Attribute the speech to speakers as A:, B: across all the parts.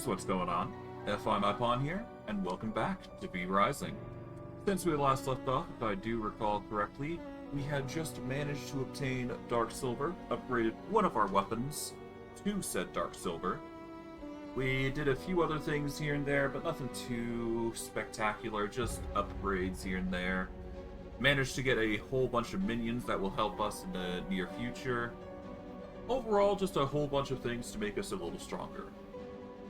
A: That's what's going on. I'm Upon here, and welcome back to Be Rising. Since we last left off, if I do recall correctly, we had just managed to obtain Dark Silver, upgraded one of our weapons to said Dark Silver. We did a few other things here and there, but nothing too spectacular, just upgrades here and there. Managed to get a whole bunch of minions that will help us in the near future. Overall, just a whole bunch of things to make us a little stronger.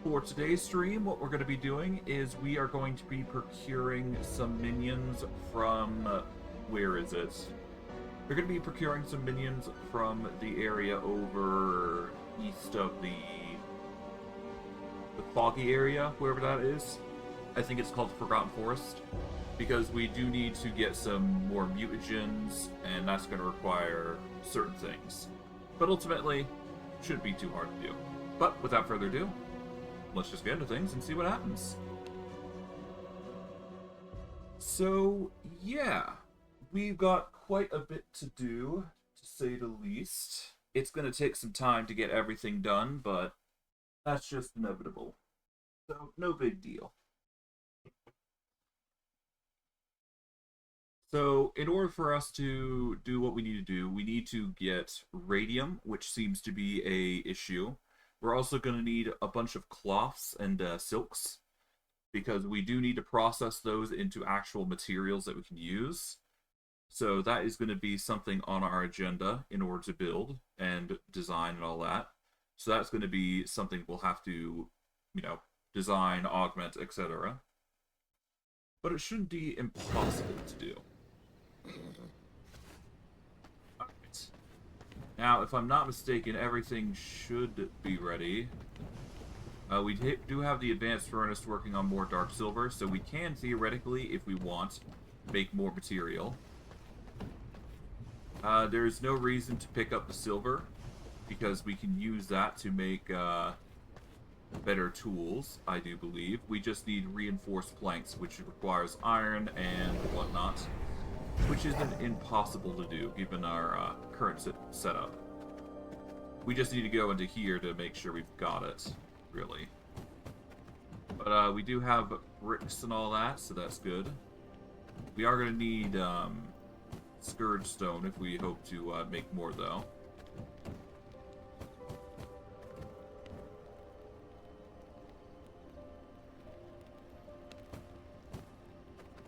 A: For today's stream, what we're going to be doing is we are going to be procuring some minions from... where is it? We're going to be procuring some minions from the area over east of the foggy area, wherever that is. I think it's called Forgotten Forest. Because we do need to get some more mutagens, and that's going to require certain things. But ultimately, shouldn't be too hard to do. But without further ado, let's just get into things and see what happens. So, yeah. We've got quite a bit to do, to say the least. It's going to take some time to get everything done, but that's just inevitable. So, no big deal. So, in order for us to do what we need to do, we need to get radium, which seems to be a issue. We're also going to need a bunch of cloths and silks, because we do need to process those into actual materials that we can use. So that is going to be something on our agenda in order to build and design and all that. So that's going to be something we'll have to, design, augment, etc. But it shouldn't be impossible to do. Alright. Now, if I'm not mistaken, everything should be ready. We do have the advanced furnace working on more dark silver, so we can theoretically, if we want, make more material. There's no reason to pick up the silver, because we can use that to make better tools, I do believe. We just need reinforced planks, which requires iron and whatnot, which isn't impossible to do, given our current setup. We just need to go into here to make sure we've got it, really. But we do have bricks and all that, so that's good. We are going to need scourge stone if we hope to make more, though.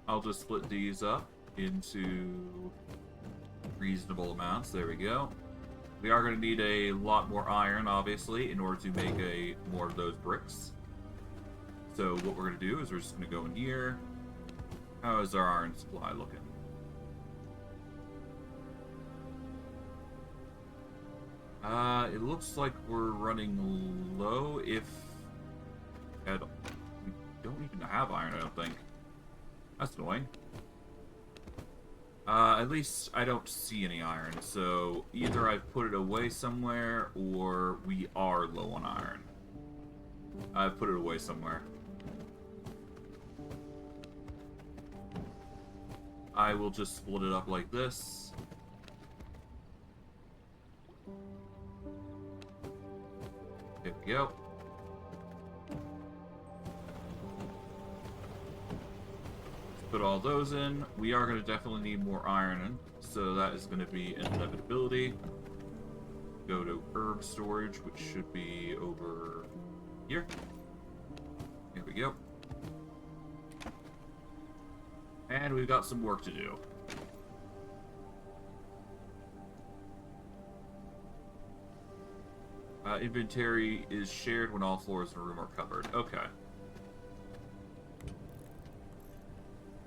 A: I'll just split these up into reasonable amounts. There we go. We are going to need a lot more iron, obviously, in order to make more of those bricks. So what we're going to do is we're just going to go in here. How is our iron supply looking? It looks like we're running low. We don't even have iron, I don't think. That's annoying. At least I don't see any iron, so either I've put it away somewhere, or we are low on iron. I've put it away somewhere. I will just split it up like this. There we go. Put all those in. We are going to definitely need more iron in, so that is going to be an inevitability. Go to herb storage, which should be over here. Here we go. And we've got some work to do. Inventory is shared when all floors in a room are covered. Okay.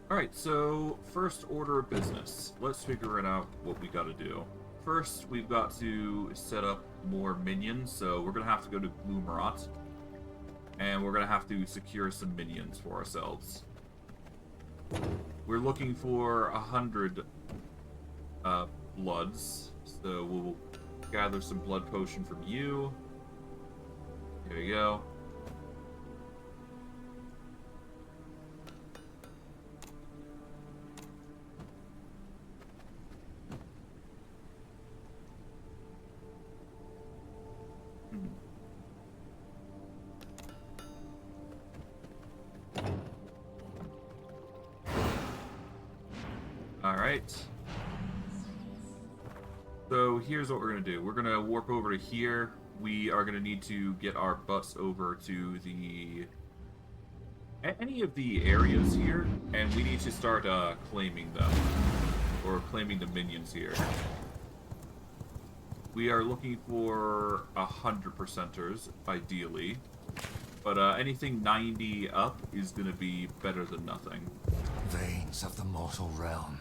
A: Alright, so first order of business. Let's figure it out what we gotta do. First, we've got to set up more minions, so we're gonna have to go to Bloomerot. And we're gonna have to secure some minions for ourselves. We're looking for 100 bloods, so we'll gather some blood potion from you. Here we go. Alright. So here's what we're going to do. We're going to warp over to here. We are going to need to get our butts over to the... any of the areas here, and we need to start claiming them. Or claiming the minions here. We are looking for 100%ers, ideally. But anything 90 up is going to be better than nothing.
B: Veins of the mortal realm,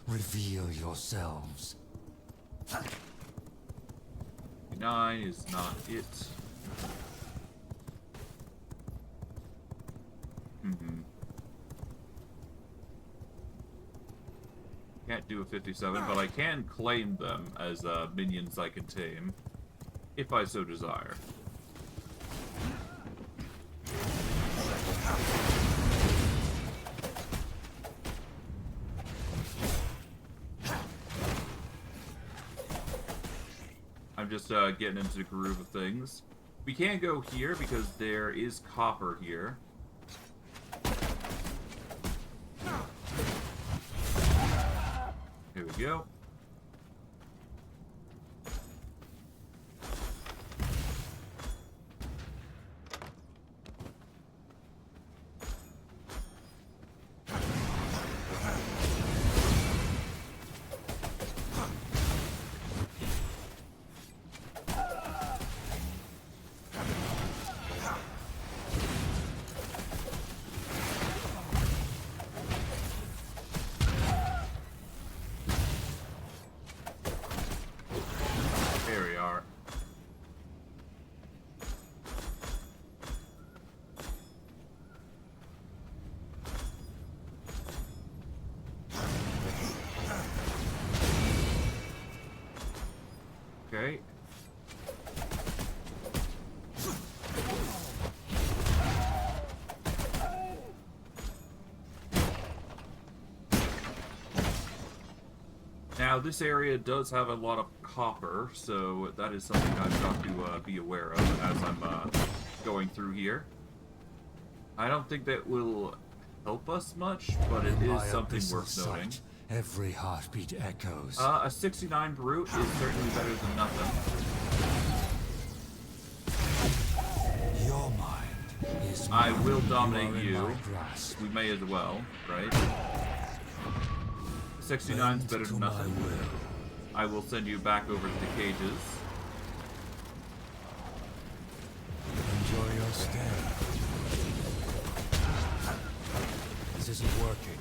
B: reveal yourselves.
A: 9 is not it. Can't do a 57, but I can claim them as minions I can tame, if I so desire. I'm just getting into the groove of things. We can't go here because there is copper here. Here we go. Okay. Now, this area does have a lot of copper, so that is something I've got to be aware of as I'm going through here. I don't think that will help us much, but it is something worth noting.
B: Every heartbeat echoes.
A: A 69 brute is certainly better than nothing.
B: Your mind is
A: I
B: mine.
A: will dominate
B: You are in
A: you.
B: my grasp.
A: We may as well, right? 69 is better than nothing. I will send you back over to the cages.
B: Enjoy your stay. This isn't working.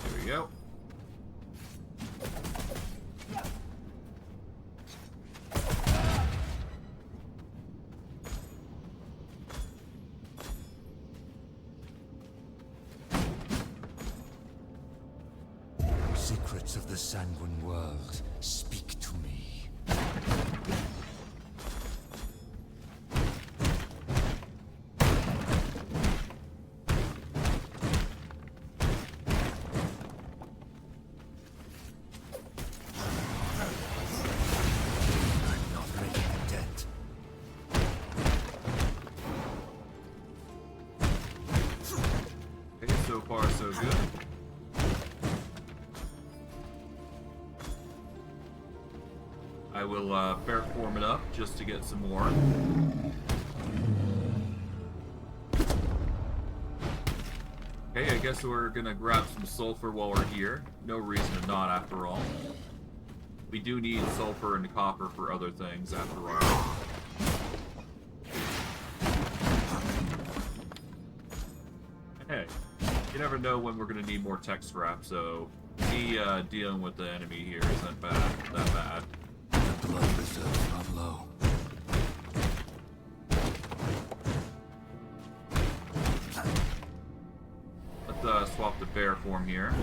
A: There we go.
B: Secrets of the sanguine world, speak to me. I'm not making a dent.
A: Okay, so far so good. I will bear form it up just to get some more. Okay, I guess we're gonna grab some sulfur while we're here. No reason to not, after all. We do need sulfur and copper for other things, after all. Hey, you never know when we're gonna need more tech scrap, so me dealing with the enemy here isn't that bad.
B: Blood reserve run low.
A: Let's swap the bear form here.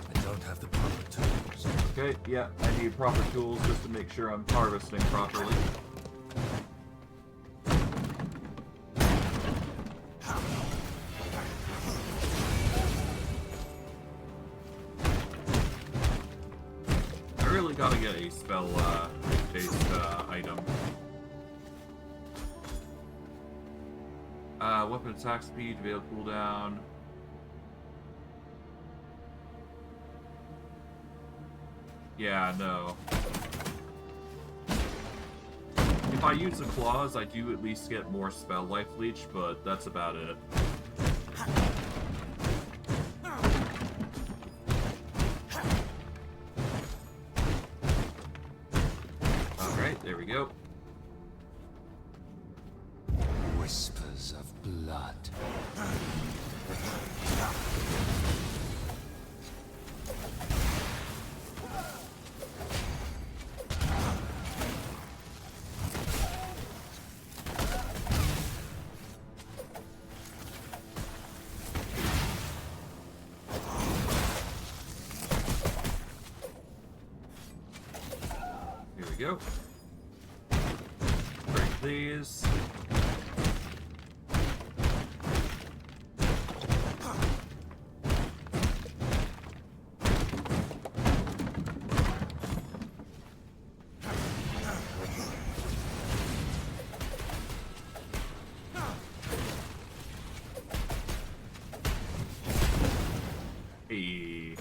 B: I don't have the proper tools.
A: Okay, yeah, I the proper tools just to make sure I'm harvesting properly. I really gotta get a spell-based item. Weapon attack speed, veil cooldown. Yeah, no. If I use the claws, I do at least get more spell life leech, but that's about it. Alright, there we go.
B: Whispers of blood.
A: Here we go. Break these. Hey.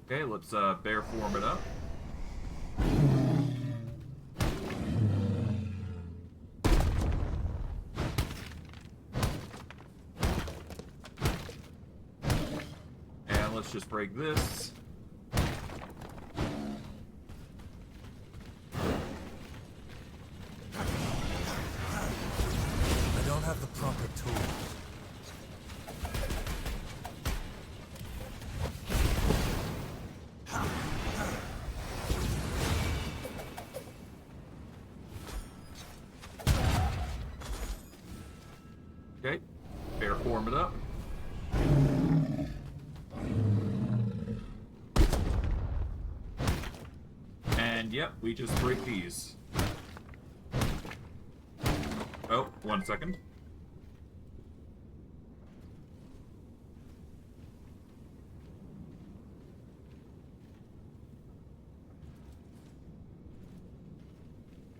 A: Okay, let's bear form it up. And let's just break this.
B: I don't have the proper tools.
A: Okay, bear form it up. And yep, we just break these. Oh, 1 second.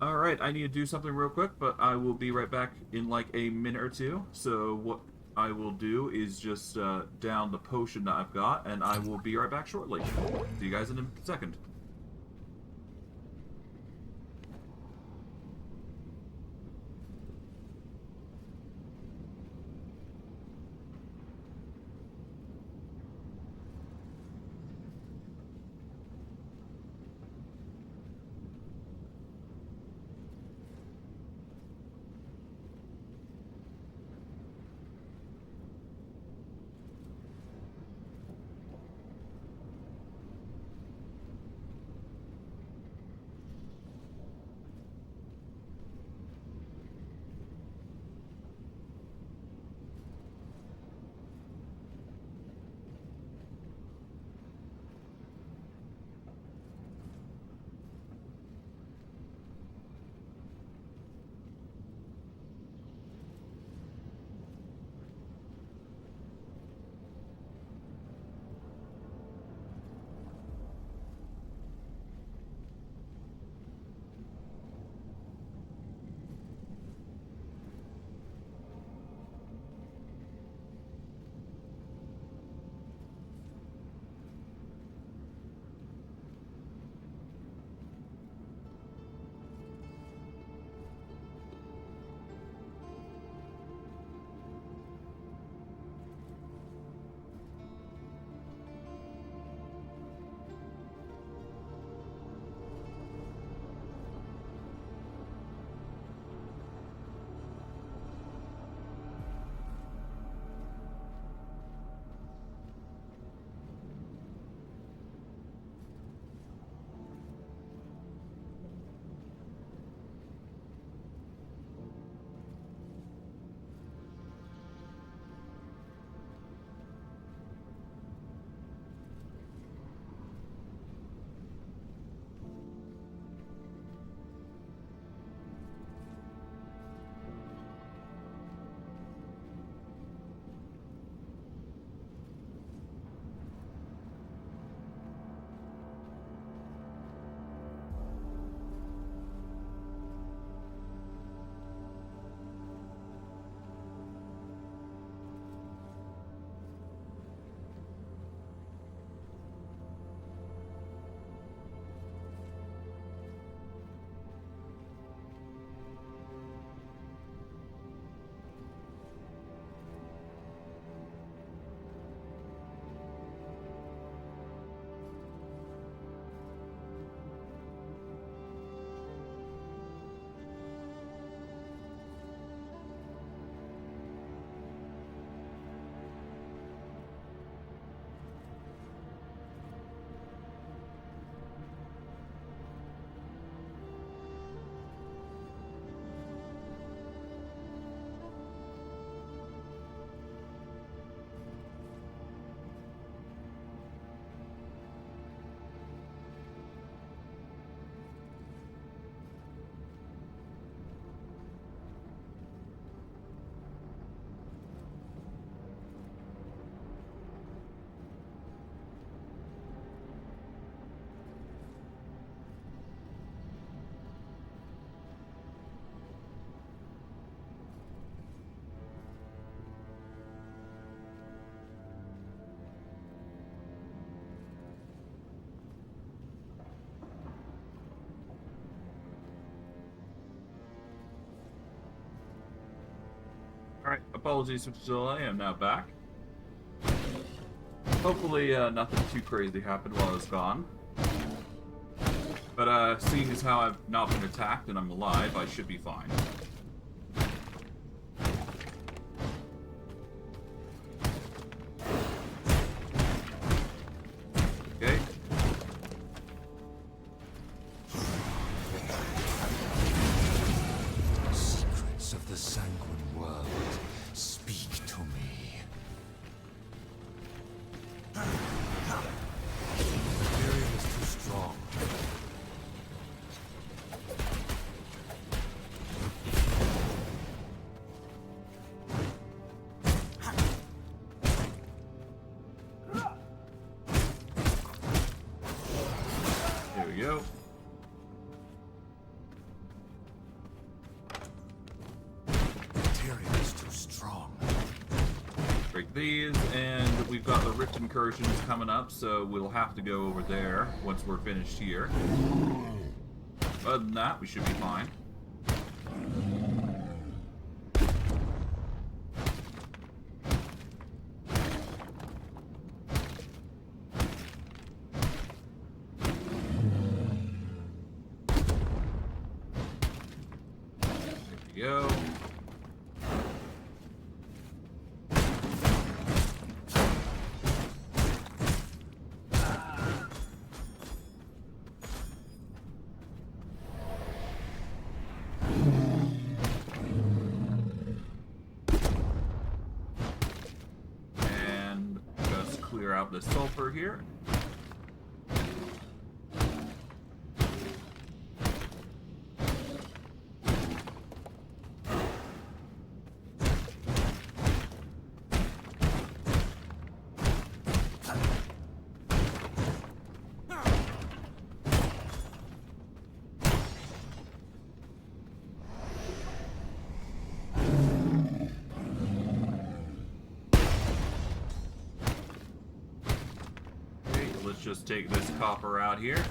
A: Alright, I need to do something real quick, but I will be right back in like a minute or two. So what I will do is just down the potion that I've got, and I will be right back shortly. See you guys in a second. Apologies for the delay, I'm now back. Hopefully nothing too crazy happened while I was gone. But seeing as how I've not been attacked and I'm alive, I should be fine. Okay.
B: Secrets of the sanguine world, speak to me. The period is too strong.
A: There we go.
B: Material is too strong.
A: Break these, and we've got the Rift Incursions coming up, so we'll have to go over there once we're finished here. Other than that, we should be fine. There we go. And just clear out the sulfur here. Okay, let's just take this copper out here.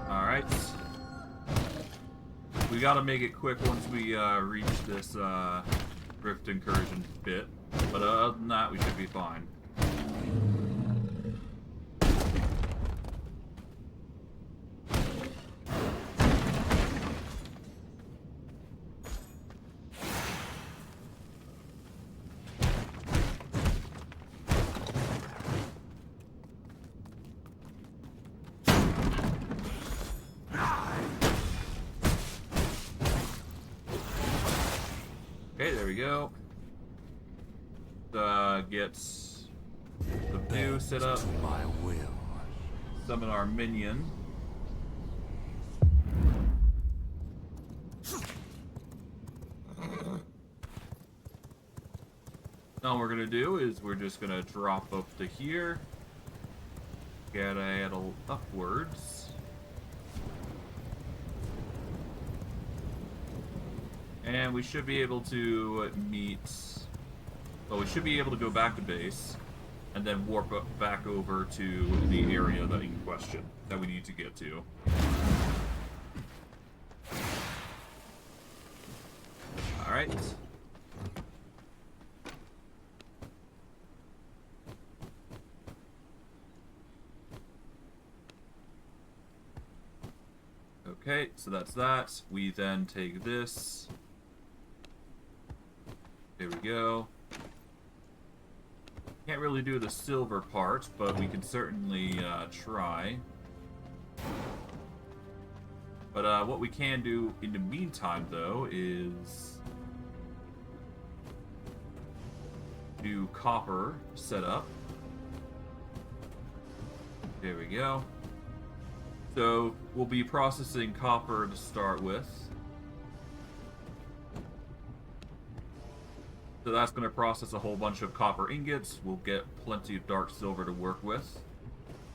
A: Alright. We gotta make it quick once we reach this Rift Incursion bit. But other than that, we should be fine. Okay, there we go. Gets the view set up.
B: To my will.
A: Summon our minion. All we're gonna do is we're just gonna drop up to here. Get a upwards. And we should be able to meet... Well, we should be able to go back to base, and then warp back over to the area that in question, that we need to get to. Alright. Okay, so that's that. We then take this. There we go. Can't really do the silver part, but we can certainly try. But what we can do in the meantime, though, is do copper setup. There we go. So we'll be processing copper to start with. So that's going to process a whole bunch of copper ingots. We'll get plenty of dark silver to work with.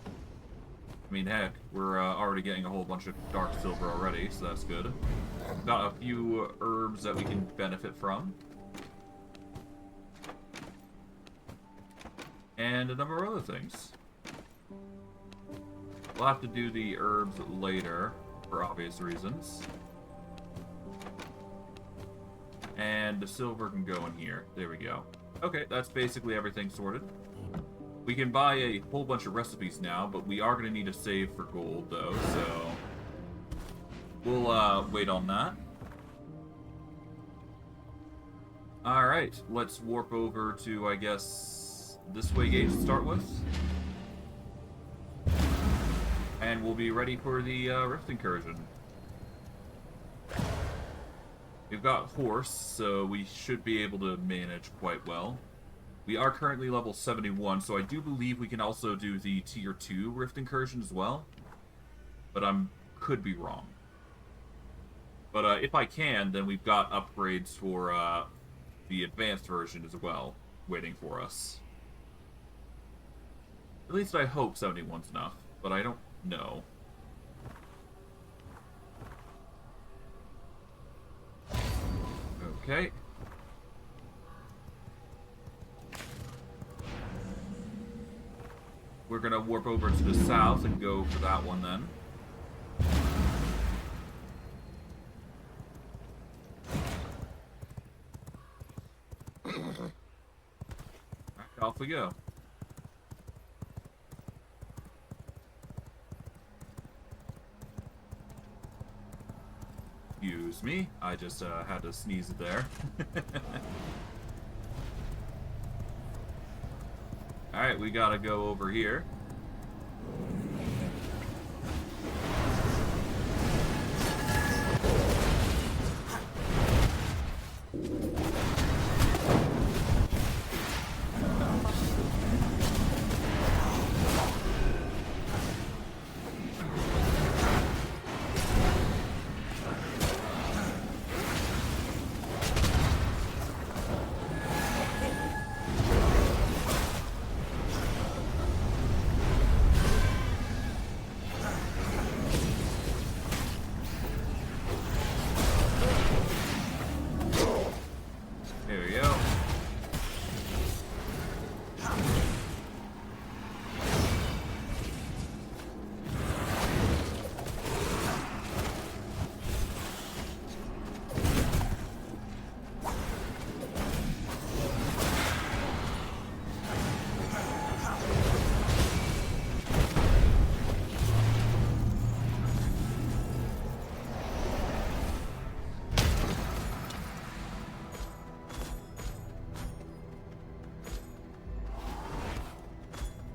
A: I mean, heck, we're already getting a whole bunch of dark silver already, so that's good. Got a few herbs that we can benefit from. And a number of other things. We'll have to do the herbs later, for obvious reasons. And the silver can go in here. There we go. Okay, that's basically everything sorted. We can buy a whole bunch of recipes now, but we are going to need to save for gold, though, so... We'll, wait on that. Alright, let's warp over to, I guess, this way gate to start with. And we'll be ready for the Rift Incursion. We've got Horse, so we should be able to manage quite well. We are currently level 71, so I do believe we can also do the Tier 2 Rift Incursion as well. But could be wrong. But if I can, then we've got upgrades for the advanced version as well, waiting for us. At least I hope 71's enough, but I don't know. Okay. We're gonna warp over to the south and go for that one then. Right, off we go. Excuse me, I just had to sneeze it there. Alright, we gotta go over here.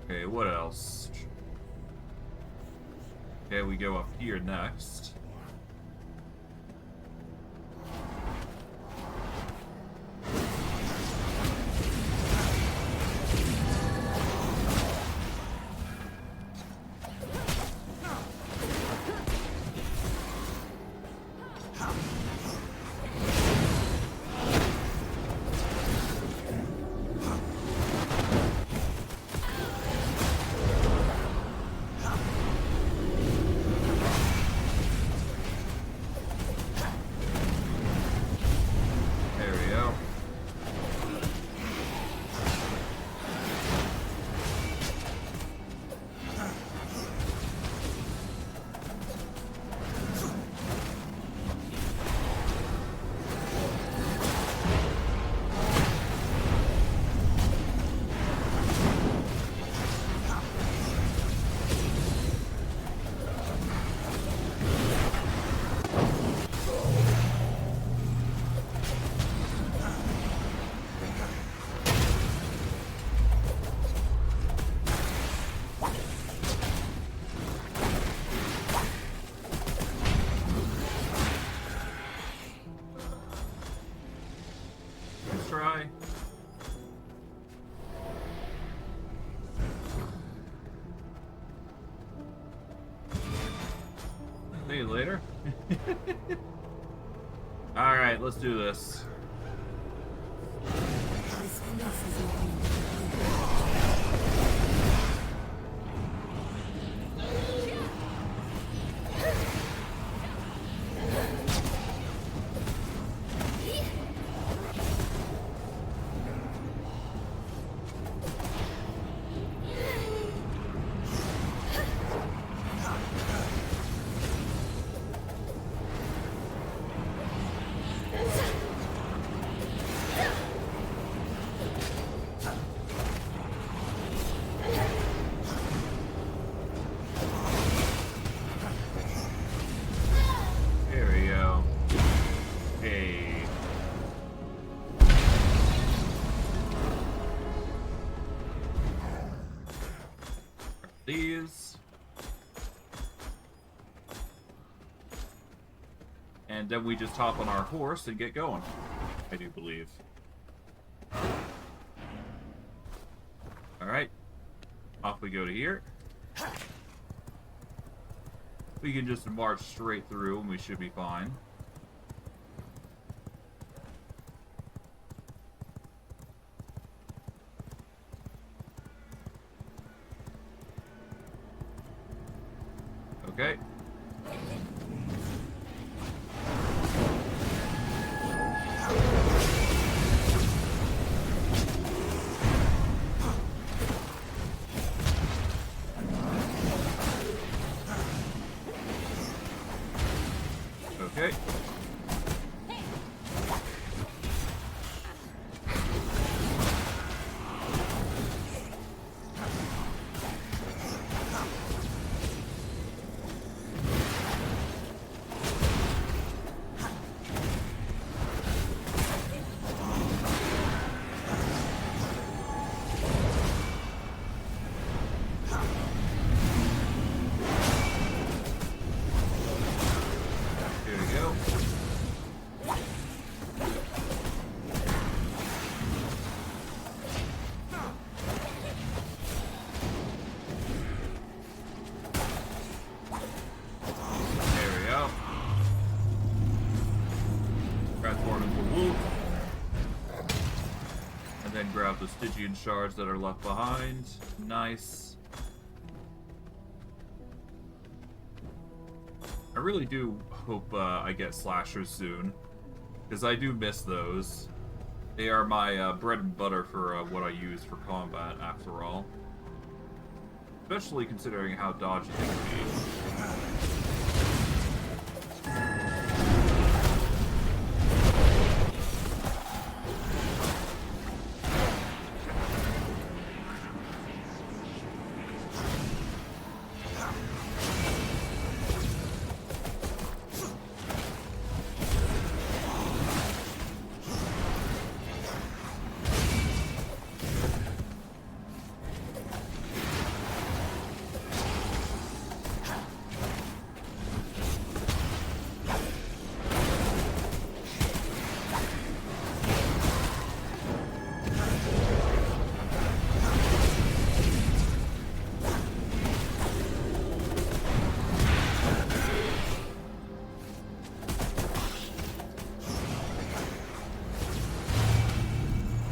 A: Okay, what else? Okay, we go up here next. Try. See you later. Alright, let's do this. And then we just hop on our horse and get going, I do believe. Alright. Off we go to here. We can just march straight through and we should be fine. Okay. Okay. Here we go. There we go. Transform into a wolf. And then grab the Stygian shards that are left behind. Nice. I really do hope I get slashers soon, because I do miss those. They are my bread and butter for what I use for combat, after all. Especially considering how dodgy they can be.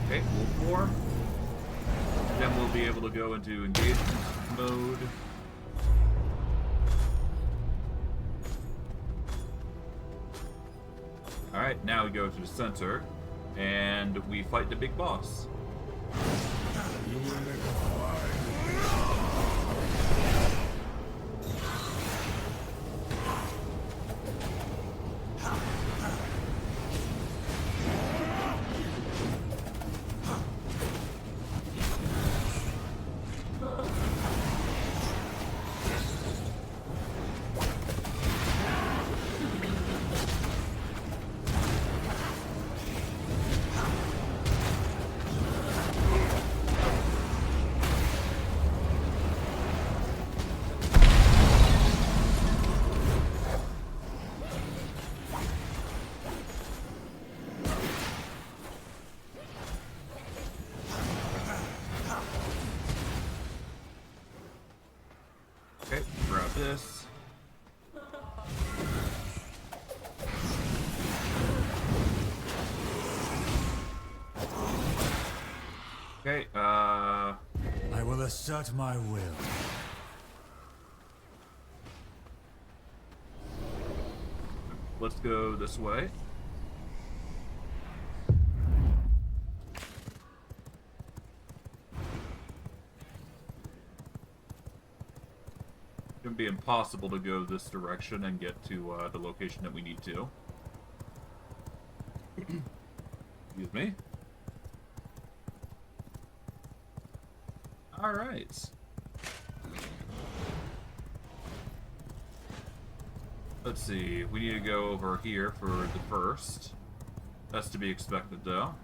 A: Okay, Wolf War. Then we'll be able to go into engagement mode. Alright, now we go to the center, and we fight the big boss. Okay, grab this. Okay,
B: I will assert my will.
A: Let's go this way. It's gonna be impossible to go this direction and get to the location that we need to. Excuse me. Alright. Let's see, we need to go over here for the first. That's to be expected, though.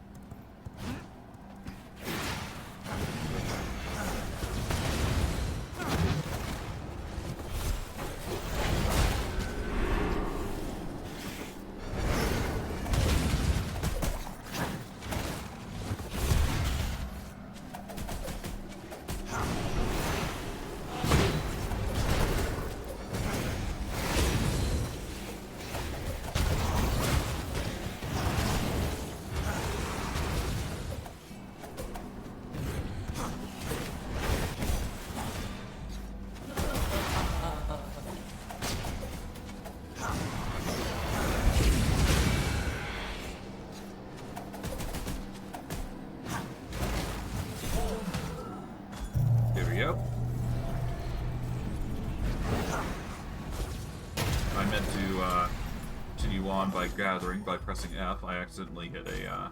A: continue on by gathering by pressing F. I accidentally hit a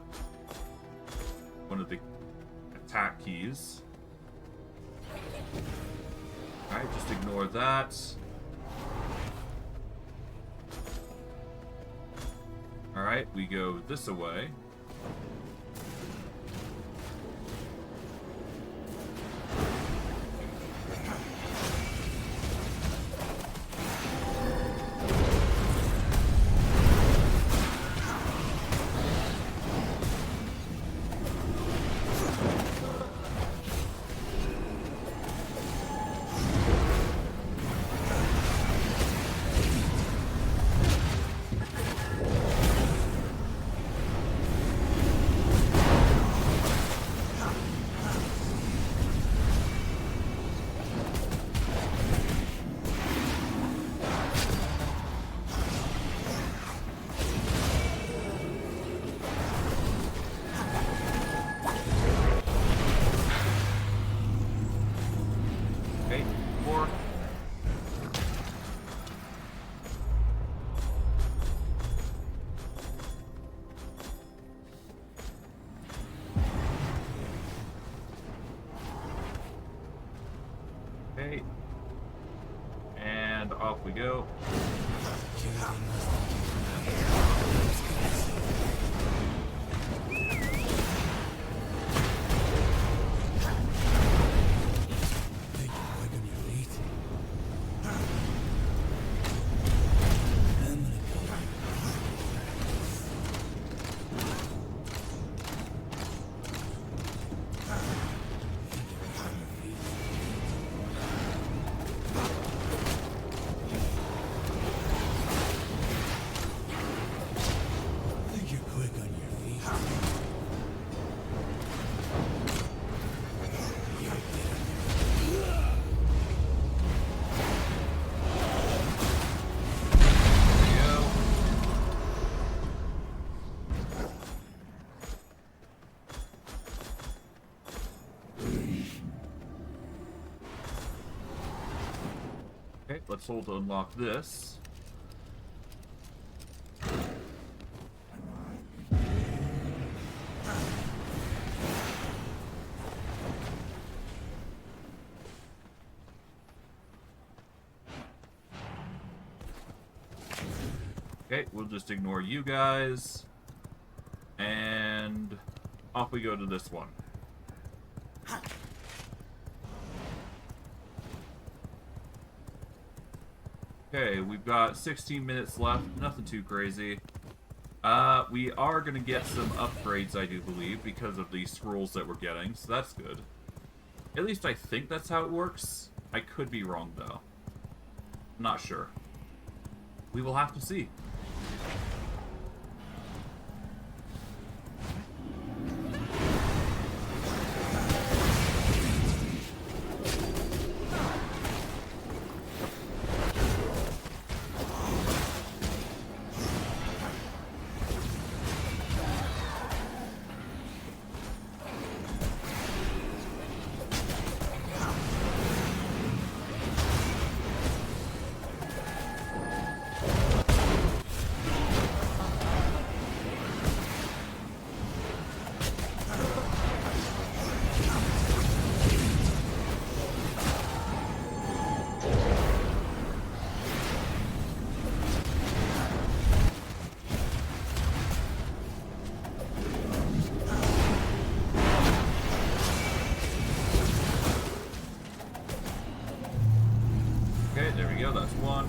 A: one of the attack keys. Alright, just ignore that. Alright, we go this away. Okay. And off we go. Okay, let's hold to unlock this. Okay, we'll just ignore you guys. And off we go to this one. Okay, we've got 16 minutes left. Nothing too crazy. We are going to get some upgrades, I do believe, because of the scrolls that we're getting, so that's good. At least I think that's how it works. I could be wrong, though. Not sure. We will have to see. Okay, there we go, that's one.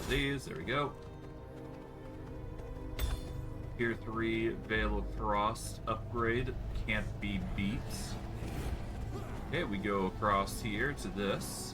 A: These, there we go. Tier 3 Veil of Frost upgrade can't be beat. Okay, we go across here to this.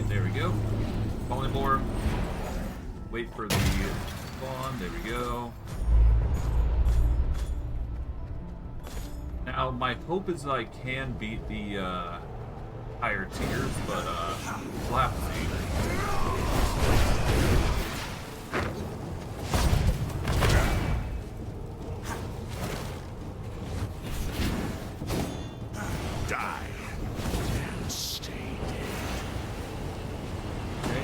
A: Alright, there we go. Polymorph. Wait for the spawn. There we go. Now, my hope is that I can beat the higher tiers, but we'll have to see.
B: Die and stay dead.
A: Okay.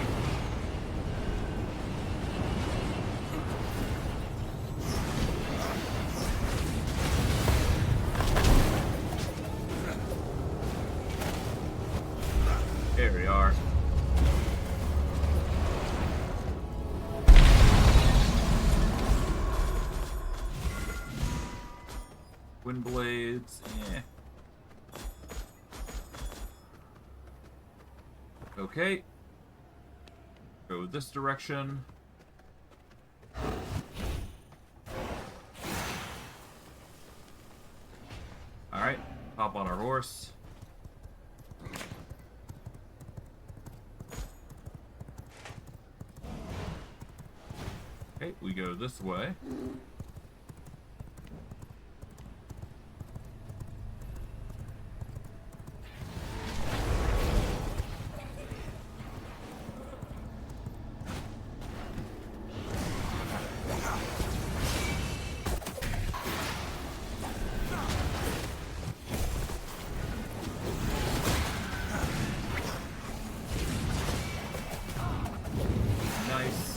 A: There we are. Wind blades, eh. Okay. Go this direction. Alright, hop on our horse. Okay, we go this way. Nice.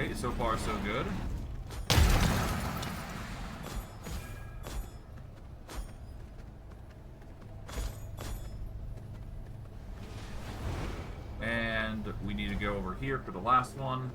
A: Okay, so far so good. And we need to go over here for the last one.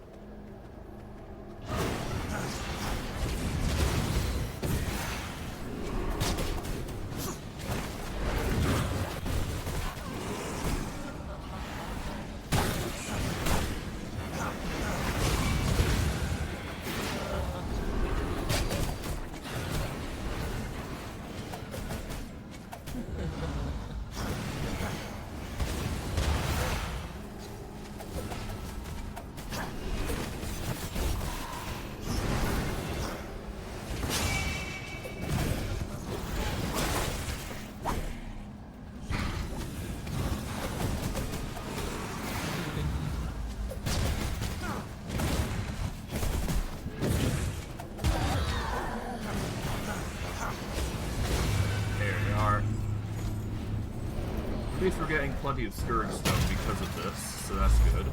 A: At least we're getting plenty of Scourge Stone because of this, so that's good.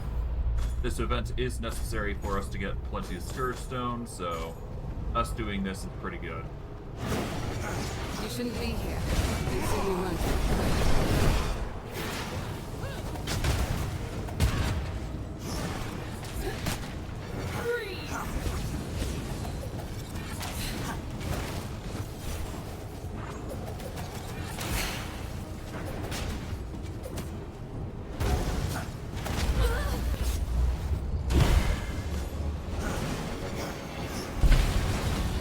A: This event is necessary for us to get plenty of Scourge Stone, so us doing this is pretty good.
C: You shouldn't be here. You see me run.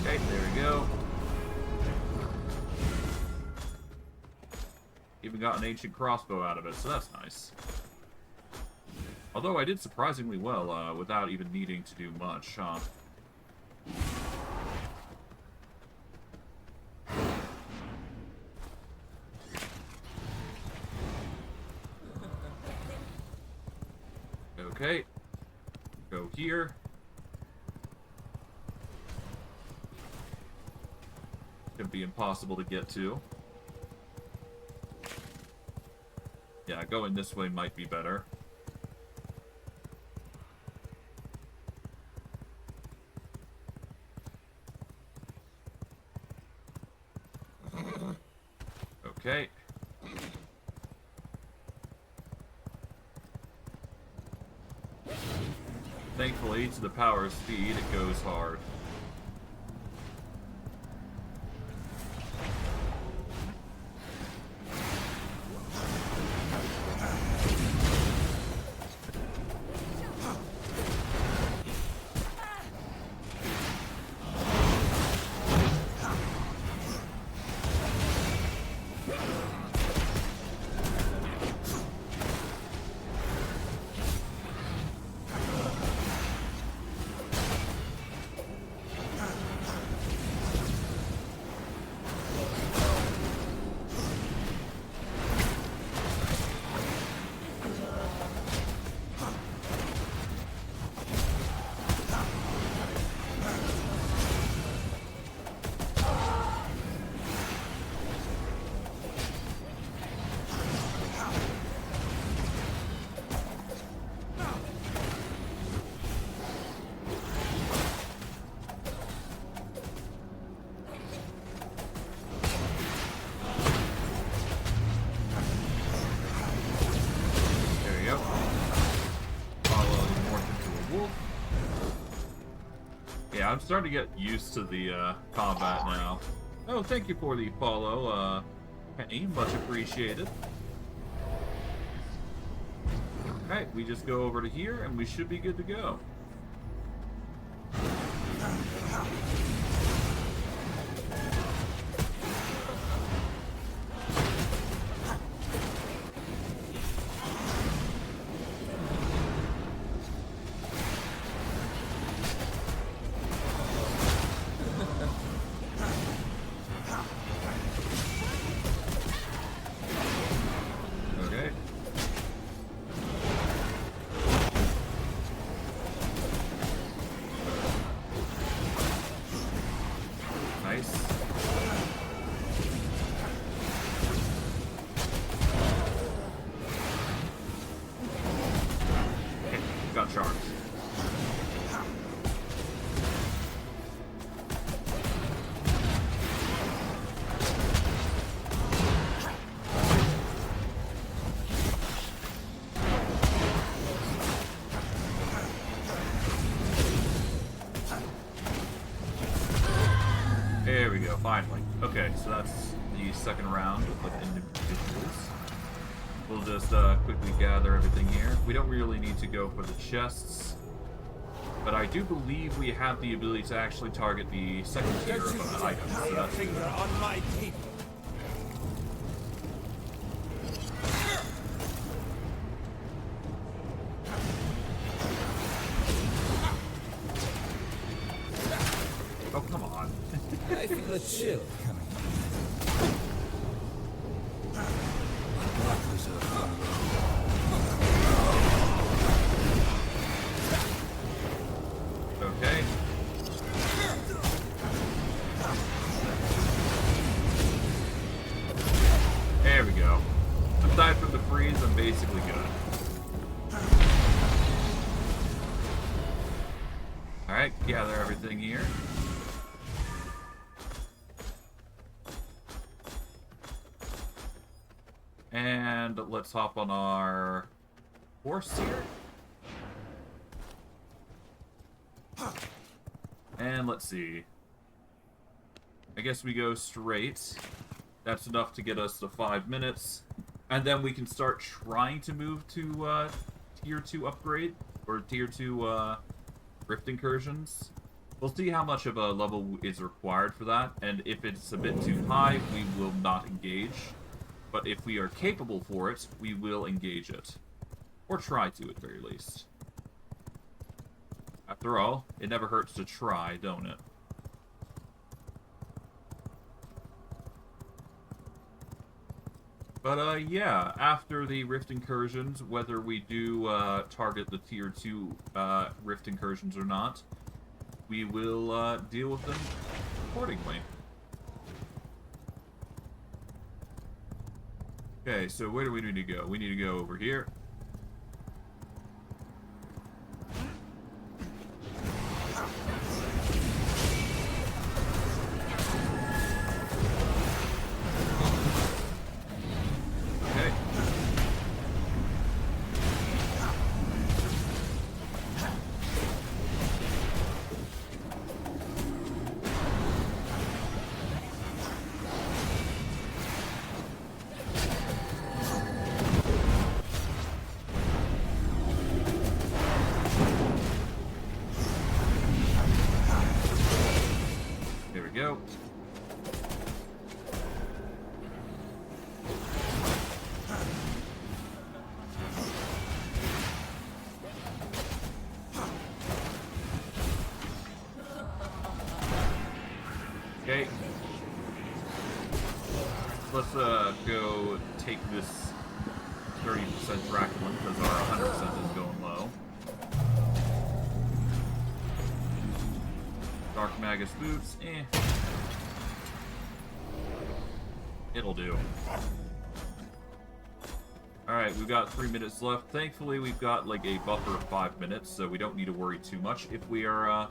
A: Okay, there we go. Even got an ancient crossbow out of it, so that's nice. Although I did surprisingly well, without even needing to do much, huh? Okay. Go here. Could be impossible to get to. Yeah, going this way might be better. Okay. thankfully, to the power of speed, it goes hard. Yeah, I'm starting to get used to the combat now. Oh, thank you for the follow, Penny. Much appreciated. Alright, we just go over to here and we should be good to go. Got charged. There we go, finally. Okay, so that's the second round with individuals. We'll just quickly gather everything here. We don't really need to go for the chests, but I do believe we have the ability to actually target the second tier of items. So that's
D: finger on my people.
A: Oh, come on.
D: I feel a chill coming.
A: Okay. There we go. Aside from the freeze, I'm basically good. Alright, gather everything here. And let's hop on our horse here. And let's see. I guess we go straight. That's enough to get us to 5 minutes. And then we can start trying to move to tier 2 upgrade. Or tier 2 rift incursions. We'll see how much of a level is required for that. And if it's a bit too high, we will not engage. But if we are capable for it, we will engage it. Or try to, at the very least. After all, it never hurts to try, don't it? But, yeah, after the Rift Incursions, whether we do target the Tier 2 Rift Incursions or not, we will deal with them accordingly. Okay, so where do we need to go? We need to go over here. Okay. Okay. Let's go take this 30% Dracula because our 100% is going low. Dark Magus boots, it'll do. Alright, we've got 3 minutes left. Thankfully, we've got like a buffer of 5 minutes, so we don't need to worry too much if we are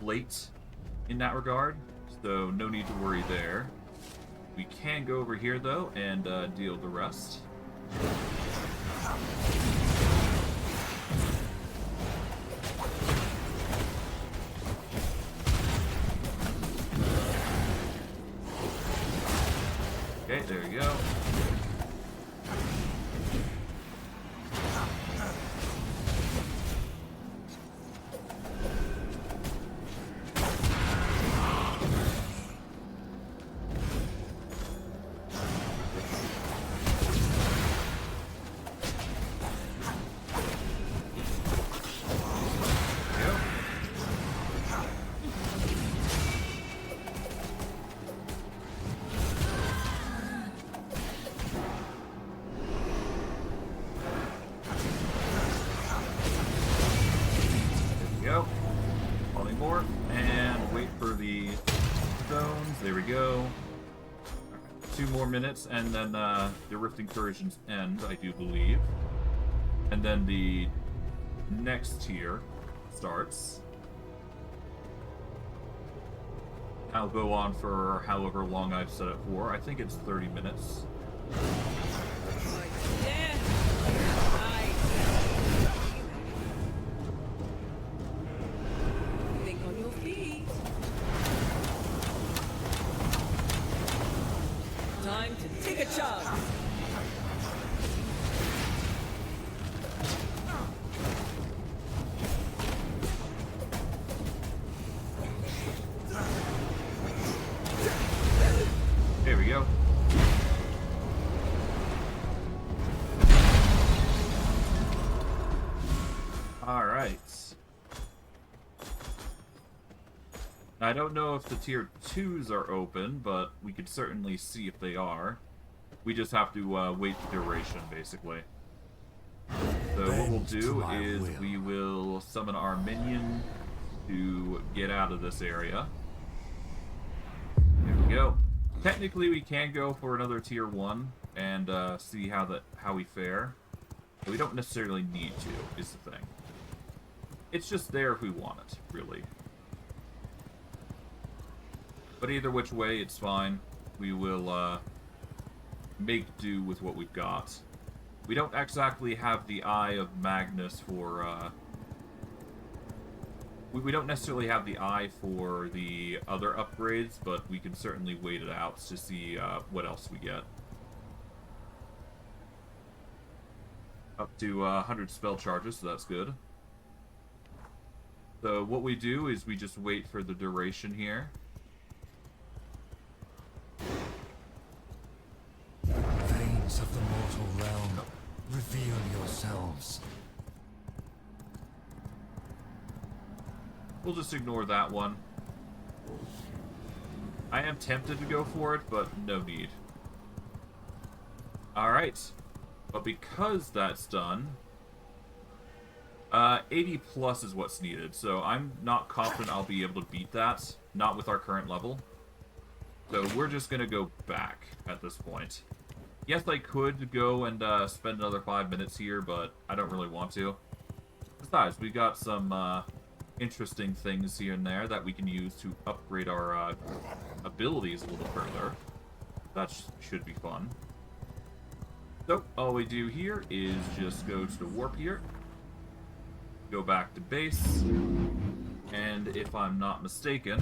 A: late in that regard. So no need to worry there. We can go over here though and deal the rest. Okay, there you go. Minutes, and then the Rift Incursions end, I do believe. And then the next tier starts. I'll go on for however long I've set it for. I think it's 30 minutes. There we go. Alright. I don't know if the tier 2s are open, but we could certainly see if they are. We just have to wait the duration, basically. So what we'll do is we will summon our minion to get out of this area. There we go. Technically, we can go for another tier 1 and see how we fare. But we don't necessarily need to, is the thing. It's just there if we want it, really. But either which way, it's fine. We will make do with what we've got. We don't exactly have the Eye of Magnus for... We don't necessarily have the eye for the other upgrades, but we can certainly wait it out to see what else we get. Up to 100 spell charges, so that's good. So what we do is we just wait for the duration here.
B: Veins of the mortal realm, reveal yourselves.
A: We'll just ignore that one. I am tempted to go for it, but no need. Alright. But because that's done, 80 plus is what's needed, so I'm not confident I'll be able to beat that. Not with our current level. So we're just going to go back at this point. Yes, I could go and spend another 5 minutes here, but I don't really want to. Besides, we got some... interesting things here and there that we can use to upgrade our abilities a little further. That should be fun. So, all we do here is just go to the warp here, go back to base, and if I'm not mistaken,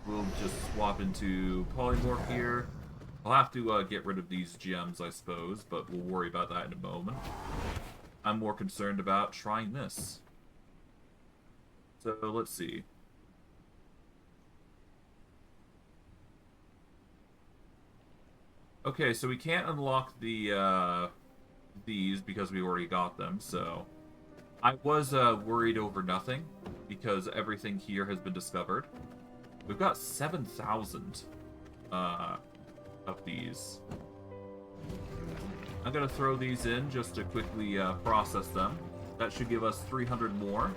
A: we'll just swap into polymorph here. I'll have to get rid of these gems, I suppose, but we'll worry about that in a moment. I'm more concerned about trying this. So, let's see. Okay, so we can't unlock the, these because we already got them, so... I was worried over nothing, because everything here has been discovered. We've got 7,000 of these. I'm going to throw these in just to quickly process them. That should give us 300 more.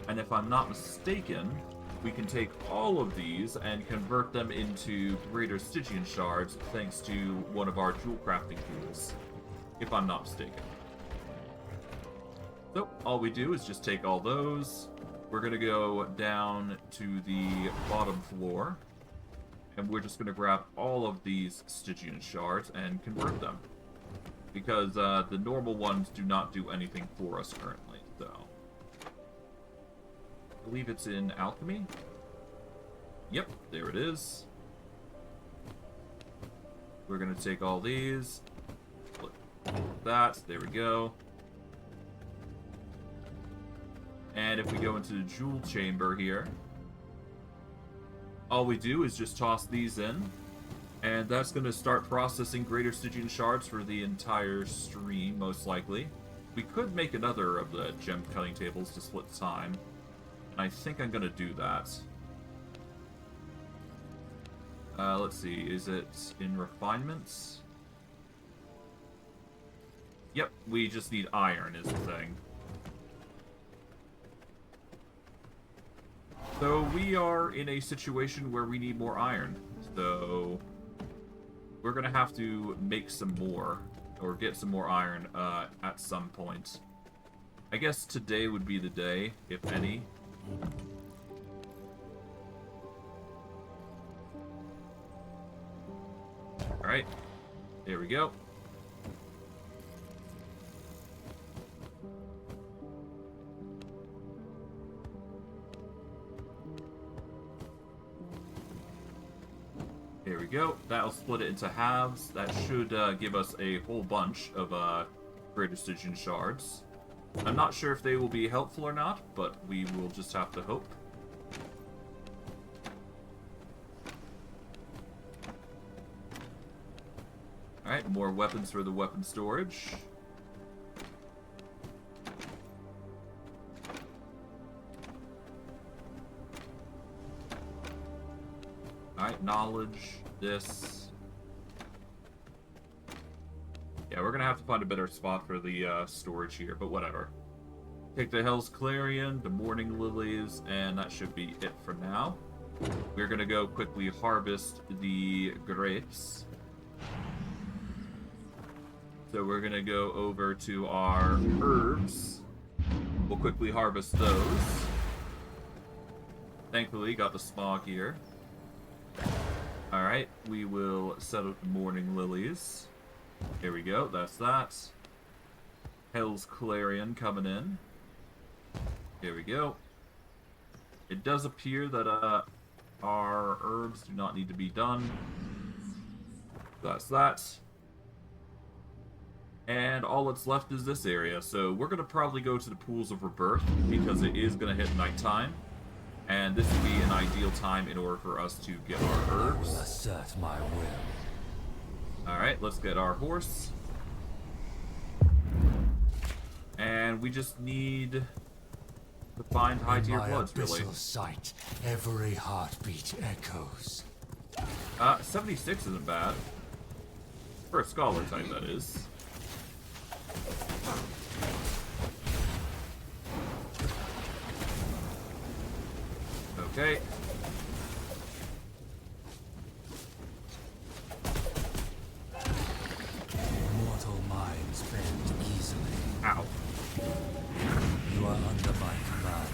A: And if I'm not mistaken, we can take all of these and convert them into greater Stygian shards thanks to one of our jewel crafting tools, if I'm not mistaken. So all we do is just take all those. We're going to go down to the bottom floor, and we're just going to grab all of these Stygian shards and convert them, because the normal ones do not do anything for us currently. So I believe it's in alchemy. Yep, there it is. We're going to take all these. That, there we go. And if we go into the jewel chamber here, all we do is just toss these in, and that's going to start processing greater Stygian shards for the entire stream, most likely. We could make another of the gem cutting tables to split time, and I think I'm going to do that. Let's see, is it in refinements? Yep, we just need iron is the thing. So we are in a situation where we need more iron. So we're going to have to make some more, or get some more iron at some point. I guess today would be the day, if any. Alright, there we go. There we go. That'll split it into halves. That should give us a whole bunch of greater Stygian shards. I'm not sure if they will be helpful or not, but we will just have to hope. Alright, more weapons for the weapon storage. Alright, knowledge, this. Yeah, we're gonna have to find a better spot for the storage here, but whatever. Take the Hell's Clarion, the Morning Lilies, and that should be it for now. We're gonna go quickly harvest the grapes. So we're gonna go over to our herbs. We'll quickly harvest those. Thankfully, got the smog here. Alright, we will set up the Morning Lilies. Here we go, that's that. Hell's Clarion coming in. Here we go. It does appear that our herbs do not need to be done. That's that. And all that's left is this area. So we're going to probably go to the Pools of Rebirth, because it is going to hit nighttime. And this would be an ideal time in order for us to get our herbs.
B: I will assert my will.
A: Alright, let's get our horse. And we just need to find high tier bloods, really.
B: Sight, every heartbeat echoes.
A: 76 isn't bad. For a scholar type, that is. Okay.
B: Mortal minds bend easily.
A: Ow.
B: You are under my command.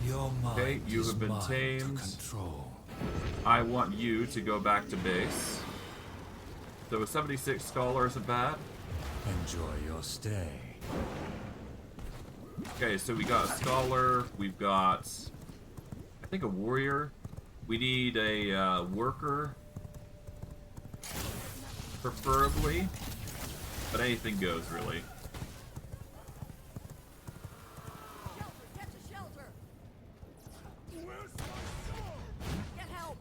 B: Your mind
A: Okay, you
B: is
A: have been
B: mine to
A: tamed.
B: control.
A: I want you to go back to base. So a 76 scholar isn't bad.
B: Enjoy your stay.
A: Okay, so we got a scholar, we've got, I think, a warrior. We need a worker, preferably, but anything goes, really.
E: Get to shelter! Where's my sword? Get help!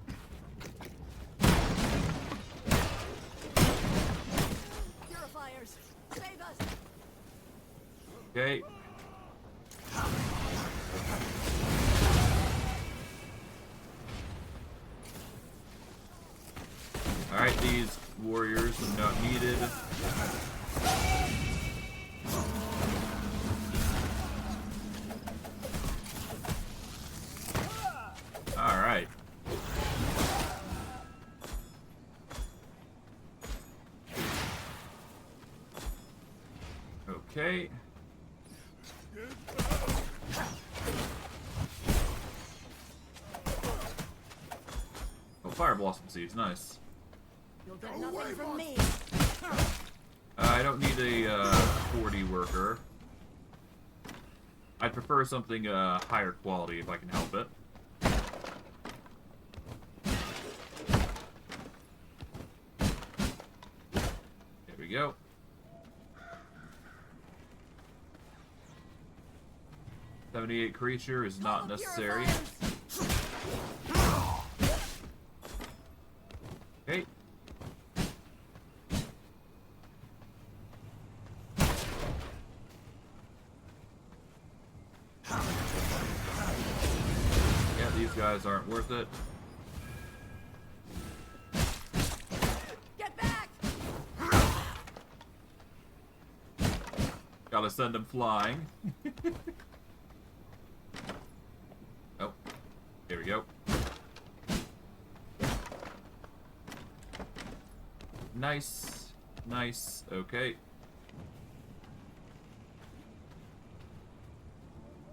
E: Purifiers, save us!
A: Okay. Alright, these warriors are not needed. Alright. Okay. Oh, fire blossom seeds, nice.
E: You'll get nothing from me.
A: I don't need a 40 worker. I'd prefer something higher quality if I can help it. There we go. "78 creature is not necessary." Okay. Yeah, these guys aren't worth it.
E: Get back!
A: Gotta send them flying. Oh, here we go. Nice, nice. Okay.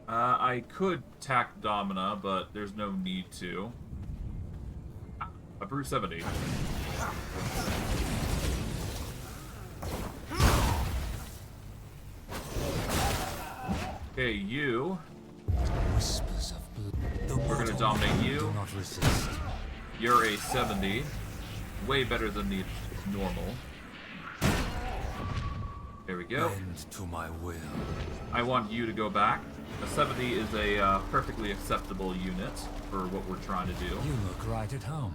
A: I could tack Domina, but there's no need to. A Brute 70. Okay, you.
B: Whispers of blood. The
A: We're gonna
B: mortal
A: dominate
B: realm
A: you.
B: do not resist.
A: You're a 70. Way better than the normal. There we go.
B: Bend to my will.
A: I want you to go back. A 70 is a perfectly acceptable unit for what we're trying to do.
B: You look right at home.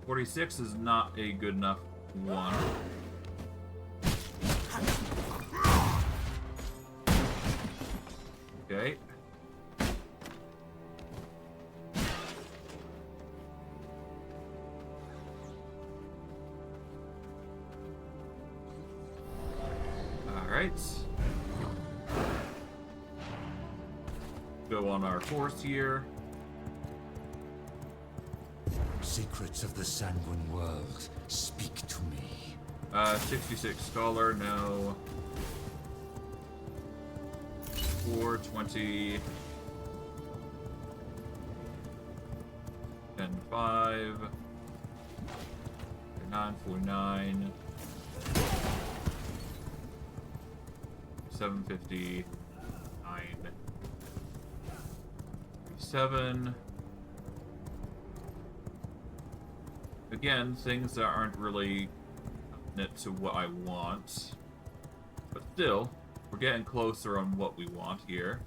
A: 46 is not a good enough one. Okay. Alright. Go on our horse here.
B: Secrets of the sanguine world, speak to me.
A: 66 scholar, no. 420. 10, 5. 9, 49. 750. 9. 7. Again, things that aren't really knit to what I want. But still, we're getting closer on what we want here.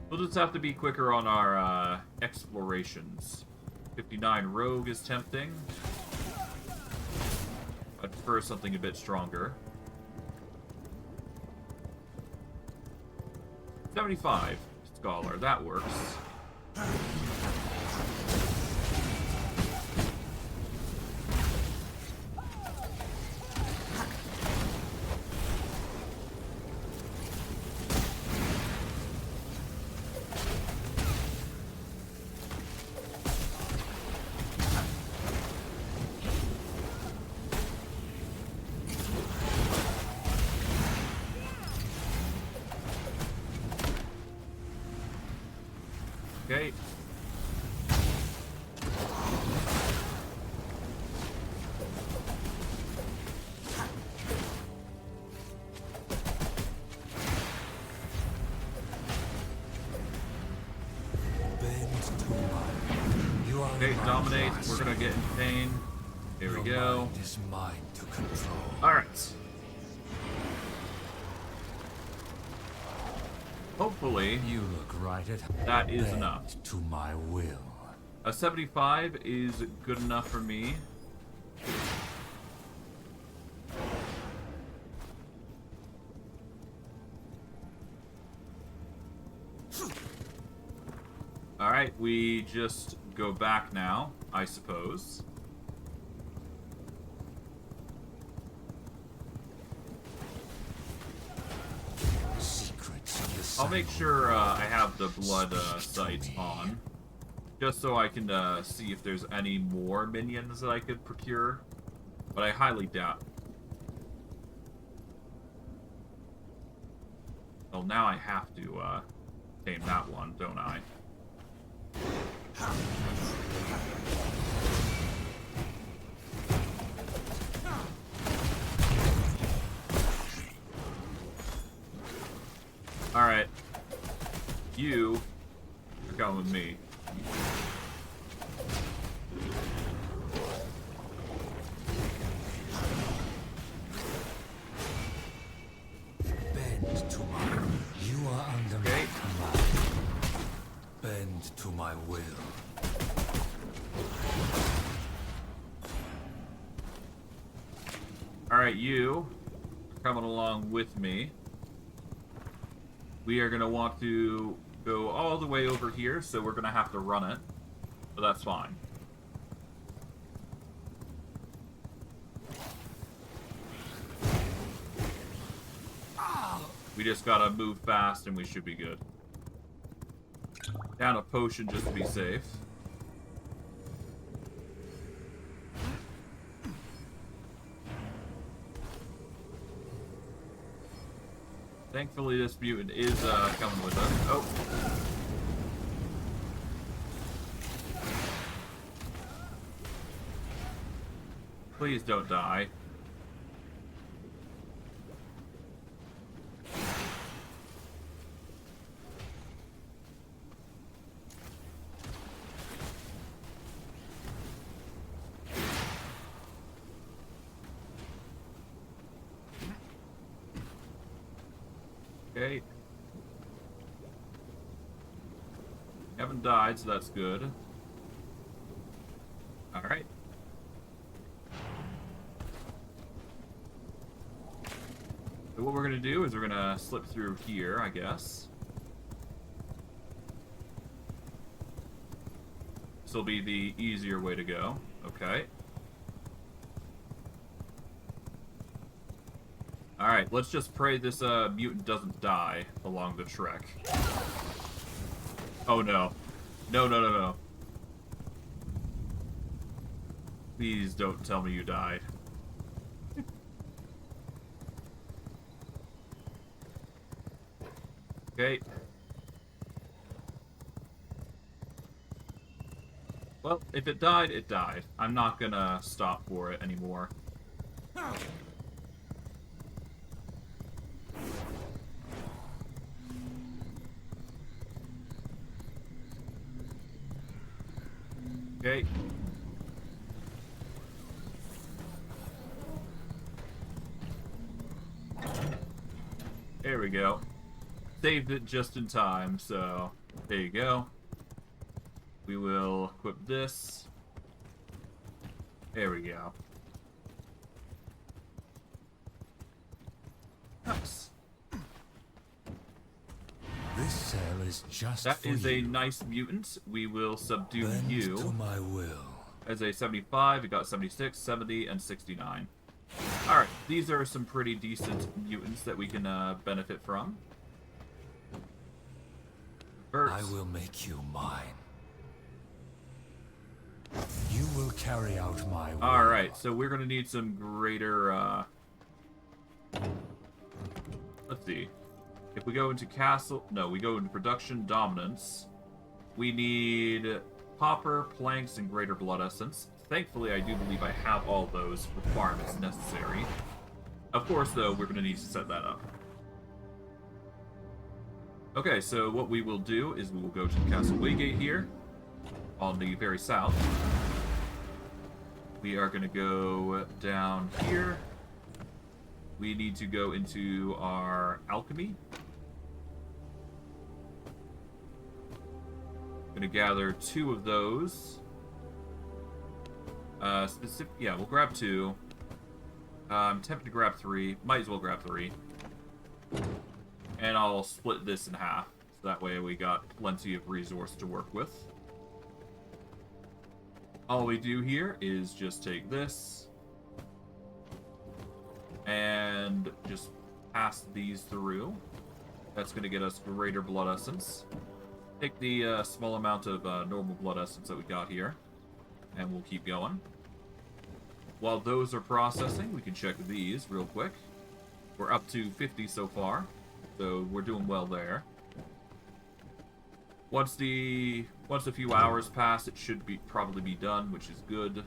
A: We'll just have to be quicker on our explorations. 59 rogue is tempting. I'd prefer something a bit stronger. 75 scholar, that works. Okay.
B: Bend to my will. You are
A: Okay,
B: in my
A: dominate.
B: grasp.
A: We're gonna get in pain. Here we
B: Your
A: go.
B: mind is mine to control.
A: Alright. Hopefully,
B: You look right at
A: that is
B: bend
A: enough.
B: to my will.
A: A 75 is good enough for me. Alright, we just go back now, I suppose.
B: Secrets of the
A: I'll make
B: cycle.
A: sure I have the blood sights on. Just so I can see if there's any more minions that I could procure. But I highly doubt. Well, now I have to tame that one, don't I? Alright. You are coming with me.
B: Bend to my. You are under my
A: Okay.
B: command. Bend to my will.
A: Alright, you are coming along with me. We are going to want to go all the way over here, so we're going to have to run it. But that's fine. We just gotta move fast and we should be good. Down a potion just to be safe. Thankfully this mutant is coming with us. Oh. Please don't die. Okay. Haven't died, so that's good. Alright. So what we're gonna do is we're gonna slip through here, I guess. This will be the easier way to go. Okay. Alright, let's just pray this mutant doesn't die along the trek. Oh no. No, no, no, no. Please don't tell me you died. Okay. Well, if it died, it died. I'm not gonna stop for it anymore. Okay. There we go. Saved it just in time, so there you go. We will equip this. There we go. Nice.
B: This cell is just
A: That
B: for
A: is a
B: you.
A: nice mutant. We will subdue
B: Bend to
A: you
B: my will.
A: as a 75. We got 76, 70, and 69. Alright, these are some pretty decent mutants that we can benefit from. First,
B: I will make you mine. You will carry out my will.
A: alright, so we're gonna need some greater, let's see. If we go into castle, no, we go into production dominance. We need popper, planks, and greater blood essence. Thankfully, I do believe I have all those requirements necessary. Of course, though, we're gonna need to set that up. Okay, so what we will do is we will go to the Castle Waygate here, on the very south. We are going to go down here. We need to go into our alchemy. Gonna gather 2 of those. Yeah, we'll grab 2. I'm tempted to grab 3. Might as well grab 3. And I'll split this in half. So that way we got plenty of resource to work with. All we do here is just take this and just pass these through. That's going to get us greater blood essence. Take the small amount of normal blood essence that we got here, and we'll keep going. While those are processing, we can check these real quick. We're up to 50 so far, so we're doing well there. Once a few hours pass, it should probably be done, which is good.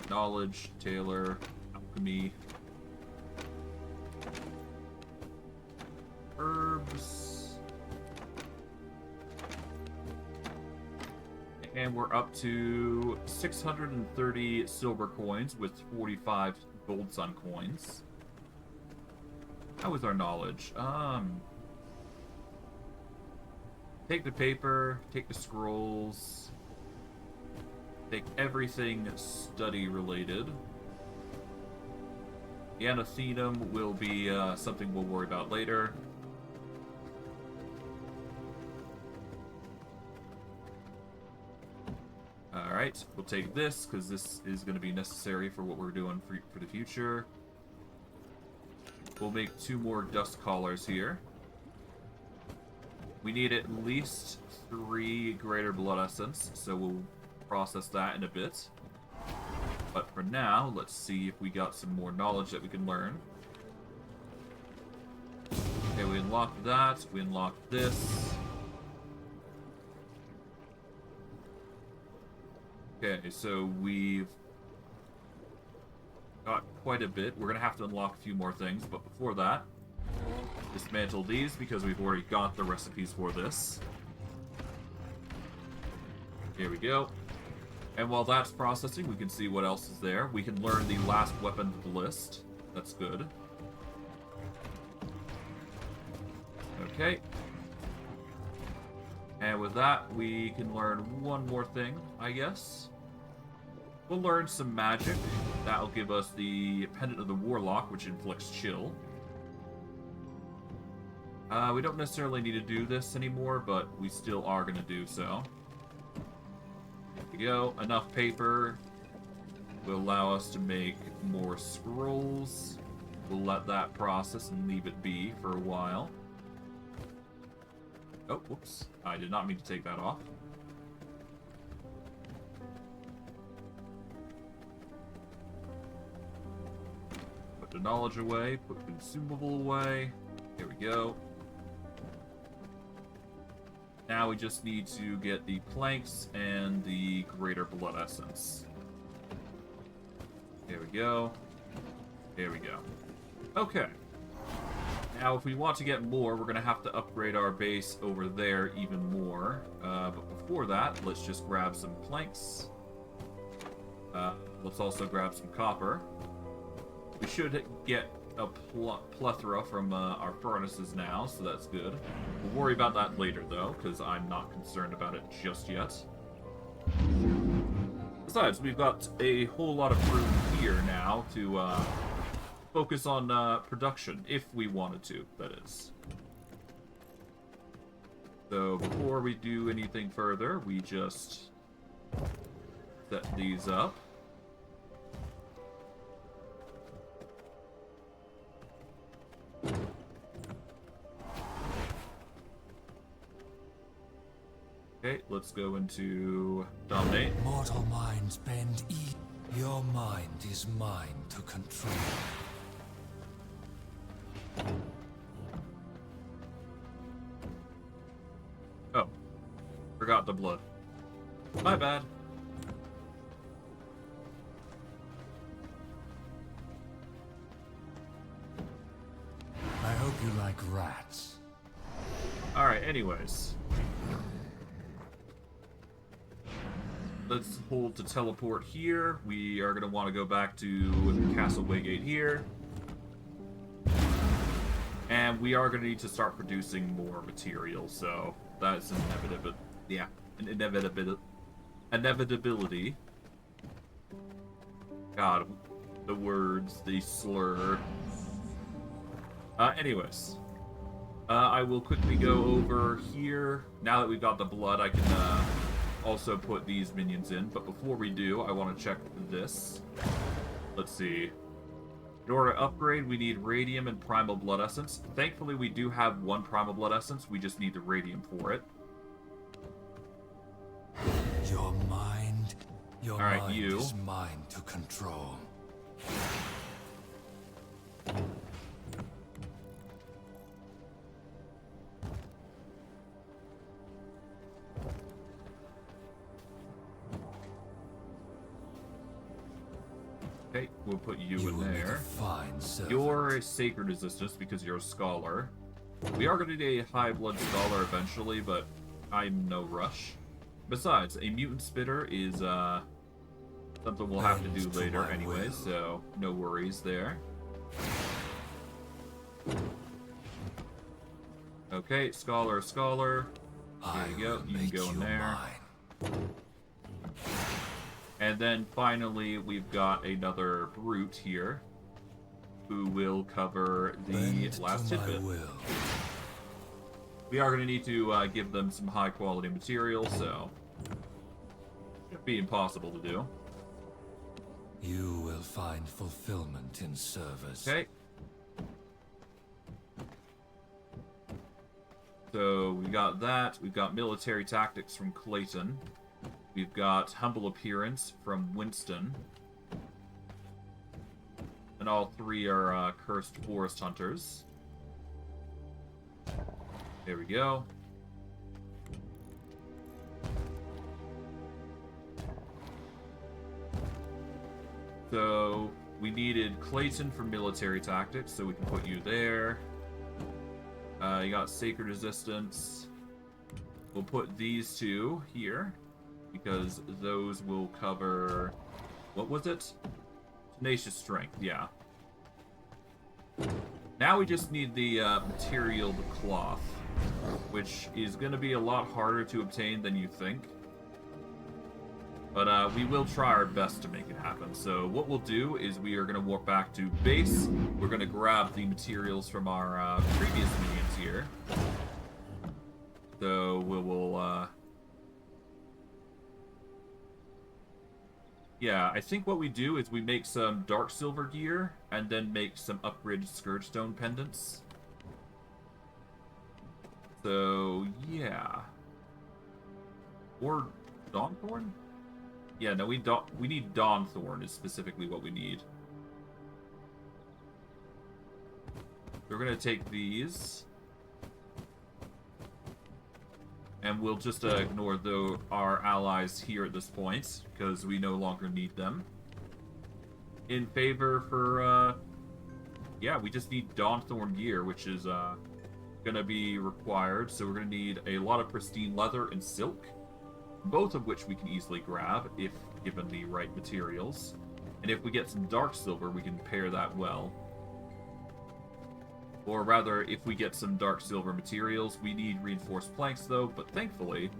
A: Knowledge, Taylor, alchemy, herbs, and we're up to 630 silver coins with 45 gold sun coins. How is our knowledge? Take the paper, take the scrolls, take everything study related. The anathema will be something we'll worry about later. Alright, we'll take this, because this is going to be necessary for what we're doing for the future. We'll make 2 more dust collars here. We need at least 3 greater blood essence, so we'll process that in a bit. But for now, let's see if we got some more knowledge that we can learn. Okay, we unlocked that. We unlocked this. Okay, so we've got quite a bit. We're going to have to unlock a few more things, but before that, dismantle these because we've already got the recipes for this. Here we go. And while that's processing, we can see what else is there. We can learn the last weapon of the list. That's good. Okay. And with that, we can learn one more thing, I guess. We'll learn some magic. That'll give us the Pendant of the Warlock, which inflicts chill. We don't necessarily need to do this anymore, but we still are going to do so. There we go. Enough paper will allow us to make more scrolls. We'll let that process and leave it be for a while. Oh, whoops. I did not mean to take that off. Put the knowledge away. Put consumable away. Here we go. Now we just need to get the planks and the greater blood essence. Here we go. Here we go. Okay. Now, if we want to get more, we're going to have to upgrade our base over there even more. But before that, let's just grab some planks. Let's also grab some copper. We should get a plethora from our furnaces now, so that's good. We'll worry about that later, though, because I'm not concerned about it just yet. Besides, we've got a whole lot of room here now to focus on production, if we wanted to, that is. So before we do anything further, we just set these up. Okay, let's go into dominate.
B: Mortal minds bend Your mind is mine to control.
A: Oh, forgot the blood. My bad.
B: I hope you like rats.
A: Alright, anyways. Let's hold to teleport here. We are going to want to go back to Castle Waygate here. And we are going to need to start producing more material, so that's an inevitability. Yeah, an inevitability. God, the words, the slur. Anyways. I will quickly go over here. Now that we've got the blood, I can also put these minions in. But before we do, I want to check this. Let's see. In order to upgrade, we need radium and primal blood essence. Thankfully, we do have one primal blood essence. We just need the radium for it.
B: Your mind, your
A: All right,
B: mind
A: you.
B: is mine to control.
A: Okay, we'll put you
B: You
A: in
B: will make a
A: there.
B: fine servant.
A: You're a sacred resistance because you're a scholar. We are going to need a high blood scholar eventually, but I'm no rush. Besides, a mutant spitter is something we'll have to do
B: Bend to
A: later
B: my
A: anyway,
B: will.
A: so no worries there. Okay, scholar. There you go.
B: will
A: You can
B: make
A: go in there.
B: mine.
A: And then finally, we've got another brute here who will cover the
B: Bend
A: last
B: to my
A: tidbit.
B: will.
A: We are going to need to give them some high quality material, so it'd be impossible to do.
B: You will find fulfillment in service.
A: Okay. So we got that. We've got military tactics from Clayton. We've got humble appearance from Winston. And all three are cursed forest hunters. There we go. So we needed Clayton for military tactics, so we can put you there. You got sacred resistance. We'll put these two here because those will cover. What was it? Tenacious strength. Yeah. Now we just need the material, the cloth, which is going to be a lot harder to obtain than you think. But we will try our best to make it happen. So what we'll do is we are going to warp back to base. We're going to grab the materials from our previous minions here. So we will... yeah, I think what we do is we make some dark silver gear and then make some upgraded scourge stone pendants. So, yeah. Or Dawnthorn? Yeah, no, we need Dawnthorn is specifically what we need. We're gonna take these. And we'll just ignore our allies here at this point, because we no longer need them. In favor for, yeah, we just need Dawnthorn gear, which is gonna be required. So we're gonna need a lot of pristine leather and silk, both of which we can easily grab if given the right materials. And if we get some dark silver, we can pair that well. Or rather, if we get some dark silver materials, we need reinforced planks though, but thankfully,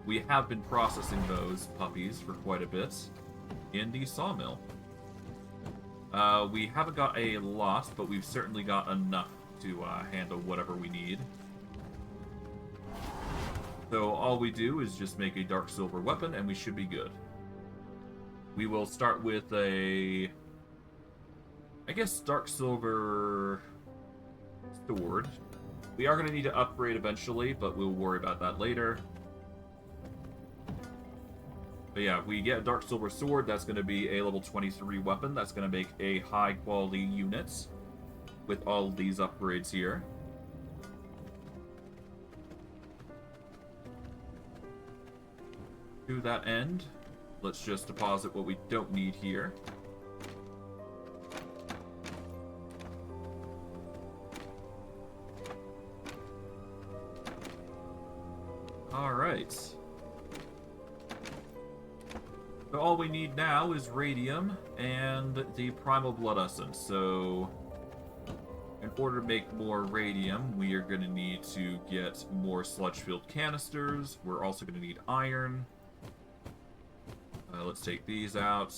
A: we have been processing those puppies for quite a bit in the sawmill. We haven't got a lot, but we've certainly got enough to handle whatever we need. So all we do is just make a dark silver weapon and we should be good. We will start with a... I guess dark silver... sword. We are going to need to upgrade eventually, but we'll worry about that later. But yeah, if we get a dark silver sword, that's going to be a level 23 weapon. That's going to make a high quality unit with all of these upgrades here. To that end, let's just deposit what we don't need here. Alright. So all we need now is radium and the primal blood essence. So in order to make more radium, we are going to need to get more sludge-filled canisters. We're also going to need iron. Let's take these out.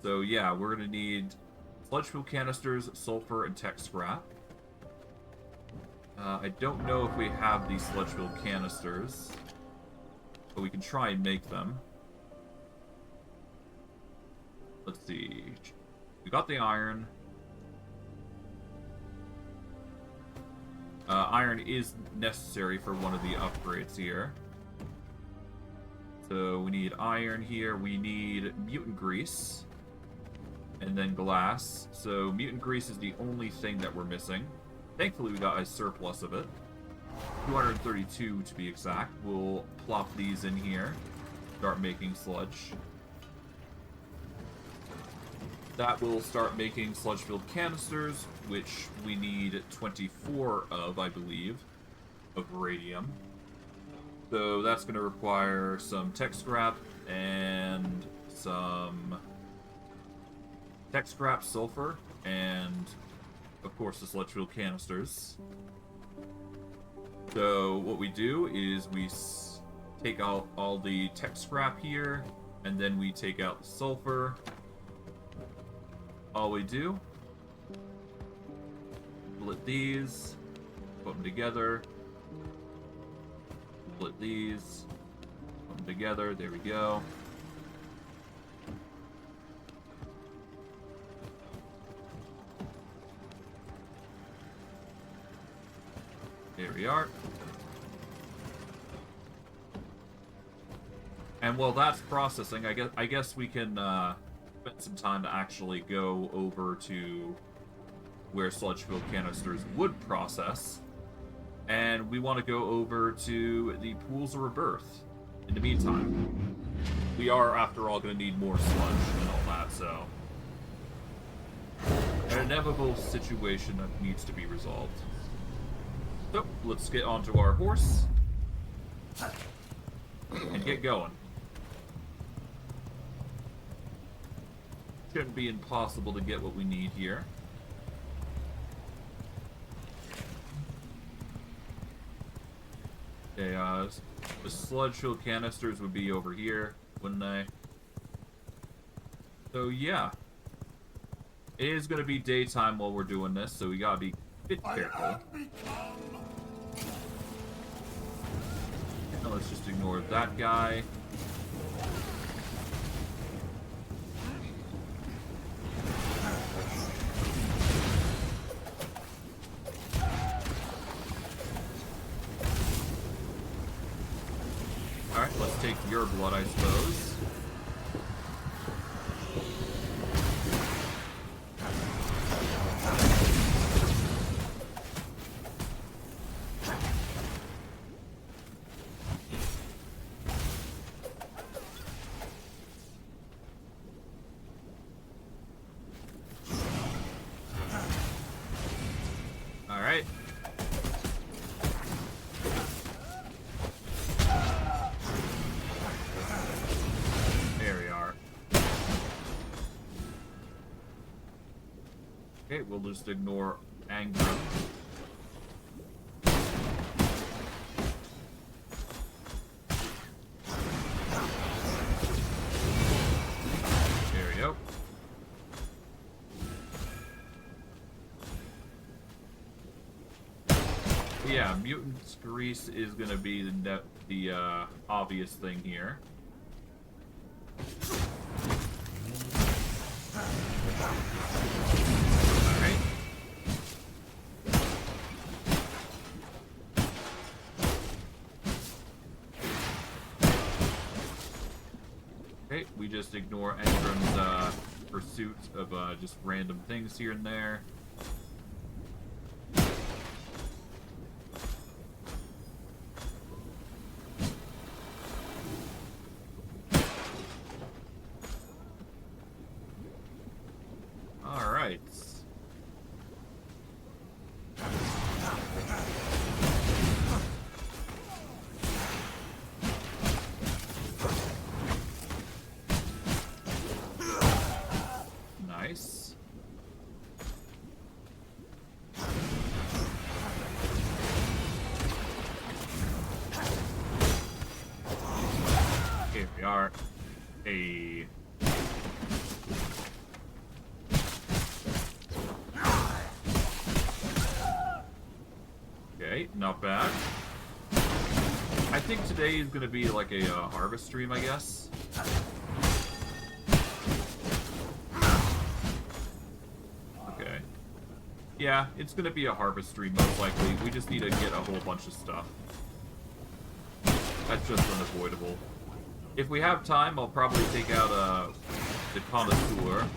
A: So yeah, we're going to need sludge-filled canisters, sulfur, and tech scrap. I don't know if we have these sludge-filled canisters, but we can try and make them. Let's see. We got the iron. Iron is necessary for one of the upgrades here. So we need iron here. We need mutant grease. And then glass. So mutant grease is the only thing that we're missing. Thankfully we got a surplus of it. 232 to be exact. We'll plop these in here. Start making sludge. That will start making sludge-filled canisters, which we need 24 of, I believe, of radium. So that's going to require some tech scrap and some tech scrap, sulfur, and of course the sludge-filled canisters. So what we do is we take out all the tech scrap here, and then we take out the sulfur. All we do, split these, put them together, split these, put them together, there we go. There we are. And while that's processing, I guess we can spend some time to actually go over to where sludge-filled canisters would process. And we want to go over to the pools of rebirth. In the meantime, we are, after all, going to need more sludge and all that, so... an inevitable situation that needs to be resolved. So, let's get onto our horse and get going. Shouldn't be impossible to get what we need here. Okay, the sludge-filled canisters would be over here, wouldn't they? So yeah, it is going to be daytime while we're doing this, so we gotta be a bit careful. Now let's just ignore that guy. Alright, let's take your blood, I suppose. Alright. There we are. Okay, we'll just ignore Angram. There we go. Yeah, mutant grease is going to be the obvious thing here. Alright. Okay, we just ignore Engram's pursuit of just random things here and there. Alright. Nice. we are. A. Okay, not bad. I think today is gonna be like a harvest stream, I guess. Okay. Yeah, it's gonna be a harvest stream most likely. We just need to get a whole bunch of stuff. That's just unavoidable. If we have time, I'll probably take out the connoisseur.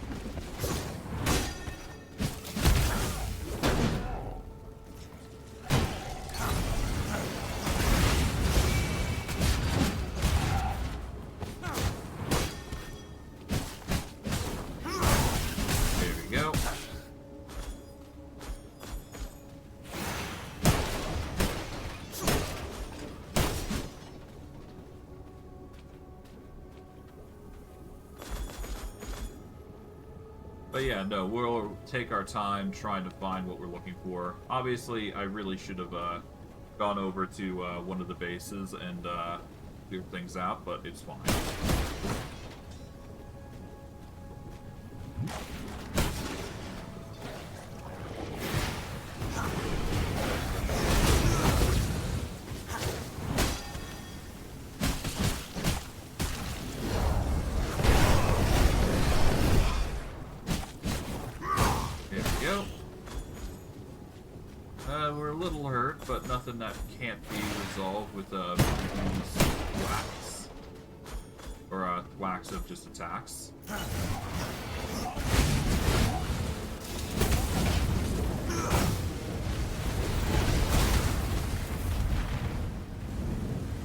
A: There we go. But yeah, no, we'll take our time trying to find what we're looking for. Obviously, I really should have gone over to one of the bases and clear things out, but it's fine. We're a little hurt, but nothing that can't be resolved with wax. Or wax of just attacks.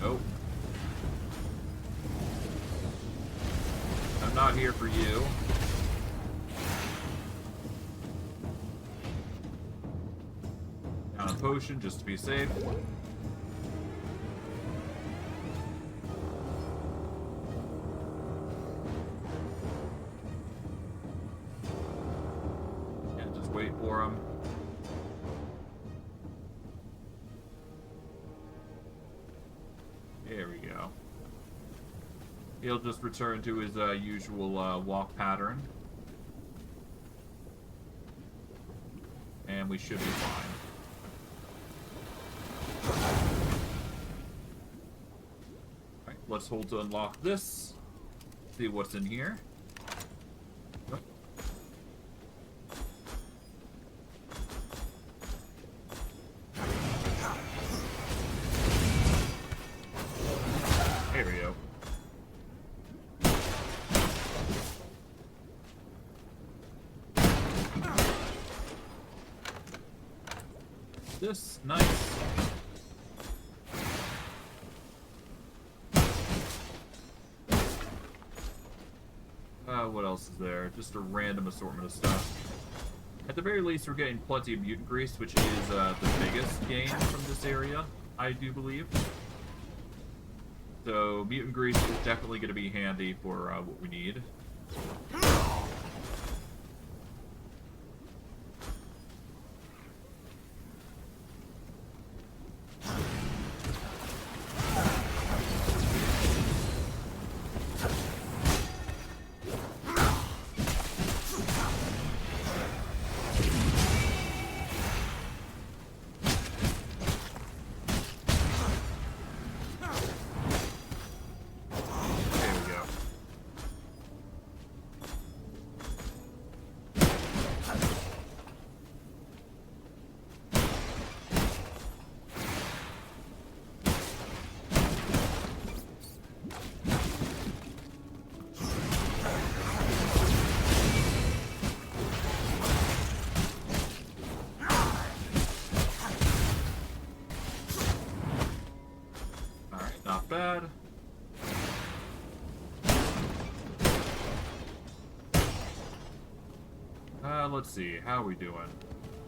A: Oh. I'm not here for you. Potion just to be safe. Yeah, just wait for him. There we go. He'll just return to his usual walk pattern. And we should be fine. Let's hold to unlock this. See what's in here. Oh. There we go. This, nice. What else is there? Just a random assortment of stuff. At the very least, we're getting plenty of mutant grease, which is the biggest gain from this area, I do believe. So, mutant grease is definitely going to be handy for what we need. Bad. Let's see. How are we doing?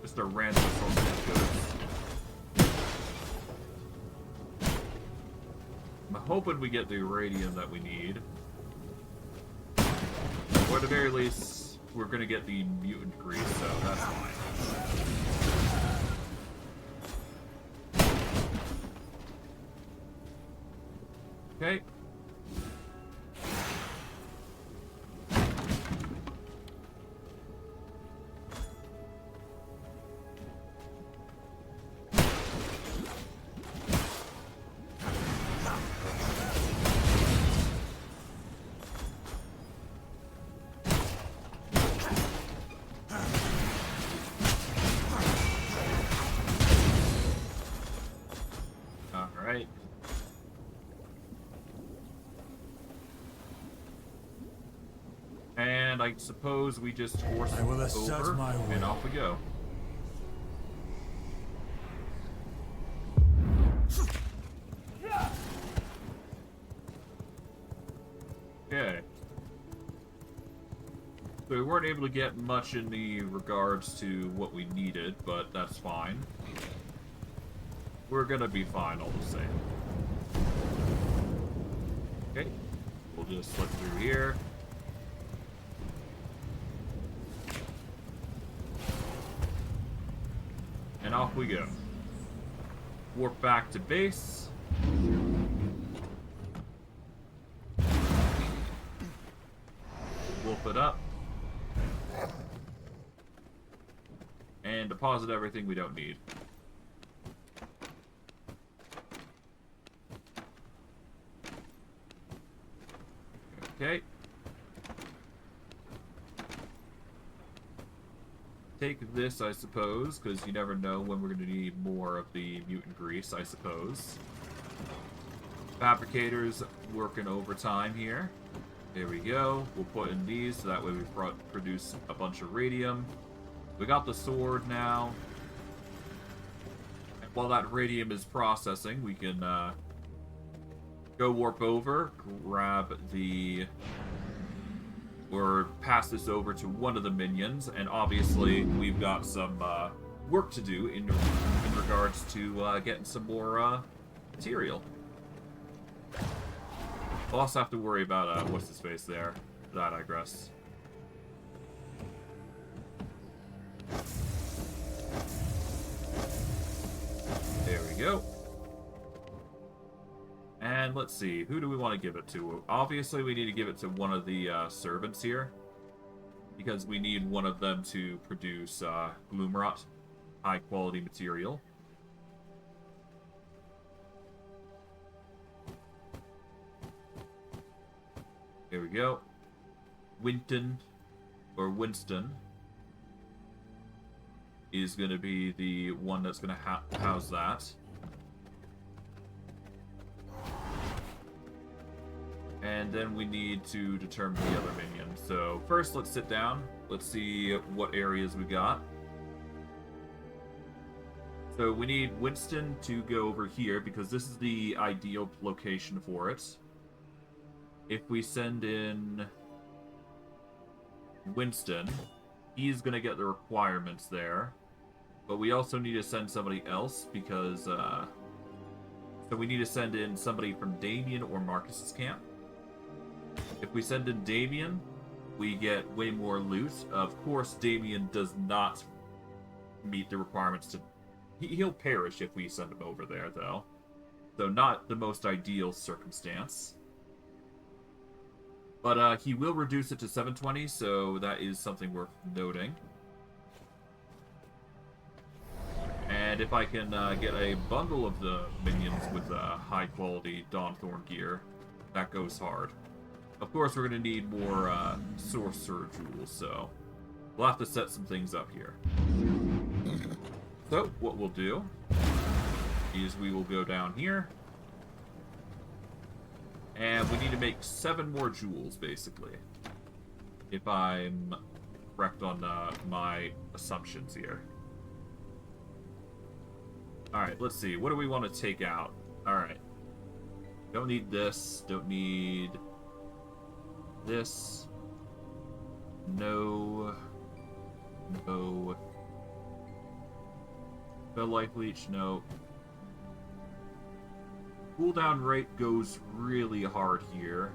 A: Just a random assortment of goods. I'm hoping we get the uranium that we need. Or at the very least, we're gonna get the mutant grease, so that's fine. Okay. I suppose we just force
D: I will assert
A: over,
D: my
A: and
D: will.
A: off we go. Okay. So we weren't able to get much in the regards to what we needed, but that's fine. We're gonna be fine all the same. Okay. We'll just slip through here. And off we go. Warp back to base. Wolf it up. And deposit everything we don't need. Okay. Take this, I suppose, because you never know when we're going to need more of the mutant grease, I suppose. Fabricators working overtime here. There we go. We'll put in these, so that way we produce a bunch of radium. We got the sword now. And while that radium is processing, we can go warp over, grab the... or pass this over to one of the minions, and obviously we've got some work to do in regards to getting some more material. We'll also have to worry about what's his face there. That I digress. There we go. And let's see, who do we want to give it to? Obviously, we need to give it to one of the servants here, because we need one of them to produce gloomrot, high-quality material. There we go. Winston is going to be the one that's going to house that. And then we need to determine the other minion. So first, let's sit down. Let's see what areas we got. So we need Winston to go over here, because this is the ideal location for it. If we send in Winston, he's going to get the requirements there. But we also need to send somebody else, because... so we need to send in somebody from Damien or Marcus's camp. If we send in Damien, we get way more loot. Of course, Damien does not meet the requirements to... He'll perish if we send him over there, though. So not the most ideal circumstance. But he will reduce it to 720, so that is something worth noting. And if I can get a bundle of the minions with high-quality Dawnthorn gear, that goes hard. Of course, we're going to need more sorcerer jewels, so we'll have to set some things up here. So, what we'll do is we will go down here. And we need to make 7 more jewels, basically. If I'm correct on my assumptions here. Alright, let's see. What do we want to take out? Alright. Don't need this. Don't need this. No. No. Spell life leech, no. Cooldown rate goes really hard here.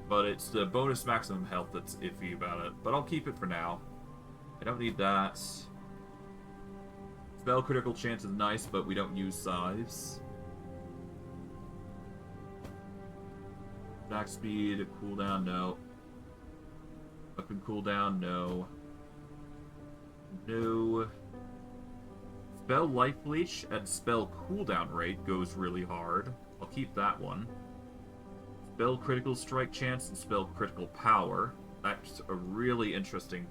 A: But it's the bonus maximum health that's iffy about it. But I'll keep it for now. I don't need that. Spell critical chance is nice, but we don't use scythes. Attack speed, cooldown, no. Weapon cooldown, no. No. Spell life leech and spell cooldown rate goes really hard. I'll keep that one. Spell critical strike chance and spell critical power. That's a really interesting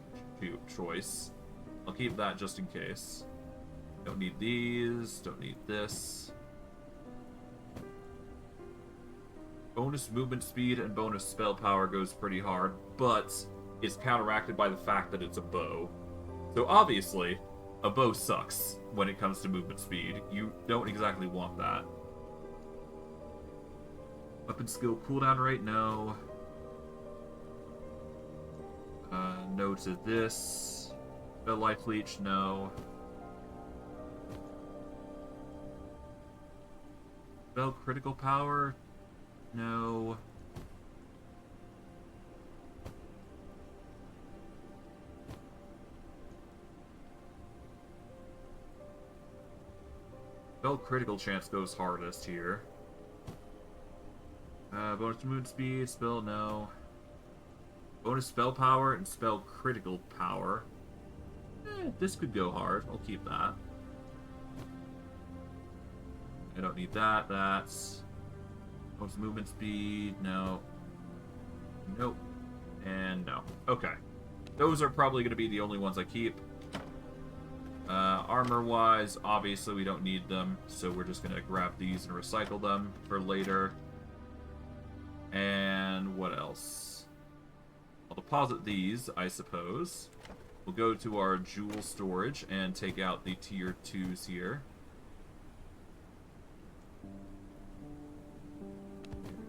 A: choice. I'll keep that just in case. Don't need these. Don't need this. Bonus movement speed and bonus spell power goes pretty hard, but it's counteracted by the fact that it's a bow. So obviously, a bow sucks when it comes to movement speed. You don't exactly want that. Weapon skill cooldown rate, no. No to this. Spell life leech, no. Spell critical power, no. Spell critical chance goes hardest here. Bonus movement speed, spell, no. Bonus spell power and spell critical power. This could go hard. I'll keep that. I don't need that. That's... Bonus movement speed, no. Nope. And no. Okay. Those are probably going to be the only ones I keep. Armor-wise, obviously we don't need them, so we're just going to grab these and recycle them for later. And what else? I'll deposit these, I suppose. We'll go to our jewel storage and take out the tier 2s here.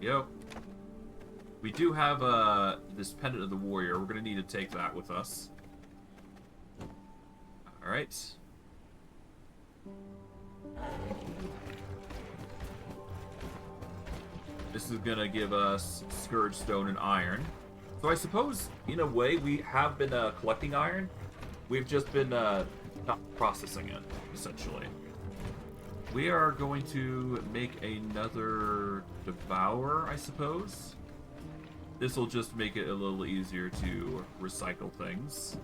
A: There we go. We do have this Pendant of the Warrior. We're going to need to take that with us. Alright. This is going to give us Scourge Stone and Iron. So I suppose, in a way, we have been collecting iron. We've just been not processing it, essentially. We are going to make another Devourer, I suppose. This will just make it a little easier to recycle things.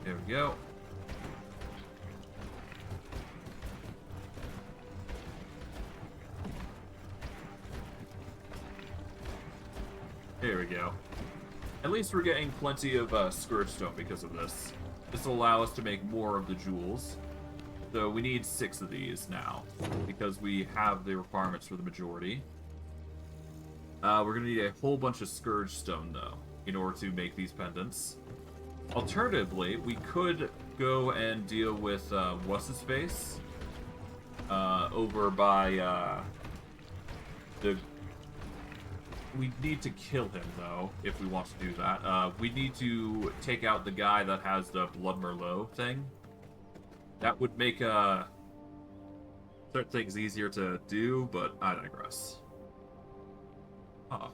A: There we go. There we go. At least we're getting plenty of Scourge Stone because of this. This will allow us to make more of the jewels. So we need 6 of these now, because we have the requirements for the majority. We're going to need a whole bunch of Scourge Stone, though, in order to make these pendants. Alternatively, we could go and deal with what's-his-face over by the... We need to kill him, though, if we want to do that. We need to take out the guy that has the Blood Merlot thing. That would make certain things easier to do, but I digress. Uh-oh.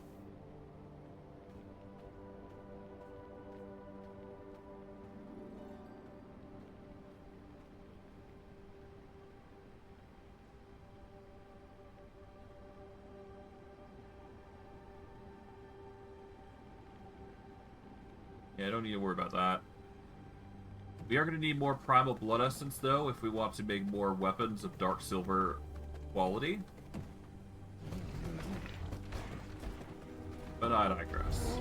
A: Yeah, I don't need to worry about that. We are going to need more Primal Blood Essence, though, if we want to make more weapons of Dark Silver quality. But I digress.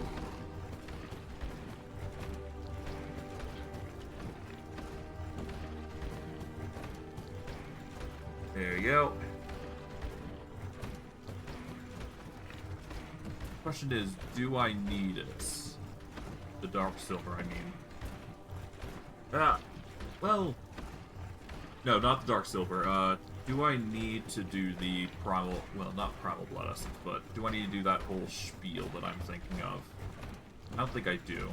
A: There you go. Question is, do I need it? The Dark Silver, I mean. Well... No, not the Dark Silver. Do I need to do the Primal... Well, not Primal Blood Essence, but do I need to do that whole spiel that I'm thinking of? I don't think I do.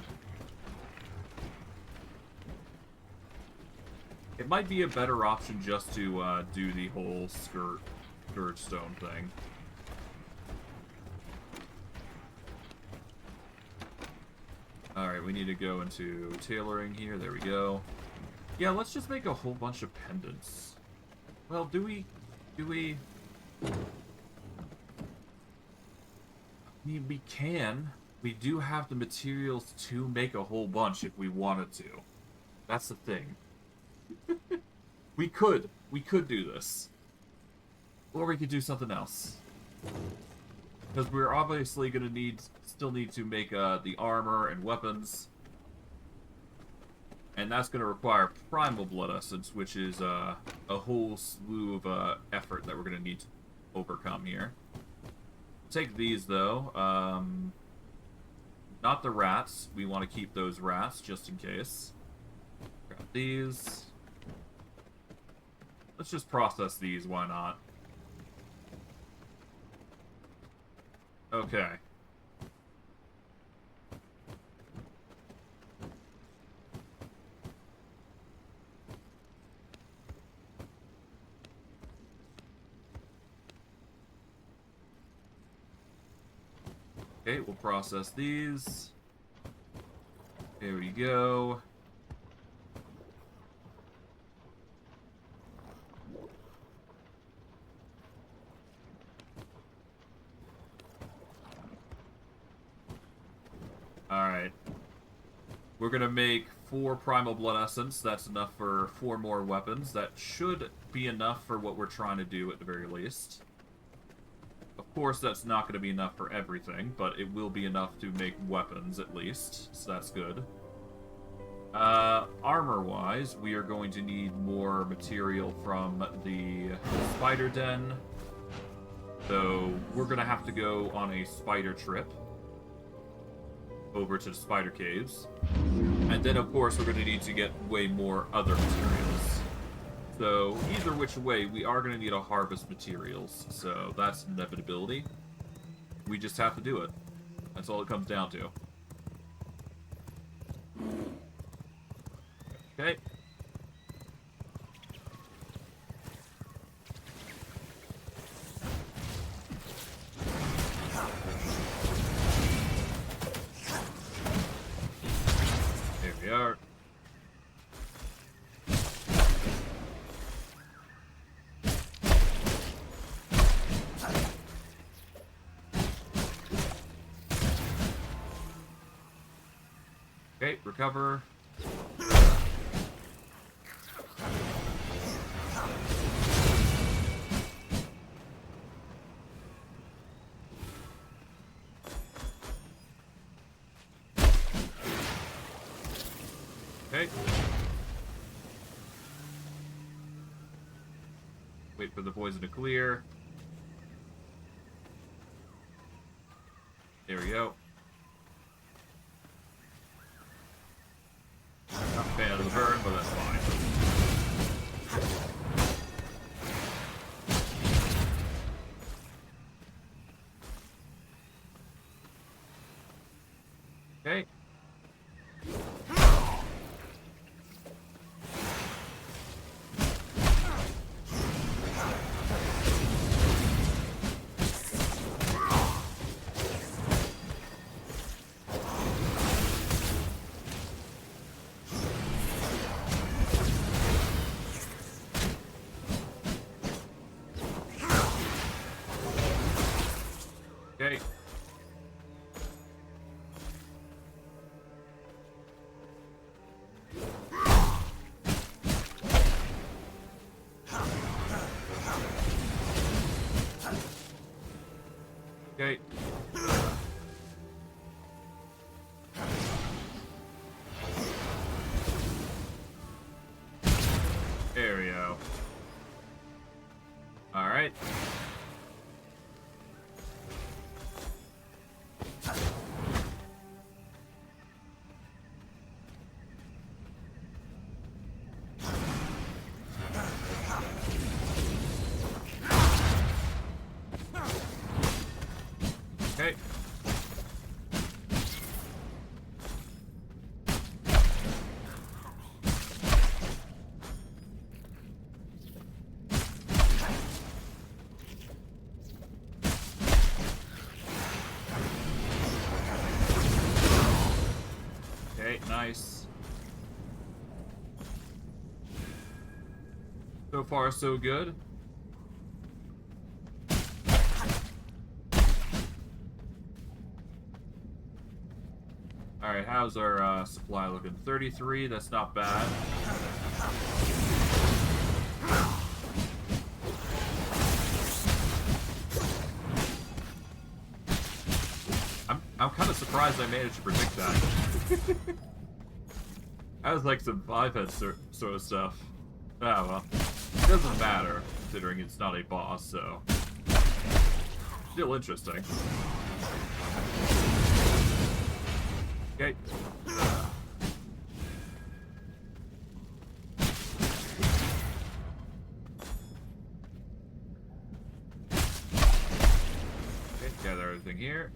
A: It might be a better option just to do the whole Scourge Stone thing. Alright, we need to go into tailoring here. There we go. Yeah, let's just make a whole bunch of pendants. Well, do we... I mean, we can. We do have the materials to make a whole bunch if we wanted to. That's the thing. We could do this. Or we could do something else. Because we're obviously going to still need to make the armor and weapons. And that's going to require Primal Blood Essence, which is a whole slew of effort that we're going to need to overcome here. Take these, though. Not the rats. We want to keep those rats, just in case. Grab these. Let's just process these, why not? Okay. Okay, we'll process these. There we go. Alright. We're gonna make 4 Primal Blood Essence. That's enough for 4 more weapons. That should be enough for what we're trying to do at the very least. Of course, that's not going to be enough for everything, but it will be enough to make weapons, at least, so that's good. Armor-wise, we are going to need more material from the spider den, so we're going to have to go on a spider trip over to the spider caves, and then, of course, we're going to need to get way more other materials. So, either which way, we are going to need to harvest materials, so that's an inevitability. We just have to do it. That's all it comes down to. Okay. Here we are. Okay, recover. Okay. Wait for the poison to clear. There we go. Not a fan of the burn, but that's fine. Okay. Okay. Okay. There we go. All right. Okay. Okay, nice. So far, so good. Alright, how's our supply looking? 33, that's not bad. I'm kind of surprised I managed to predict that. I was like some five-head sort of stuff. Ah, well. It doesn't matter, considering it's not a boss, so... Still interesting. Okay. Okay, gather everything here.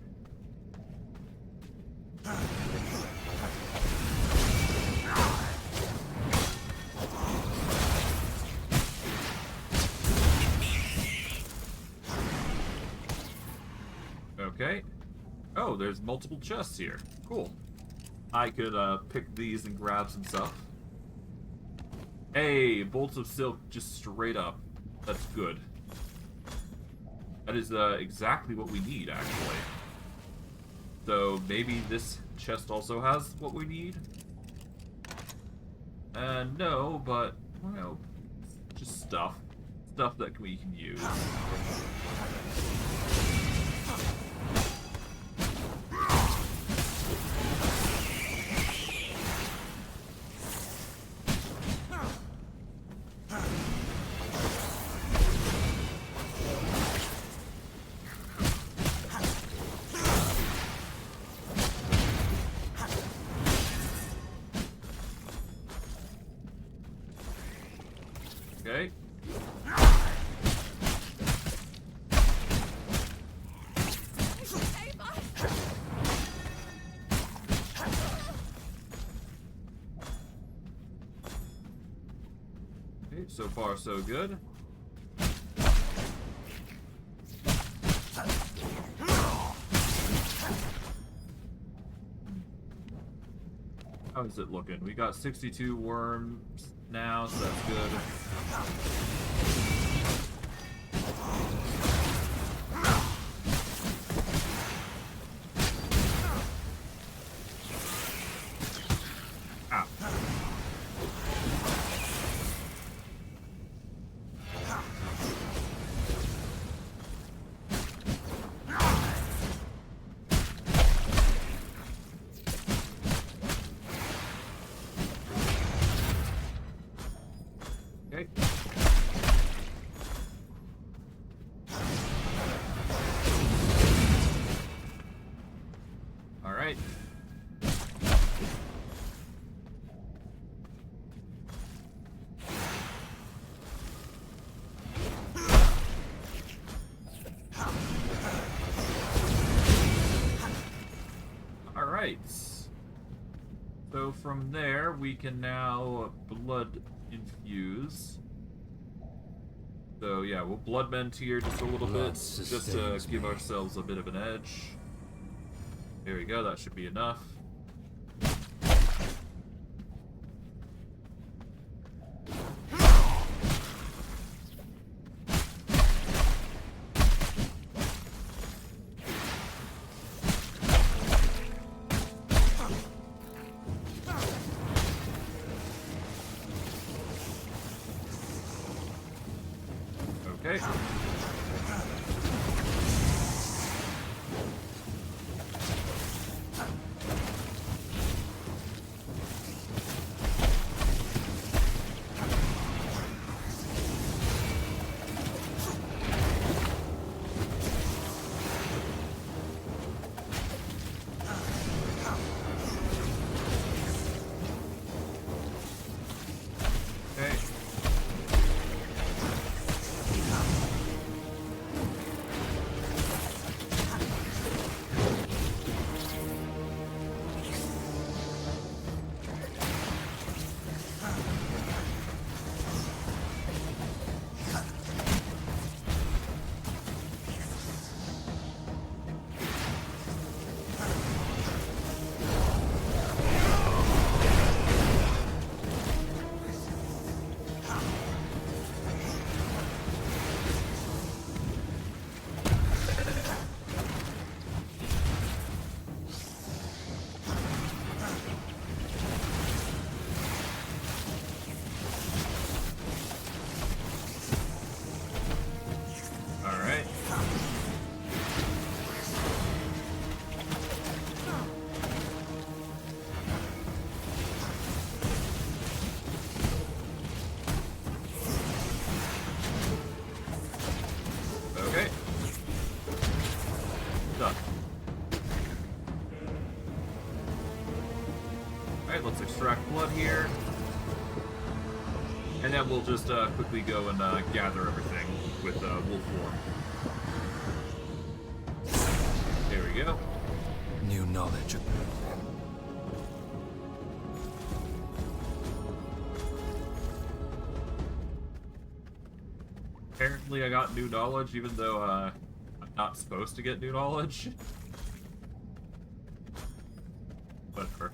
A: Okay. Oh, there's multiple chests here. Cool. I could pick these and grab some stuff. Hey, bolts of silk just straight up. That's good. That is exactly what we need, actually. So maybe this chest also has what we need? No, but, well, just stuff. Stuff that we can use. Okay. Okay, so far so good. How is it looking? We got 62 worms now, so that's good. Ow. Okay. All right. All right. So from there, we can now blood infuse. So yeah, we'll blood mend here just a little
B: Blood
A: bit, just to
B: sustains
A: give
B: me.
A: ourselves a bit of an edge. There we go, that should be enough. Okay. Okay. extract blood here. And then we'll just quickly go and gather everything with wolf form. There we go.
B: New knowledge appears.
A: Apparently I got new knowledge, even though I'm not supposed to get new knowledge. Whatever.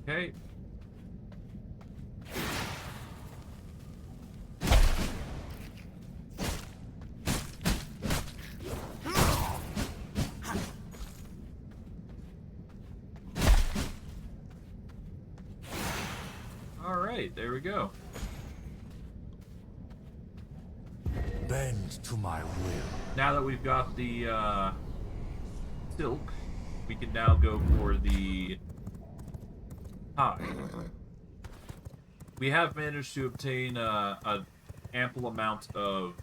A: Okay. Alright, there we go.
B: Bend to my will.
A: Now that we've got the silk, we can now go for the hide. We have managed to obtain an ample amount of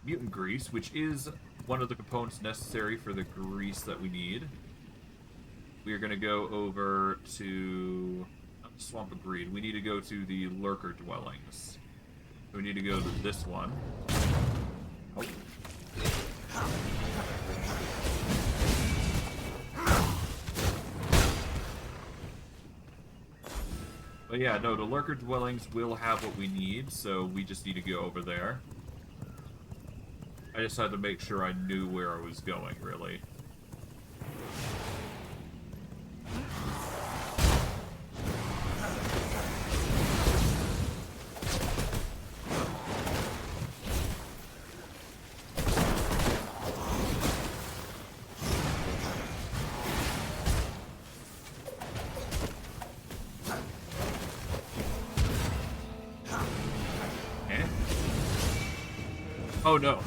A: mutant grease, which is one of the components necessary for the grease that we need. We are going to go over to Swamp of Greed. We need to go to the lurker dwellings. So we need to go to this one. Oh. But yeah, no, the lurker dwellings will have what we need, so we just need to go over there. I just had to make sure I knew where I was going, really. Oh no.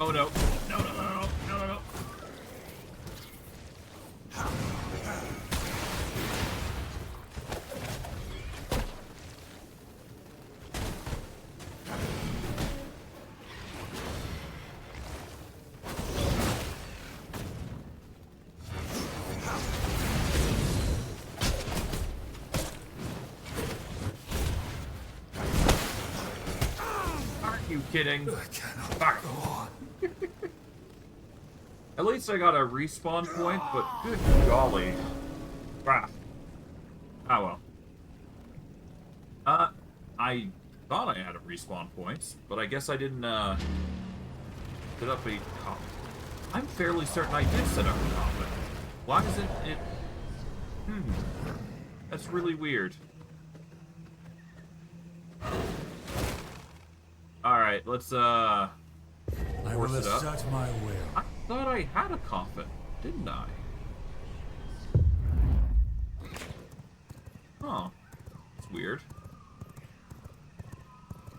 A: Oh no. No, no, no, no, no, no, no. Aren't you kidding? Fuck. At least I got a respawn point, but good golly. Wow. Oh well. I thought I had a respawn points, but I guess I didn't, set up a coffin. I'm fairly certain I did set up a coffin. Why is it... That's really weird. Alright, let's,
B: I will
A: force it up.
B: assert my will.
A: I thought I had a coffin, didn't I? Huh. That's weird.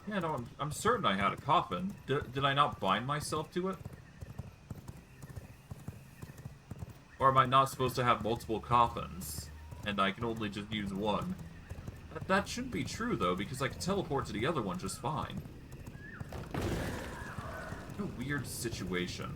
A: Yeah, no, I'm certain I had a coffin. Did I not bind myself to it? Or am I not supposed to have multiple coffins, and I can only just use one? That shouldn't be true, though, because I can teleport to the other one just fine. What a weird situation.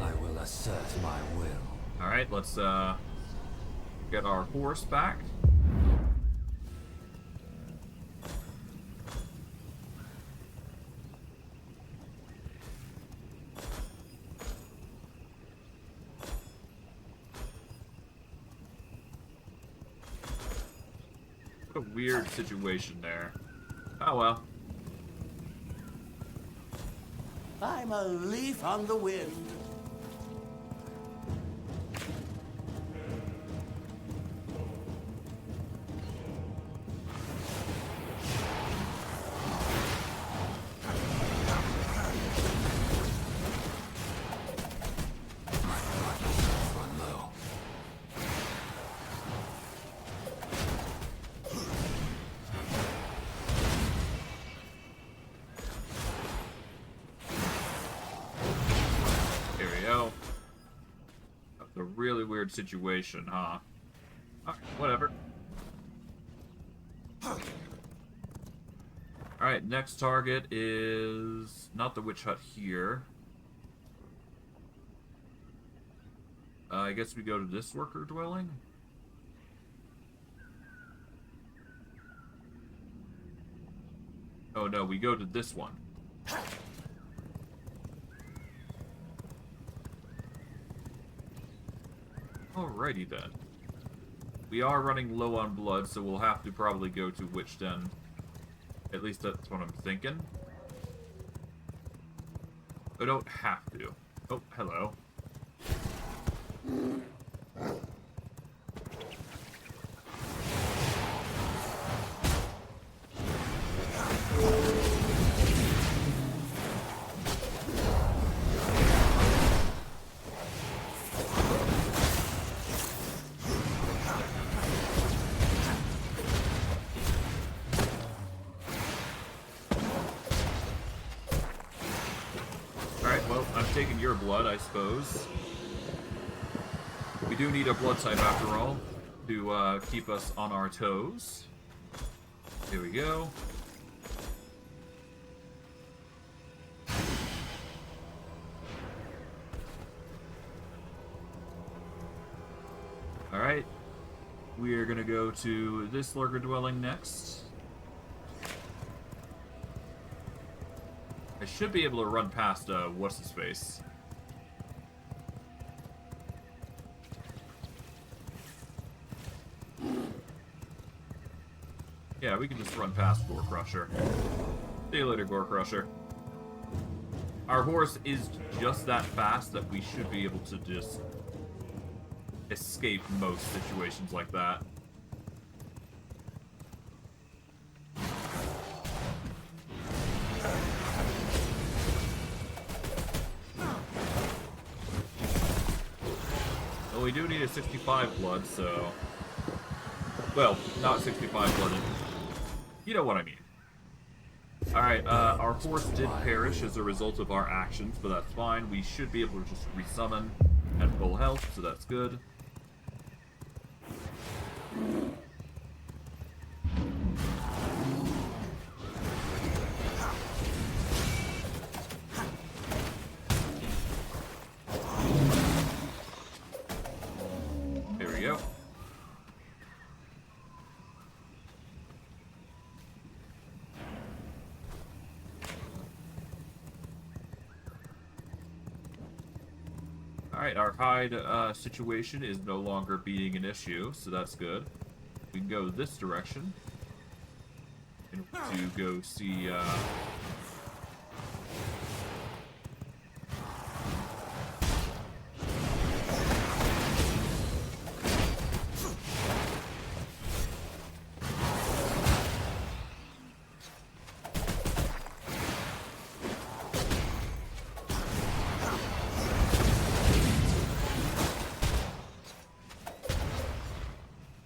B: I will assert my will.
A: Alright, let's get our horse back. weird situation there. Oh well.
F: I'm a leaf on the wind.
B: Run low.
A: Here we go. That's a really weird situation, huh? Alright, whatever. Alright, next target is not the witch hut here. I guess we go to this worker dwelling? Oh no, we go to this one. Alrighty then. We are running low on blood, so we'll have to probably go to Witch Den. At least that's what I'm thinking. I don't have to. Oh, hello. Alright, well, I'm taking your blood, I suppose. We do need a blood type, after all, to keep us on our toes. Here we go. Alright. We are gonna go to this lurker dwelling next. I should be able to run past, what's-his-face. Yeah, we can just run past Gore Crusher. See you later, Gore Crusher. Our horse is just that fast that we should be able to just escape most situations like that. Well, we do need a 65 blood, so... Well, not 65 blood. You know what I mean. Alright, our horse did perish as a result of our actions, but that's fine. We should be able to just resummon at full health, so that's good. Here we go. Alright, our hide situation is no longer being an issue, so that's good. We can go this direction. And to go see,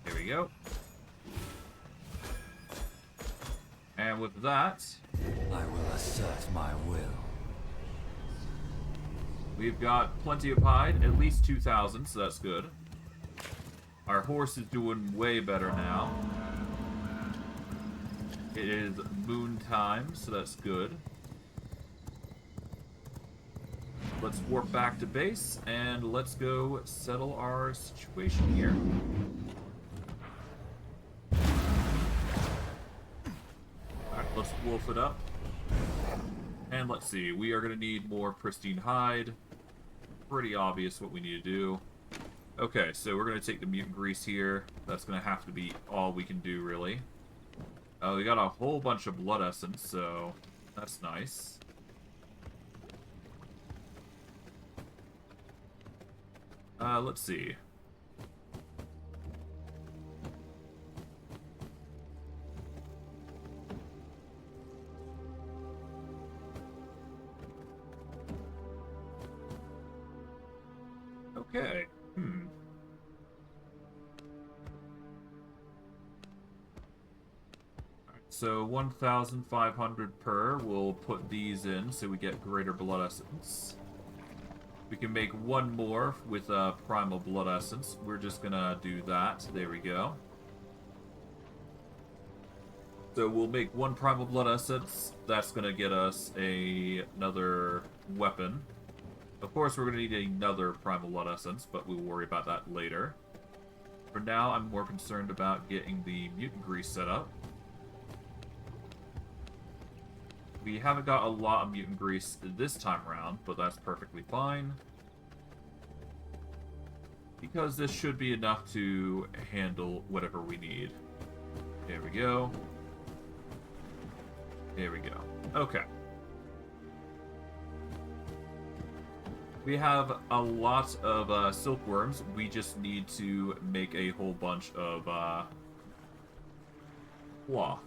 A: Here we go. And with that,
B: I will assert my will.
A: we've got plenty of hide, at least 2,000, so that's good. Our horse is doing way better now. It is moon time, so that's good. Let's warp back to base, and let's go settle our situation here. Alright, let's wolf it up. And let's see, we are going to need more pristine hide. Pretty obvious what we need to do. Okay, so we're going to take the mutant grease here. That's going to have to be all we can do, really. Oh, we got a whole bunch of blood essence, so that's nice. Let's see. Okay. So 1,500 per. We'll put these in so we get greater blood essence. We can make one more with primal blood essence. We're just gonna do that. There we go. So we'll make one primal blood essence. That's gonna get us another weapon. Of course, we're gonna need another primal blood essence, but we'll worry about that later. For now, I'm more concerned about getting the mutant grease set up. We haven't got a lot of mutant grease this time around, but that's perfectly fine. Because this should be enough to handle whatever we need. There we go. There we go. Okay. We have a lot of silkworms. We just need to make a whole bunch of cloth.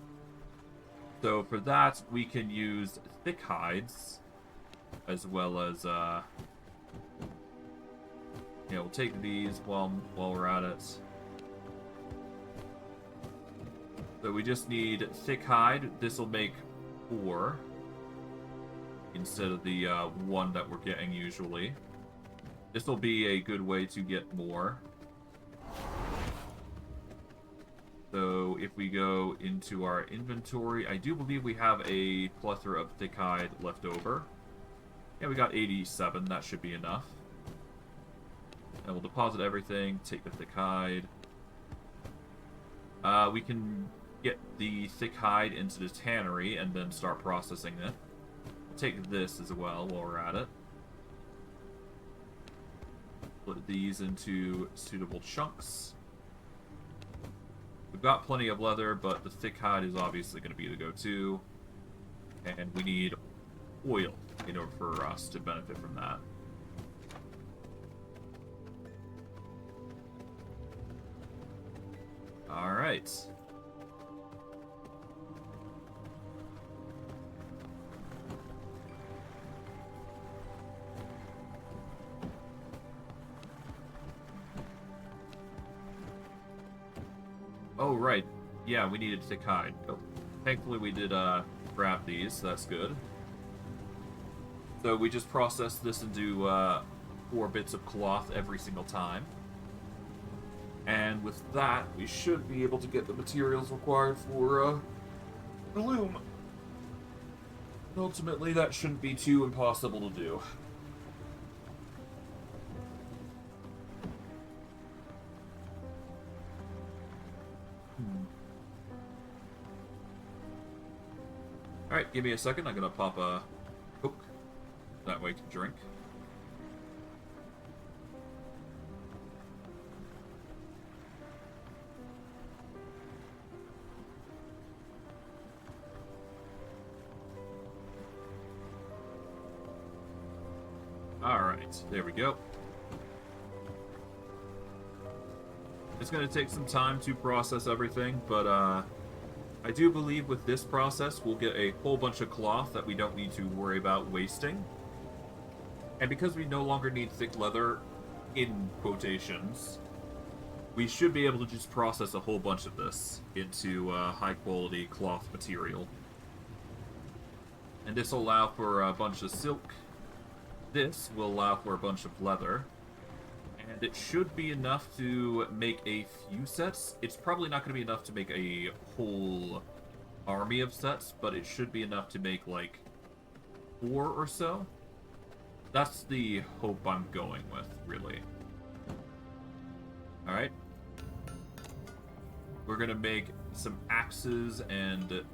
A: So for that, we can use thick hides, as well as, yeah, we'll take these while we're at it. So we just need thick hide. This will make 4 instead of the 1 that we're getting usually. This will be a good way to get more. So if we go into our inventory, I do believe we have a plethora of thick hide left over. Yeah, we got 87. That should be enough. And we'll deposit everything, take the thick hide. We can get the thick hide into the tannery and then start processing it. Take this as well while we're at it. Put these into suitable chunks. We've got plenty of leather, but the thick hide is obviously going to be the go-to. And we need oil in order for us to benefit from that. Alright. Oh, right. Yeah, we needed thick hide. Oh, thankfully we did grab these, so that's good. So we just processed this into 4 bits of cloth every single time. And with that, we should be able to get the materials required for the loom. And ultimately, that shouldn't be too impossible to do. Alright, give me a second. I'm gonna pop a Coke. That way I can drink. Alright, there we go. It's gonna take some time to process everything, but I do believe with this process we'll get a whole bunch of cloth that we don't need to worry about wasting. And because we no longer need thick leather, in quotations, we should be able to just process a whole bunch of this into high quality cloth material. And this will allow for a bunch of silk. This will allow for a bunch of leather. And it should be enough to make a few sets. It's probably not going to be enough to make a whole army of sets, but it should be enough to make, like, 4 or so. That's the hope I'm going with, really. Alright. We're going to make some axes and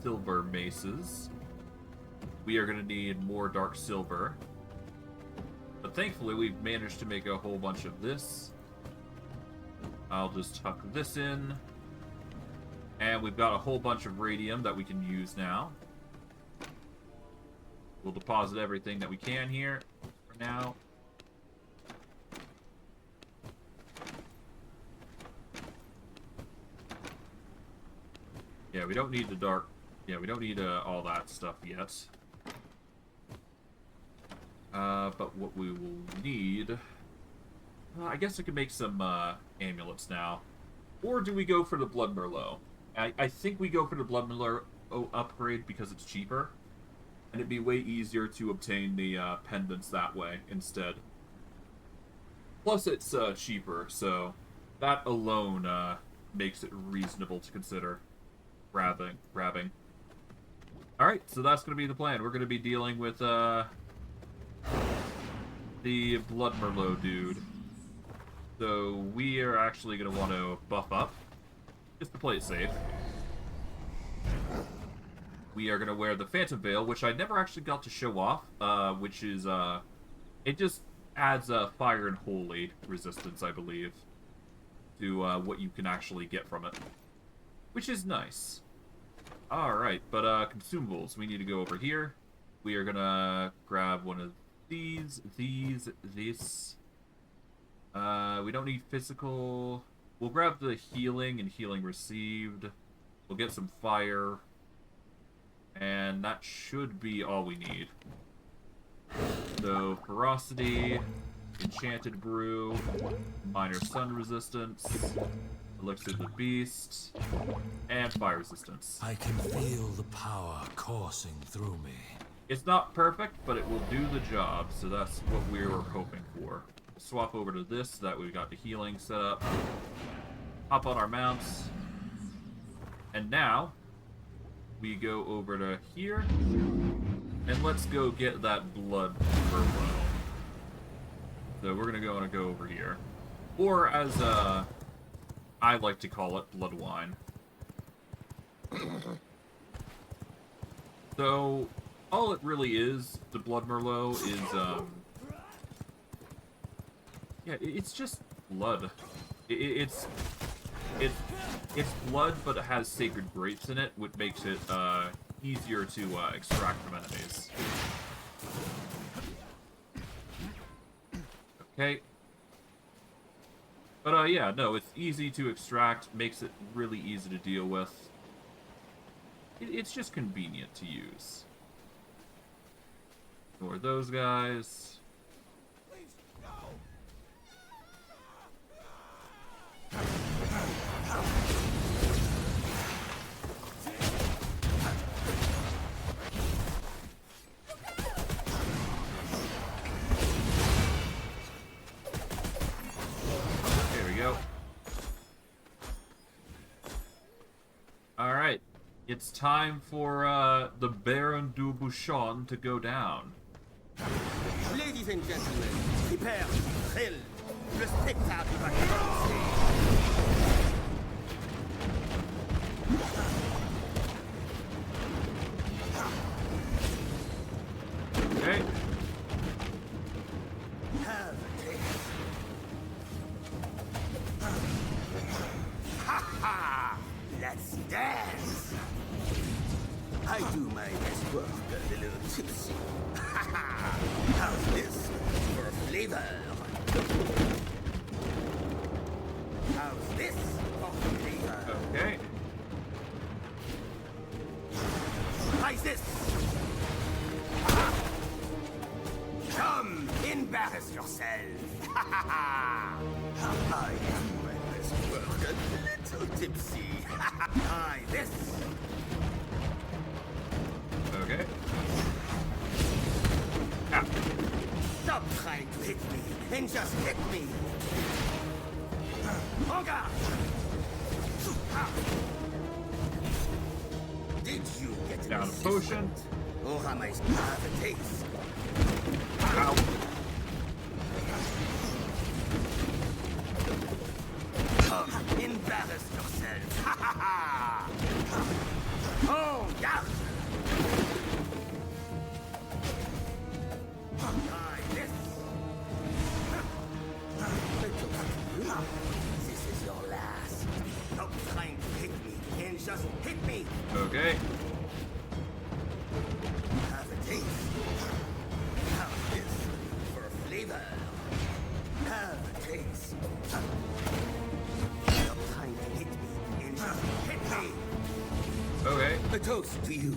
A: silver maces. We are going to need more dark silver. But thankfully, we've managed to make a whole bunch of this. I'll just tuck this in. And we've got a whole bunch of radium that we can use now. We'll deposit everything that we can here for now. Yeah, we don't need the dark... Yeah, we don't need all that stuff yet. But what we will need... I guess I could make some amulets now. Or do we go for the Blood Merlot? I think we go for the Blood Merlot upgrade because it's cheaper. And it'd be way easier to obtain the pendants that way instead. Plus it's cheaper, so that alone makes it reasonable to consider grabbing. Alright, so that's going to be the plan. We're going to be dealing with the Blood Merlot dude. So we are actually going to want to buff up, just to play it safe. We are going to wear the Phantom Veil, which I never actually got to show off, which is, it just adds fire and holy resistance, I believe, to what you can actually get from it, which is nice. Alright, but consumables, we need to go over here. We are going to grab one of these, this. We don't need physical. We'll grab the healing and healing received. We'll get some fire. And that should be all we need. So, ferocity, enchanted brew, minor sun resistance, elixir of the beast, and fire resistance.
D: I can feel the power coursing through me.
A: It's not perfect, but it will do the job, so that's what we were hoping for. Swap over to this so that we've got the healing set up. Hop on our mounts. And now, we go over to here. And let's go get that Blood Merlot. So we're going to go over here. Or as I like to call it, Blood Wine. So, all it really is, the Blood Merlot, is, yeah, it's just blood. It's blood, but it has sacred grapes in it, which makes it easier to extract from enemies. Okay. But yeah, no, it's easy to extract, makes it really easy to deal with. It's just convenient to use. Ignore those guys. There we go. Alright. It's time for the Baron du Bouchon to go down.
F: Ladies and gentlemen, prepare to thrill. Le spectacle va commencer.
A: Okay.
F: Have a taste. Ha ha! Let's dance! I do my best work a little tipsy. Ha ha! How's this for flavor? How's this for flavor?
A: Okay.
F: How's this? Come, embarrass yourself. Ha ha ha! I do my best work a little tipsy. Ha ha! Try this.
A: Okay. Ah.
F: Stop trying to hit me and just hit me. En garde! Did you get
A: Down a potion.
F: Or am I have a taste?
A: Ow.
F: Come, embarrass yourself. Ha ha ha! Oh, yeah! Try this. This is your last. Stop trying to hit me and just A toast to you.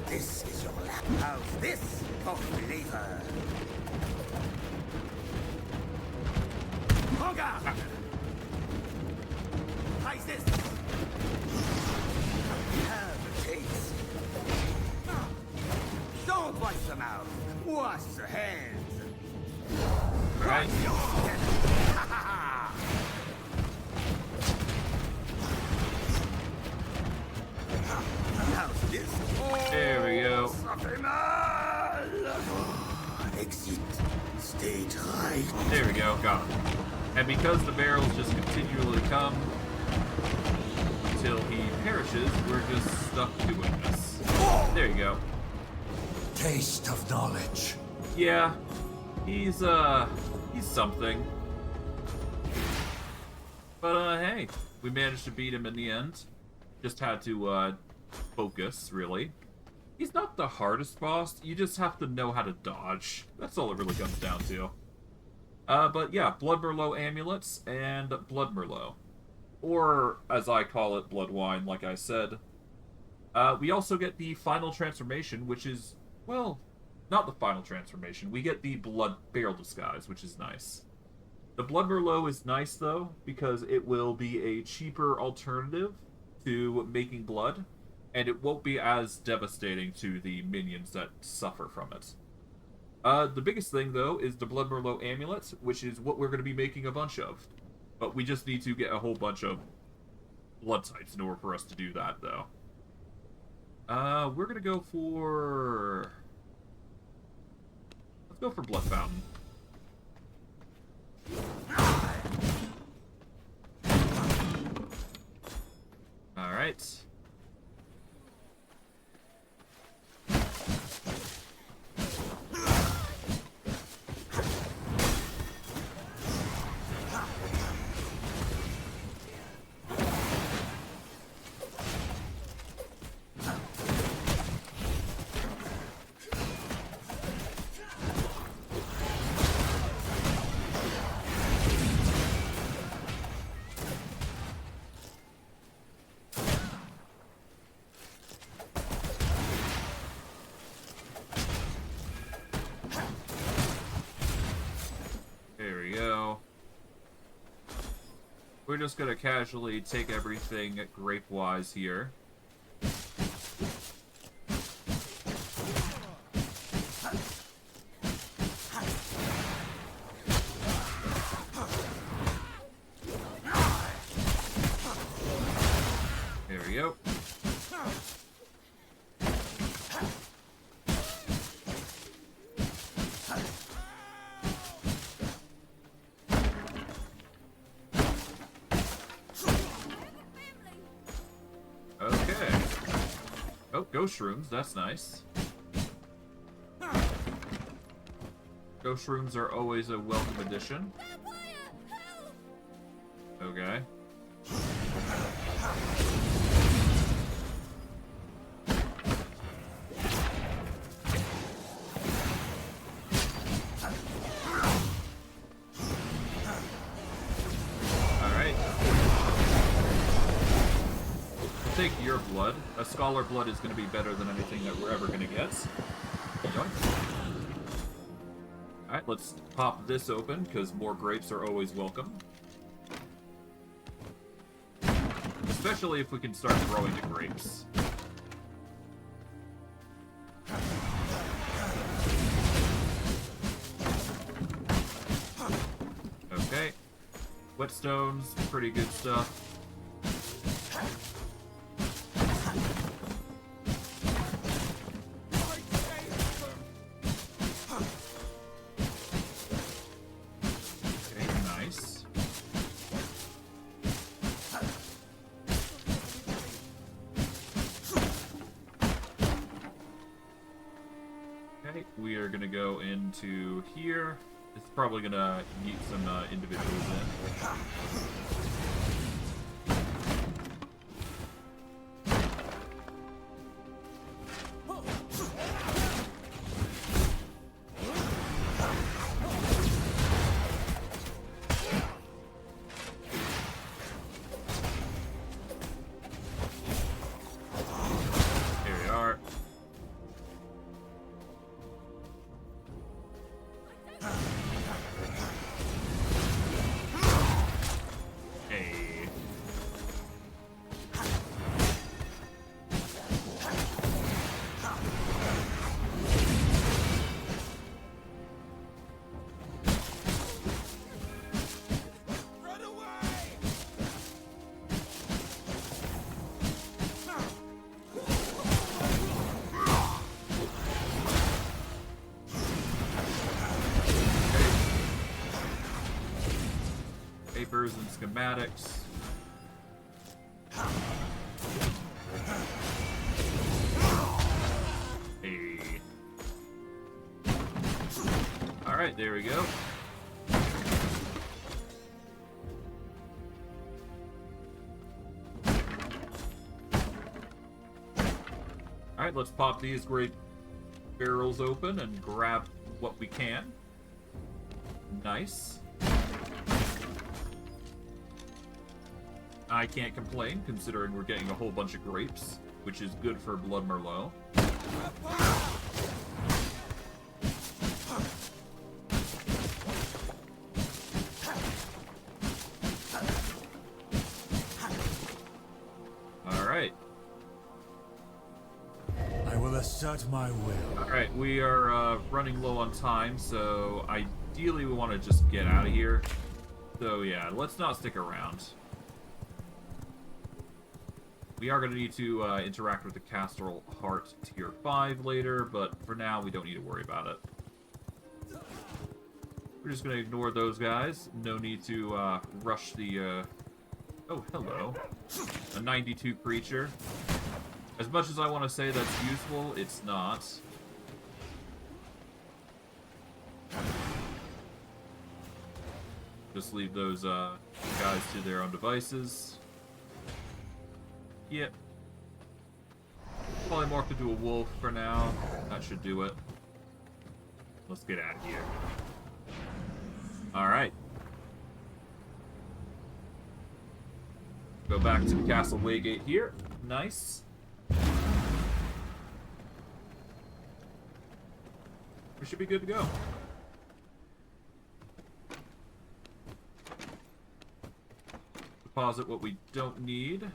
F: This is your lap house. This for flavor. En garde! Tries this. Have a taste. Don't wash the mouth. Wash the hands.
A: Right.
F: How's this?
A: There we go.
F: Ça fait mal. Exit. Stage right.
A: There we go. Got him. And because the barrels just continually come until he perishes, we're just stuck doing this. There you go.
B: Taste of knowledge.
A: Yeah, he's something. But hey, we managed to beat him in the end. Just had to focus, really. He's not the hardest boss. You just have to know how to dodge. That's all it really comes down to. But yeah, Blood Merlot amulets and Blood Merlot. Or, as I call it, Blood Wine, like I said. We also get the final transformation, which is, well, not the final transformation. We get the Blood Barrel Disguise, which is nice. The Blood Merlot is nice, though, because it will be a cheaper alternative to making blood, and it won't be as devastating to the minions that suffer from it. The biggest thing, though, is the Blood Merlot amulet, which is what we're going to be making a bunch of. But we just need to get a whole bunch of blood types in order for us to do that, though. We're going to go for... Let's go for Blood Fountain. Alright. We're just gonna casually take everything grape-wise here. There we go. Ghost Rooms, that's nice. Ghost Rooms are always a welcome addition. Okay. Take your blood. A Scholar blood is going to be better than anything that we're ever going to get. Alright, let's pop this open, because more grapes are always welcome. Especially if we can start growing the grapes. Okay. Whetstones, pretty good stuff. We are going to go into here. It's probably going to yeet some individuals in. numbers and schematics. Hey. Alright, there we go. Alright, let's pop these great barrels open and grab what we can. Nice. I can't complain, considering we're getting a whole bunch of grapes, which is good for Blood Merlot. Alright.
D: I will assert my will.
A: Alright, we are running low on time, so ideally we want to just get out of here. So yeah, let's not stick around. We are going to need to interact with the Castrol Heart Tier 5 later, but for now we don't need to worry about it. We're just going to ignore those guys. No need to rush the... Oh, hello. A 92 creature. As much as I want to say that's useful, it's not. Just leave those guys to their own devices. Yep. Probably morph into a wolf for now. That should do it. Let's get out of here. Alright. Go back to the Castle Waygate here. Nice. We should be good to go. Deposit what we don't need.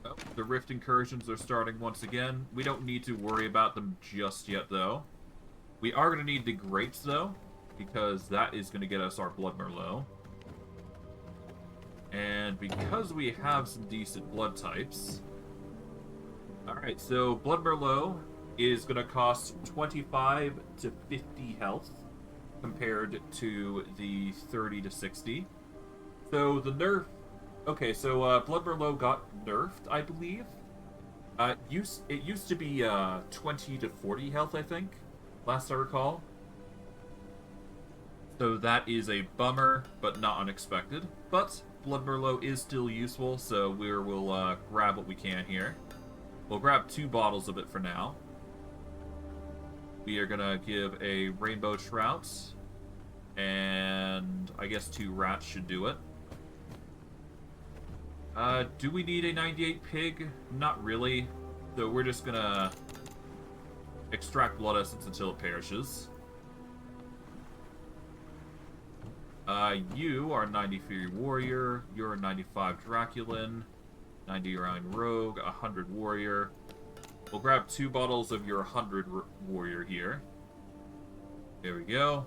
A: Oh, the rift incursions are starting once again. We don't need to worry about them just yet, though. We are going to need the grapes, though, because that is going to get us our Blood Merlot. And because we have some decent blood types... Alright, so Blood Merlot is going to cost 25 to 50 health, compared to the 30 to 60. So the nerf... Okay, so Blood Merlot got nerfed, I believe. It used to be 20 to 40 health, I think, last I recall. So that is a bummer, but not unexpected. But Blood Merlot is still useful, so we'll grab what we can here. We'll grab 2 bottles of it for now. We are gonna give a Rainbow Trout, and I guess 2 rats should do it. Do we need a 98 pig? Not really. So we're just gonna extract blood essence until it perishes. You are a 93 warrior, you're a 95 Draculan, 99 rogue, 100 warrior. We'll grab 2 bottles of your 100 warrior here. There we go.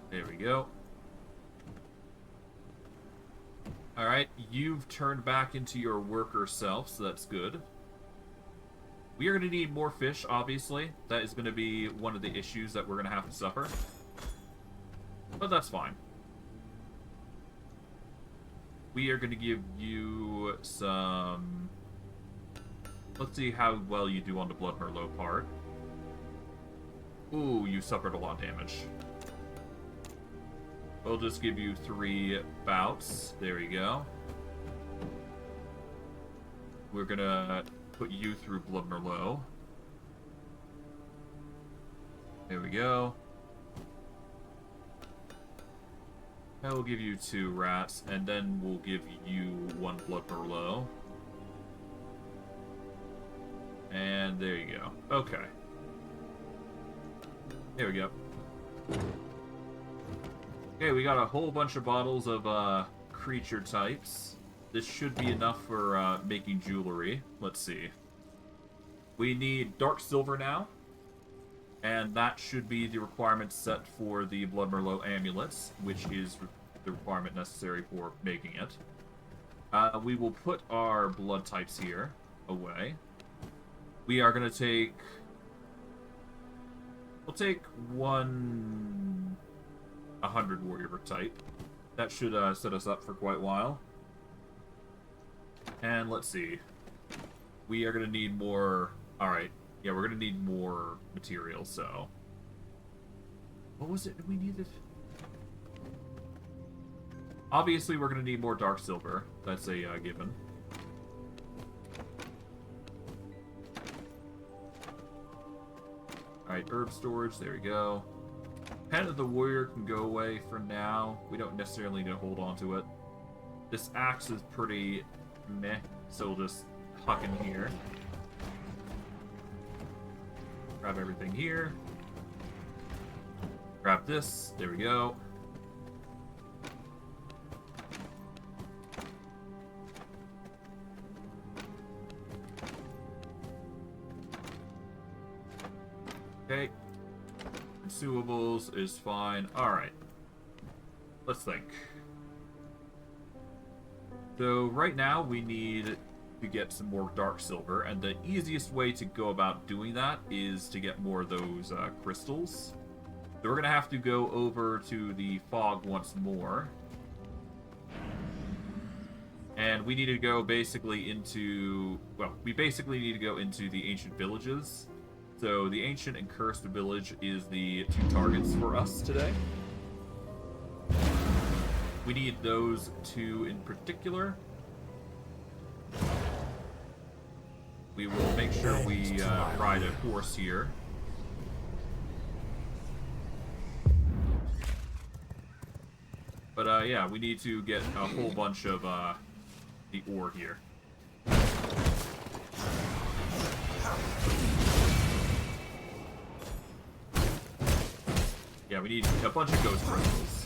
A: There we go. Alright, you've turned back into your worker self, so that's good. We are going to need more fish, obviously. That is going to be one of the issues that we're going to have to suffer. But that's fine. We are going to give you some... Let's see how well you do on the Blood Merlot part. Ooh, you suffered a lot of damage. We'll just give you 3 bouts. There you go. We're gonna put you through Blood Merlot. There we go. And we'll give you 2 rats, and then we'll give you 1 Blood Merlot. And there you go. Okay. There we go. Okay, we got a whole bunch of bottles of creature types. This should be enough for making jewelry. Let's see. We need dark silver now. And that should be the requirement set for the Blood Merlot amulets, which is the requirement necessary for making it. We will put our blood types here away. We are going to take... We'll take 100 warrior type. That should set us up for quite a while. And let's see. We are going to need more... Alright. Yeah, we're going to need more material, so... What was it we needed? Obviously, we're going to need more dark silver. That's a given. Alright, herb storage. There we go. Pen of the Warrior can go away for now. We don't necessarily need to hold on to it. This axe is pretty meh, so we'll just huck in here. Grab everything here. Grab this. There we go. Okay. Consumables is fine. Alright. Let's think. So right now we need to get some more dark silver, and the easiest way to go about doing that is to get more of those crystals. So we're going to have to go over to the fog once more. And we need to go basically into... Well, we basically need to go into the ancient villages. So the ancient and cursed village is the two targets for us today. We need those two in particular. We will make sure we ride a horse here. But yeah, we need to get a whole bunch of the ore here. Yeah, we need a bunch of ghost crystals.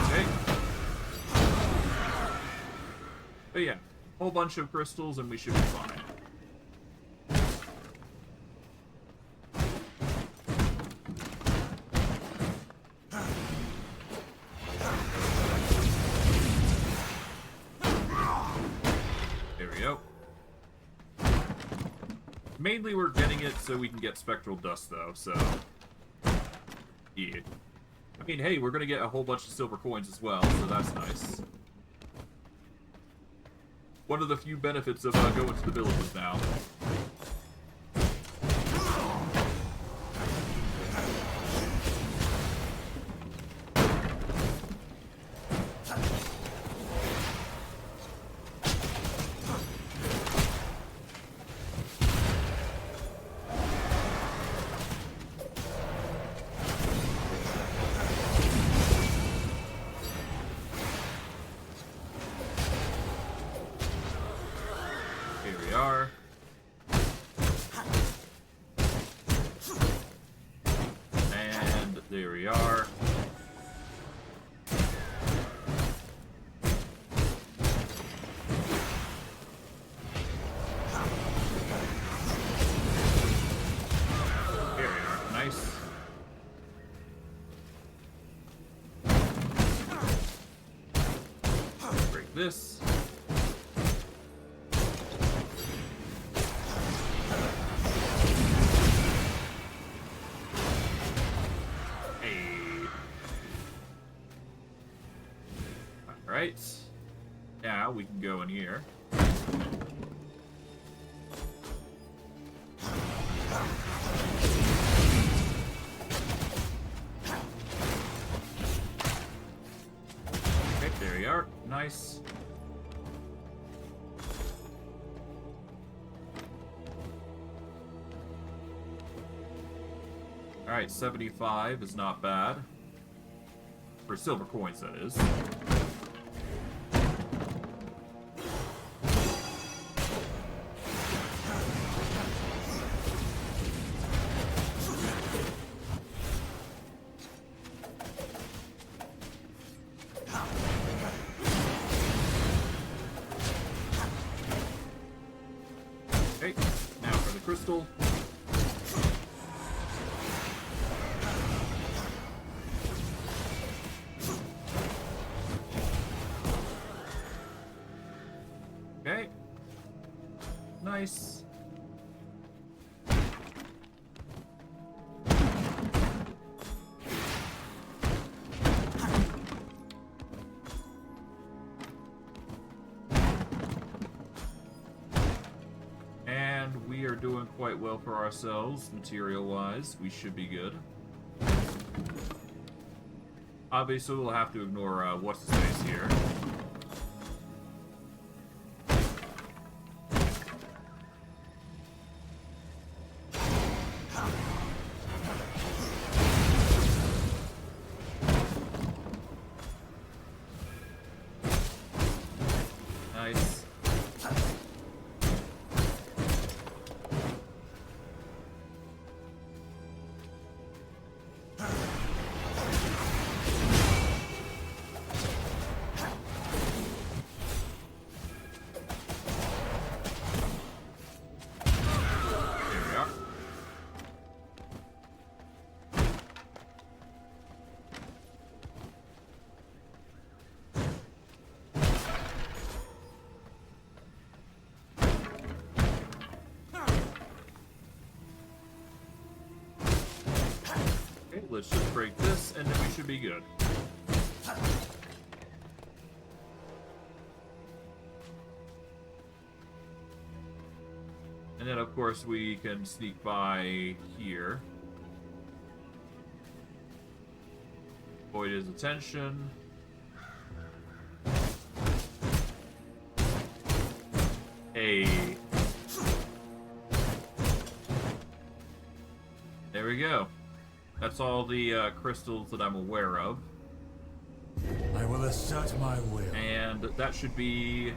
A: Okay. But yeah, a whole bunch of crystals and we should be fine. Mainly we're getting it so we can get spectral dust, though, so... Yeah. I mean, hey, we're gonna get a whole bunch of silver coins as well, so that's nice. One of the few benefits of going to the villages now. There we are. There we are. Nice. Break this. Right. Now we can go in here. Okay, there we are. Nice. Alright, 75 is not bad. For silver coins, that is. crystal. Okay. Nice. And we are doing quite well for ourselves, material-wise. We should be good. Obviously, we'll have to ignore what's-his-face here. Nice. There we are. Okay, let's just break this, and then we should be good. And then, of course, we can sneak by here. Avoid his attention. Hey. There we go. That's all the crystals that I'm aware of.
D: I will assert my will.
A: And that should be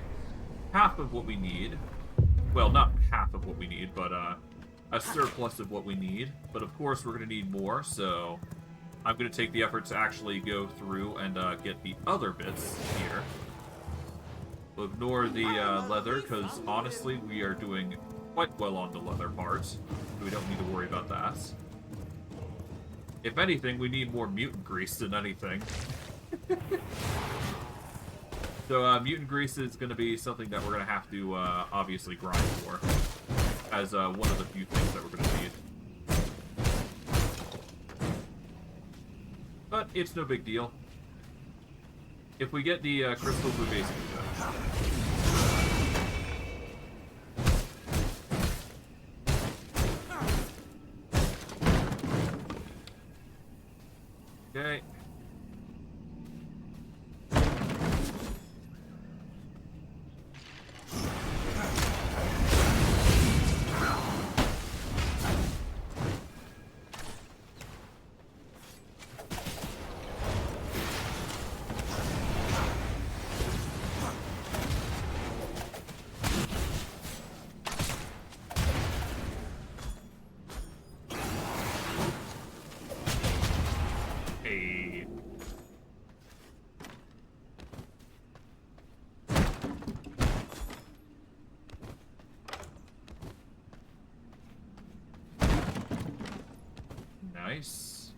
A: half of what we need. Well, not half of what we need, but a surplus of what we need. But of course, we're going to need more, so I'm going to take the effort to actually go through and get the other bits here. We'll ignore the leather, because honestly, we are doing quite well on the leather part. So we don't need to worry about that. If anything, we need more mutant grease than anything. So, mutant grease is going to be something that we're going to have to, obviously grind for. As, one of the few things that we're going to need. But, it's no big deal. If we get the, crystals, we're basically done. Okay. Hey. Nice.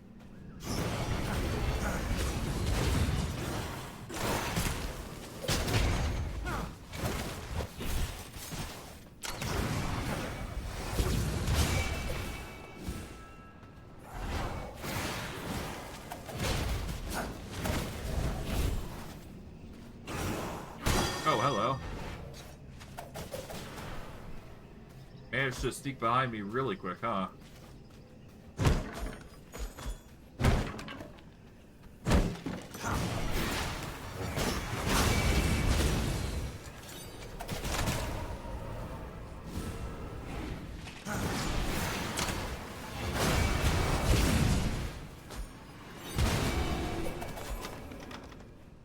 A: Oh, hello. Managed to sneak behind me really quick, huh?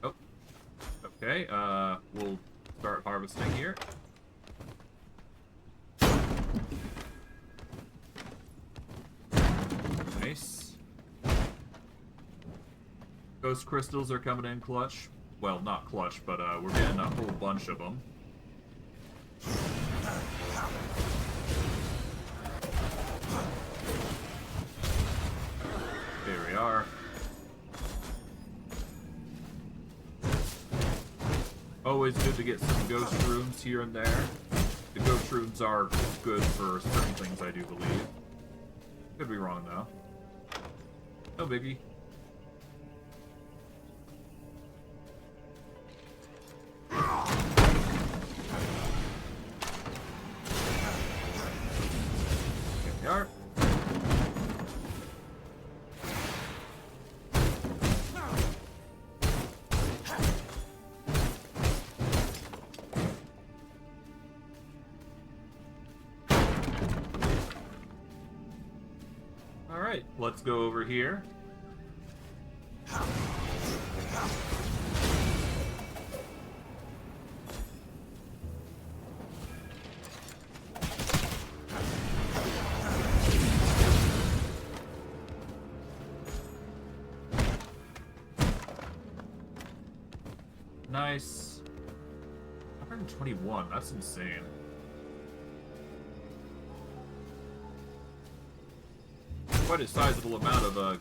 A: Oh. Okay, we'll start harvesting here. Nice. Ghost crystals are coming in clutch. Well, not clutch, but we're getting a whole bunch of them. are. Always good to get some ghost rooms here and there. The ghost rooms are good for certain things, I do believe. Could be wrong, though. No biggie. Here we are. Alright, let's go over here. Nice. 121, that's insane. Quite a sizable amount of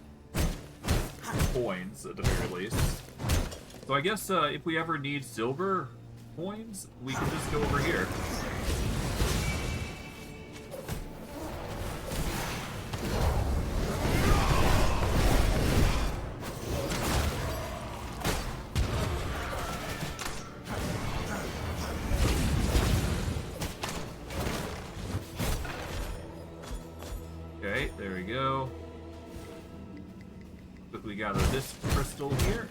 A: coins, at the very least. So I guess if we ever need silver coins, we can just go over here. Okay, there we go. Quickly gather this crystal here.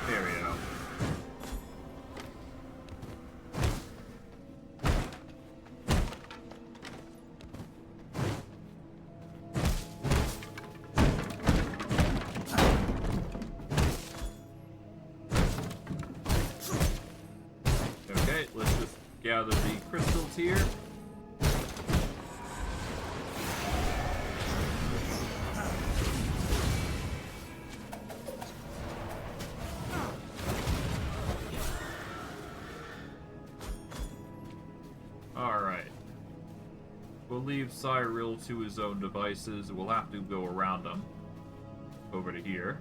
A: There we go. Okay, let's just gather the crystals here. Alright. We'll leave Cyril to his own devices. We'll have to go around him. Over to here.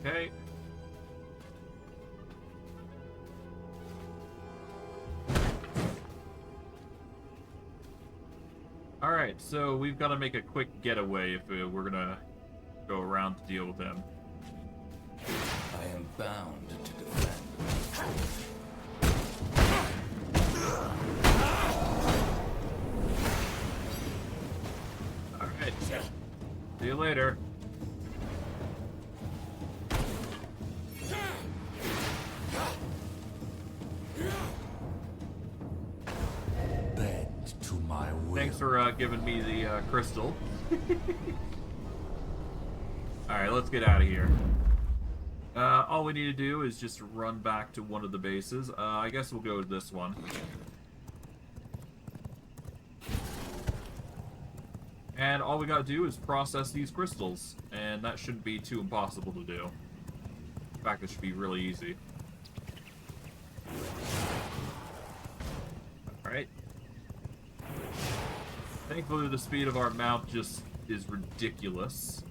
A: Okay. Alright, so we've got to make a quick getaway if we're gonna go around to deal with him.
B: I am bound to defend.
A: Alright. See you later.
B: Bend to my will.
A: Thanks for giving me the crystal. Alright, let's get out of here. All we need to do is just run back to one of the bases. I guess we'll go to this one. And all we gotta do is process these crystals. And that shouldn't be too impossible to do. In fact, it should be really easy. Alright. Thankfully, the speed of our mount just is ridiculous.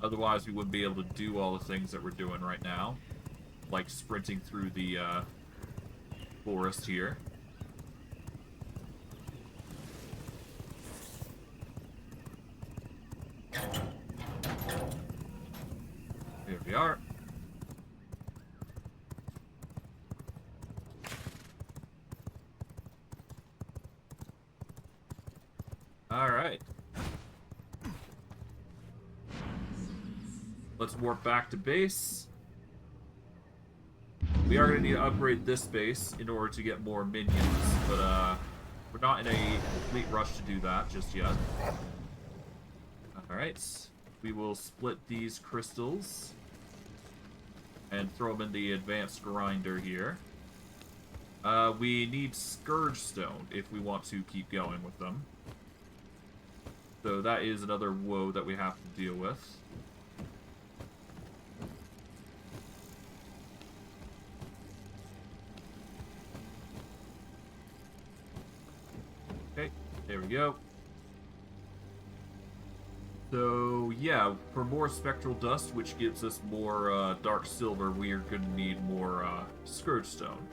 A: Otherwise, we wouldn't be able to do all the things that we're doing right now. Like sprinting through the forest here. Here we are. Alright. Let's warp back to base. We are going to need to upgrade this base in order to get more minions, but we're not in a complete rush to do that just yet. Alright, we will split these crystals and throw them in the advanced grinder here. We need Scourge Stone if we want to keep going with them. So that is another woe that we have to deal with. Okay, there we go. So, yeah, for more Spectral Dust, which gives us more Dark Silver, we are going to need more Scourge Stone.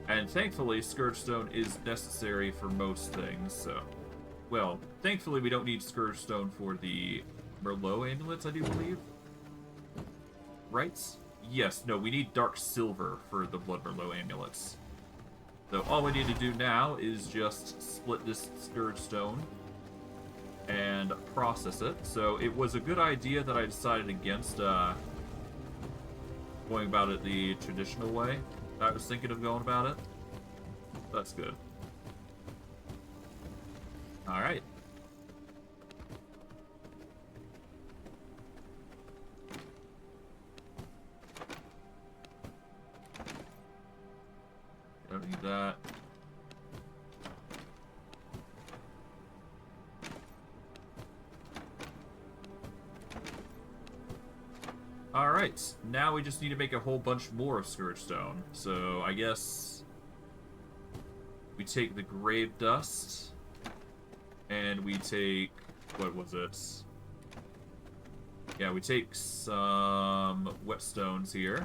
A: And thankfully, Scourge Stone is necessary for most things, so... Well, thankfully we don't need Scourge Stone for the Merlot amulets, I do believe. Right? Yes, no, we need Dark Silver for the Blood Merlot amulets. So all we need to do now is just split this Scourge Stone and process it. So it was a good idea that I decided against going about it the traditional way. I was thinking of going about it. That's good. Alright. Don't need that. Alright, now we just need to make a whole bunch more of Scourge Stone. So, I guess we take the Grave Dust, and we take, what was it? Yeah, we take some Whetstones here.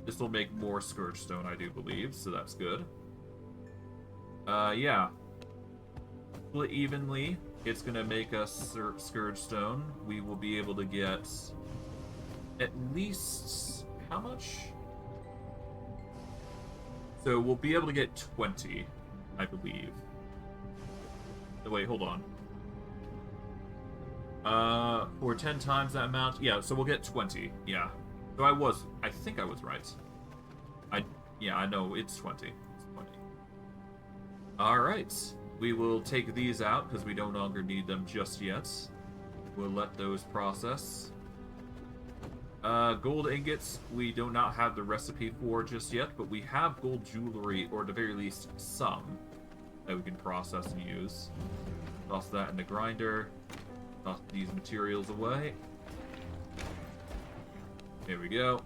A: This will make more Scourge Stone, I do believe, so that's good. Yeah. Split evenly. It's going to make us Scourge Stone. We will be able to get at least... how much? So we'll be able to get 20, I believe. Oh, wait, hold on. For 10 times that amount? Yeah, so we'll get 20. Yeah. So I think I was right. Yeah, I know, it's 20. It's 20. Alright. We will take these out because we no longer need them just yet. We'll let those process. Gold ingots, we do not have the recipe for just yet, but we have gold jewelry, or at the very least, some, that we can process and use. Toss that in the grinder. Toss these materials away. There we go.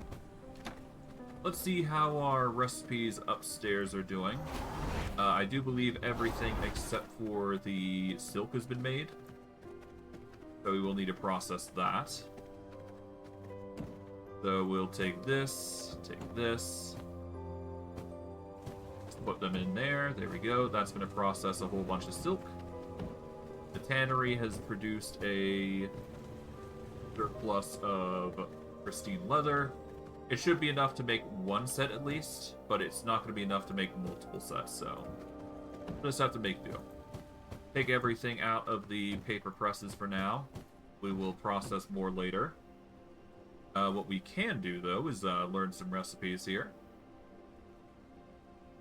A: Let's see how our recipes upstairs are doing. I do believe everything except for the silk has been made. So we will need to process that. So we'll take this, put them in there. There we go. That's going to process a whole bunch of silk. The tannery has produced a surplus of pristine leather. It should be enough to make one set at least, but it's not going to be enough to make multiple sets, so we'll just have to make do. Take everything out of the paper presses for now. We will process more later. What we can do, though, is learn some recipes here.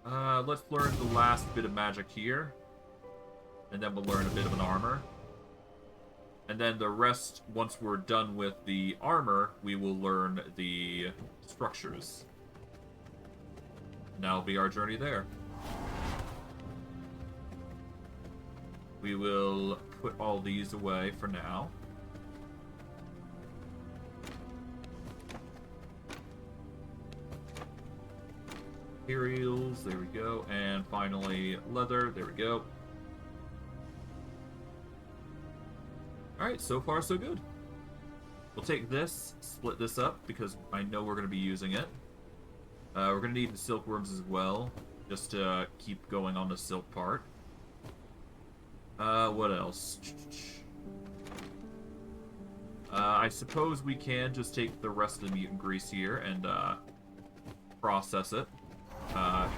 A: Let's learn the last bit of magic here, and then we'll learn a bit of an armor. And then the rest, once we're done with the armor, we will learn the structures. And that'll be our journey there. We will put all these away for now. Materials, there we go. And finally, leather, there we go. Alright, so far so good. We'll take this, split this up, because I know we're going to be using it. We're going to need the silkworms as well, just to keep going on the silk part. What else? I suppose we can just take the rest of the mutant grease here and process it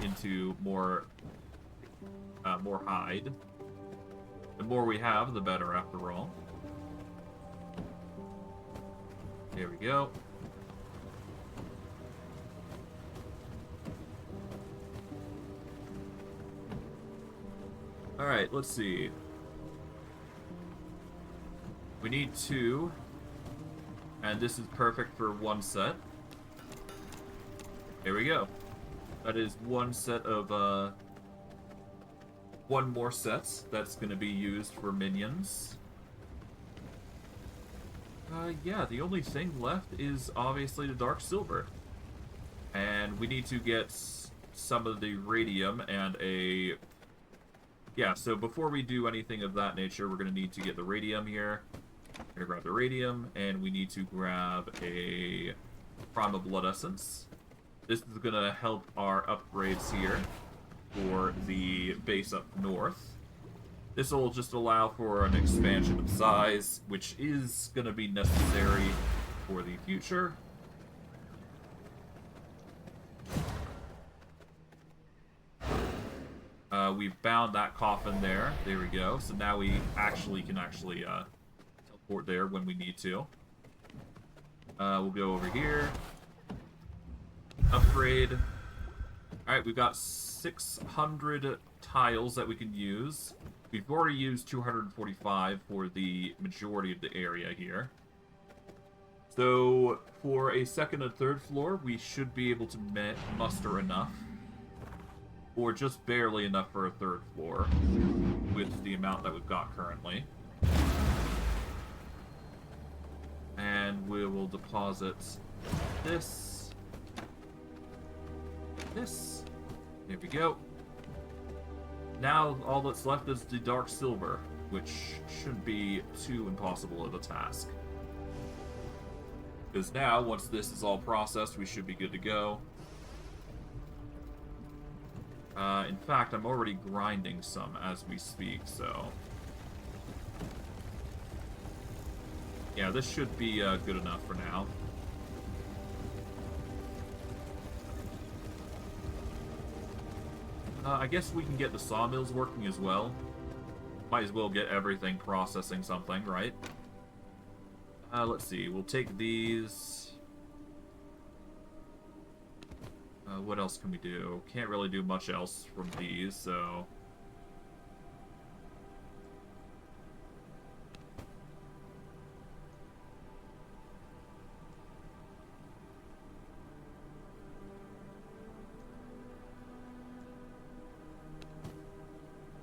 A: into more hide. The more we have, the better, after all. There we go. Alright, let's see. We need 2. And this is perfect for 1 set. Here we go. That is 1 set of, 1 more set that's going to be used for minions. Yeah, the only thing left is obviously the Dark Silver. And we need to get some of the radium and a... Yeah, so before we do anything of that nature, we're going to need to get the radium here. We're going to grab the radium, and we need to grab a Primal Blood Essence. This is going to help our upgrades here for the base up north. This will just allow for an expansion of size, which is going to be necessary for the future. We've bound that coffin there. There we go. So now we can teleport there when we need to. We'll go over here. Upgrade. Alright, we've got 600 tiles that we can use. We've already used 245 for the majority of the area here. So, for a second and third floor, we should be able to muster enough. Or just barely enough for a third floor, with the amount that we've got currently. And we will deposit this. This. There we go. Now all that's left is the Dark Silver, which shouldn't be too impossible of a task. Because now, once this is all processed, we should be good to go. In fact, I'm already grinding some as we speak, so... Yeah, this should be good enough for now. I guess we can get the sawmills working as well. Might as well get everything processing something, right? Let's see, we'll take these... what else can we do? Can't really do much else from these, so...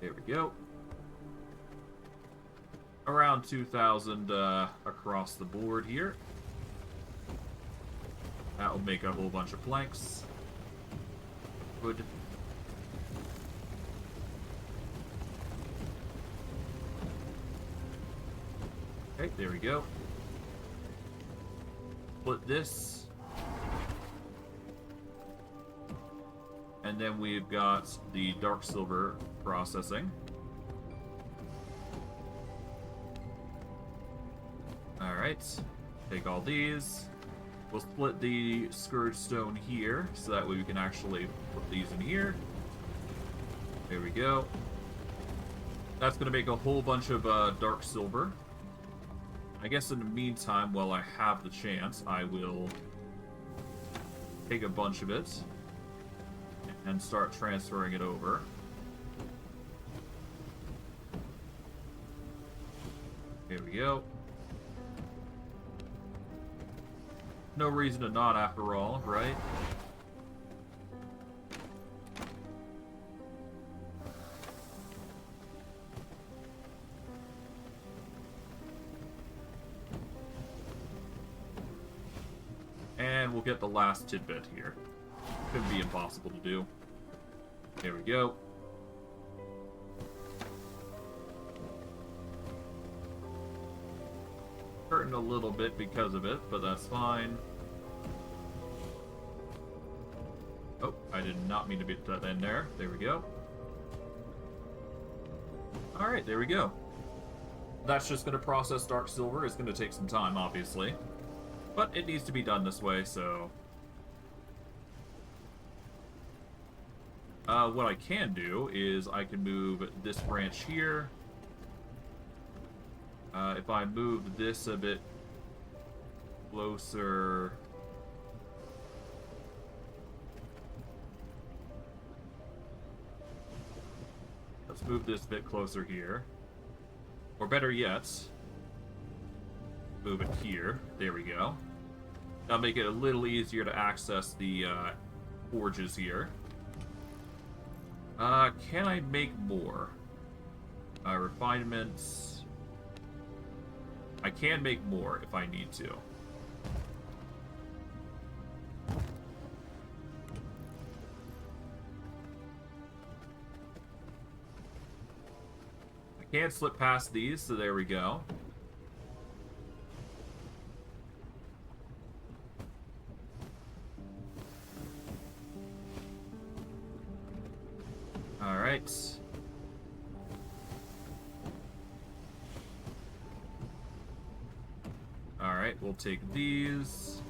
A: There we go. Around 2,000 across the board here. That will make a whole bunch of planks. Good. Okay, there we go. Split this. And then we've got the Dark Silver processing. Alright. Take all these. We'll split the Scourge Stone here, so that way we can actually put these in here. There we go. That's going to make a whole bunch of Dark Silver. I guess in the meantime, while I have the chance, I will take a bunch of it and start transferring it over. There we go. No reason to not, after all, right? And we'll get the last tidbit here. Could be impossible to do. There we go. Hurting a little bit because of it, but that's fine. Oh, I did not mean to be that in there. There we go. Alright, there we go. That's just going to process Dark Silver. It's going to take some time, obviously. But it needs to be done this way, so... what I can do is I can move this branch here. If I move this a bit closer... let's move this bit closer here. Or better yet, move it here. There we go. That'll make it a little easier to access the forges here. Can I make more? Refinements. I can make more if I need to. I can't slip past these, so there we go. Alright. Alright, we'll take these.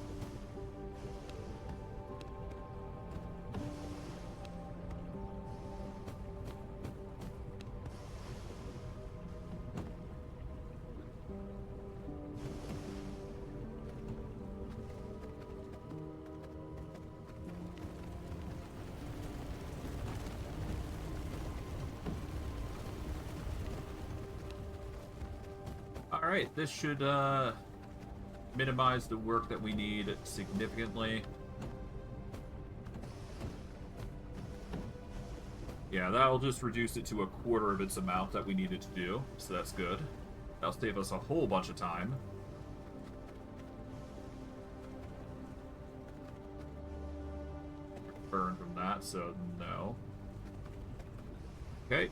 A: Alright, this should minimize the work that we need significantly. Yeah, that'll just reduce it to a quarter of its amount that we needed to do, so that's good. That'll save us a whole bunch of time. Burn from that, so no. Okay.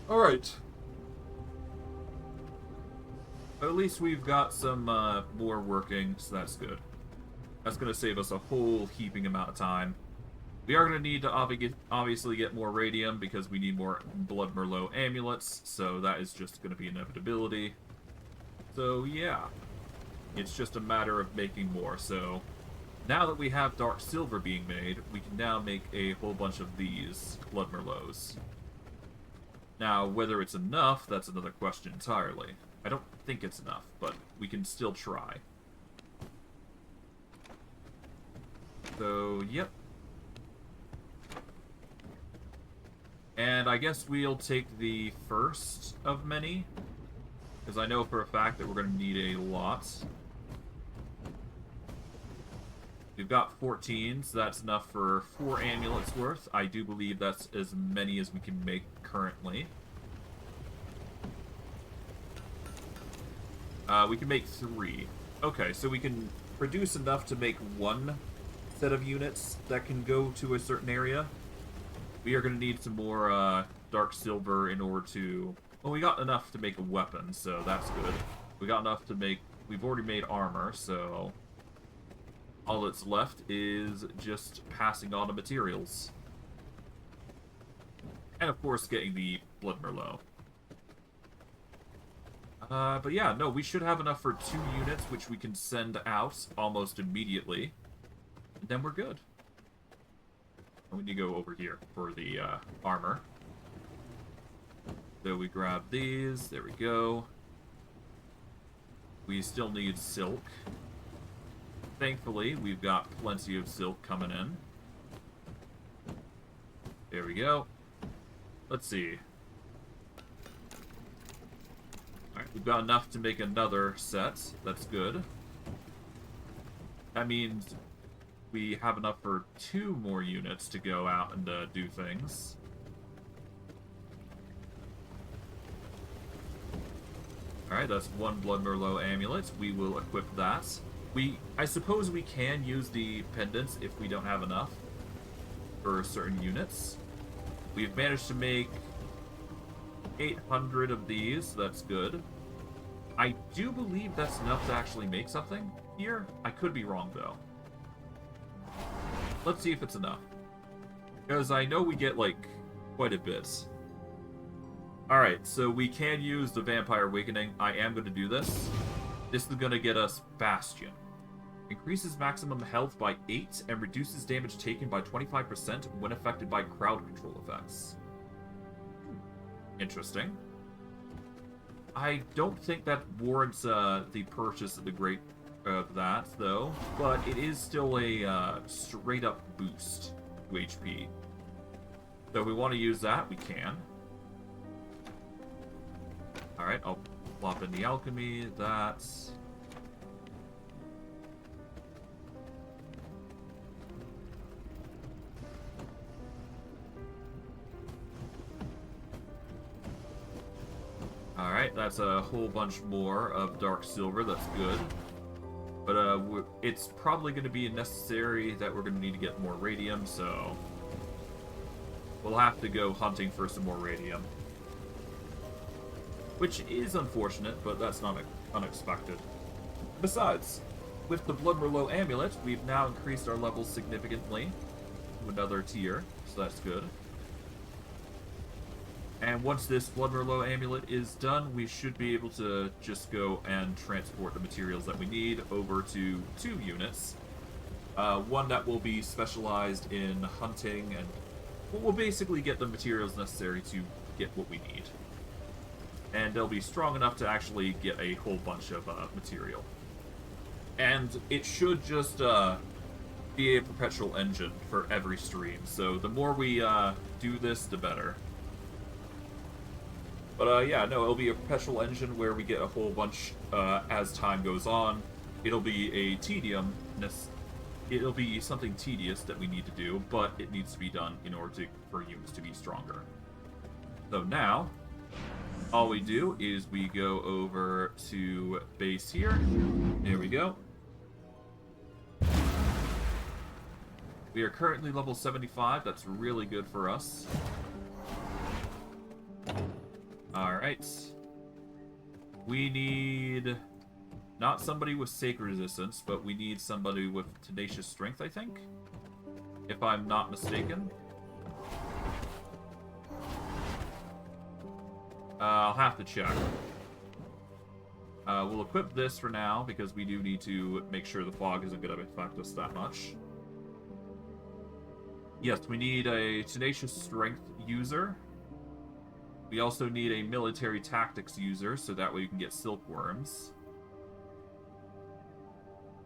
A: Alright. At least we've got some more working, so that's good. That's going to save us a whole heaping amount of time. We are going to need to obviously get more radium because we need more Blood Merlot amulets, so that is just going to be an inevitability. So yeah, it's just a matter of making more. So now that we have Dark Silver being made, we can now make a whole bunch of these Blood Merlots. Now, whether it's enough, that's another question entirely. I don't think it's enough, but we can still try. So, yep. And I guess we'll take the first of many, because I know for a fact that we're going to need a lot. We've got 14, so that's enough for 4 amulets worth. I do believe that's as many as we can make currently. We can make 3. Okay, so we can produce enough to make 1 set of units that can go to a certain area. We are going to need some more Dark Silver in order to... Well, we got enough to make a weapon, so that's good. We got enough to make... We've already made armor, so... All that's left is just passing on the materials. And of course, getting the Blood Merlot. But yeah, no, we should have enough for 2 units, which we can send out almost immediately. And then we're good. And we need to go over here for the armor. So we grab these. There we go. We still need silk. Thankfully, we've got plenty of silk coming in. There we go. Let's see. Alright, we've got enough to make another set. That's good. That means we have enough for 2 more units to go out and do things. Alright, that's 1 Blood Merlot amulet. We will equip that. I suppose we can use the pendants if we don't have enough for certain units. We've managed to make 800 of these, so that's good. I do believe that's enough to actually make something here. I could be wrong, though. Let's see if it's enough. Because I know we get, like, quite a bit. Alright, so we can use the Vampire Awakening. I am going to do this. This is going to get us Bastion. Increases maximum health by 8 and reduces damage taken by 25% when affected by crowd control effects. Interesting. I don't think that warrants the purchase of the Great of that, though, but it is still a straight-up boost to HP. So if we want to use that, we can. Alright, I'll plop in the alchemy. That's... Alright, that's a whole bunch more of dark silver. That's good. But it's probably going to be necessary that we're going to need to get more radium, so... we'll have to go hunting for some more radium. Which is unfortunate, but that's not unexpected. Besides, with the Blood Merlot amulet, we've now increased our levels significantly to another tier, so that's good. And once this Blood Merlot amulet is done, we should be able to just go and transport the materials that we need over to 2 units. One that will be specialized in hunting, and we'll basically get the materials necessary to get what we need. And they'll be strong enough to actually get a whole bunch of material. And it should just be a perpetual engine for every stream, so the more we do this, the better. But yeah, no, it'll be a perpetual engine where we get a whole bunch as time goes on. It'll be a it'll be something tedious that we need to do, but it needs to be done in order for humans to be stronger. So now, all we do is we go over to base here. There we go. We are currently level 75. That's really good for us. Alright. We need not somebody with sacred resistance, but we need somebody with tenacious strength, I think. If I'm not mistaken. I'll have to check. We'll equip this for now, because we do need to make sure the fog isn't going to affect us that much. Yes, we need a tenacious strength user. We also need a military tactics user, so that way you can get silkworms.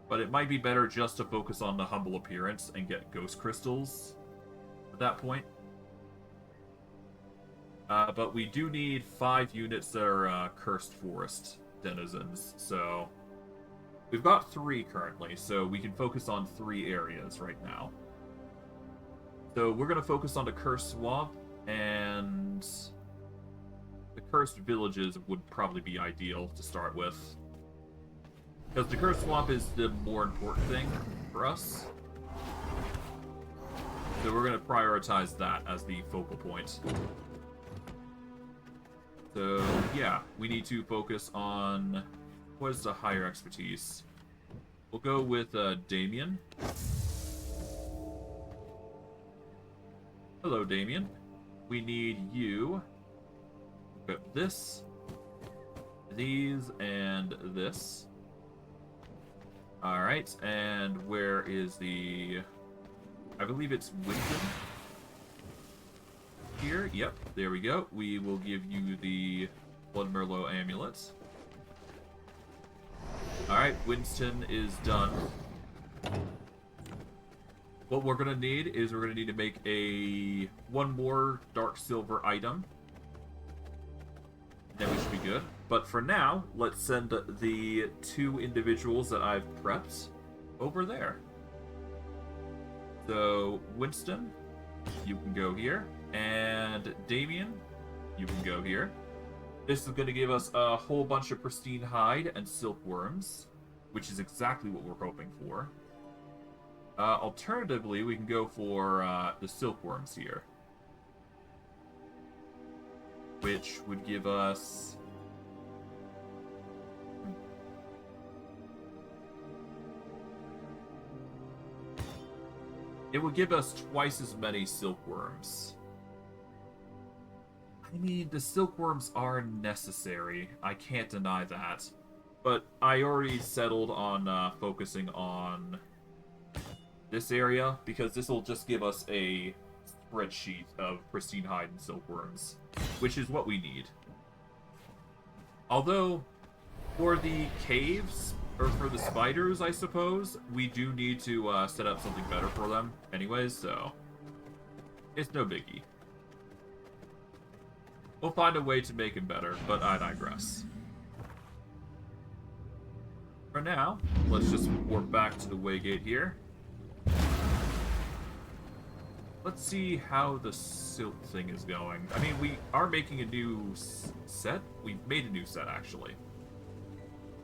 A: But it might be better just to focus on the humble appearance and get ghost crystals at that point. But we do need 5 units that are cursed forest denizens, so... we've got 3 currently, so we can focus on 3 areas right now. So we're going to focus on the cursed swamp, and... the cursed villages would probably be ideal to start with. Because the cursed swamp is the more important thing for us. So we're going to prioritize that as the focal point. So, yeah, we need to focus on... what is the higher expertise? We'll go with Damien. Hello, Damien. We need you... equip this, these, and this. Alright, and where is the... I believe it's Winston. Here, yep, there we go. We will give you the Blood Merlot amulet. Alright, Winston is done. What we're gonna need is we're gonna need to make one more dark silver item. Then we should be good. But for now, let's send the 2 individuals that I've prepped over there. So, Winston, you can go here. And Damien, you can go here. This is going to give us a whole bunch of pristine hide and silkworms, which is exactly what we're hoping for. Alternatively, we can go for the silkworms here, which would give us... it would give us twice as many silkworms. I mean, the silkworms are necessary. I can't deny that. But I already settled on focusing on this area, because this will just give us a spreadsheet of pristine hide and silkworms, which is what we need. Although, For the caves, or for the spiders, I suppose, we do need to set up something better for them anyways, so it's no biggie. We'll find a way to make him better, but I digress. For now, let's just warp back to the Waygate here. Let's see how the silt thing is going. I mean, we are making a new set. We've made a new set, actually.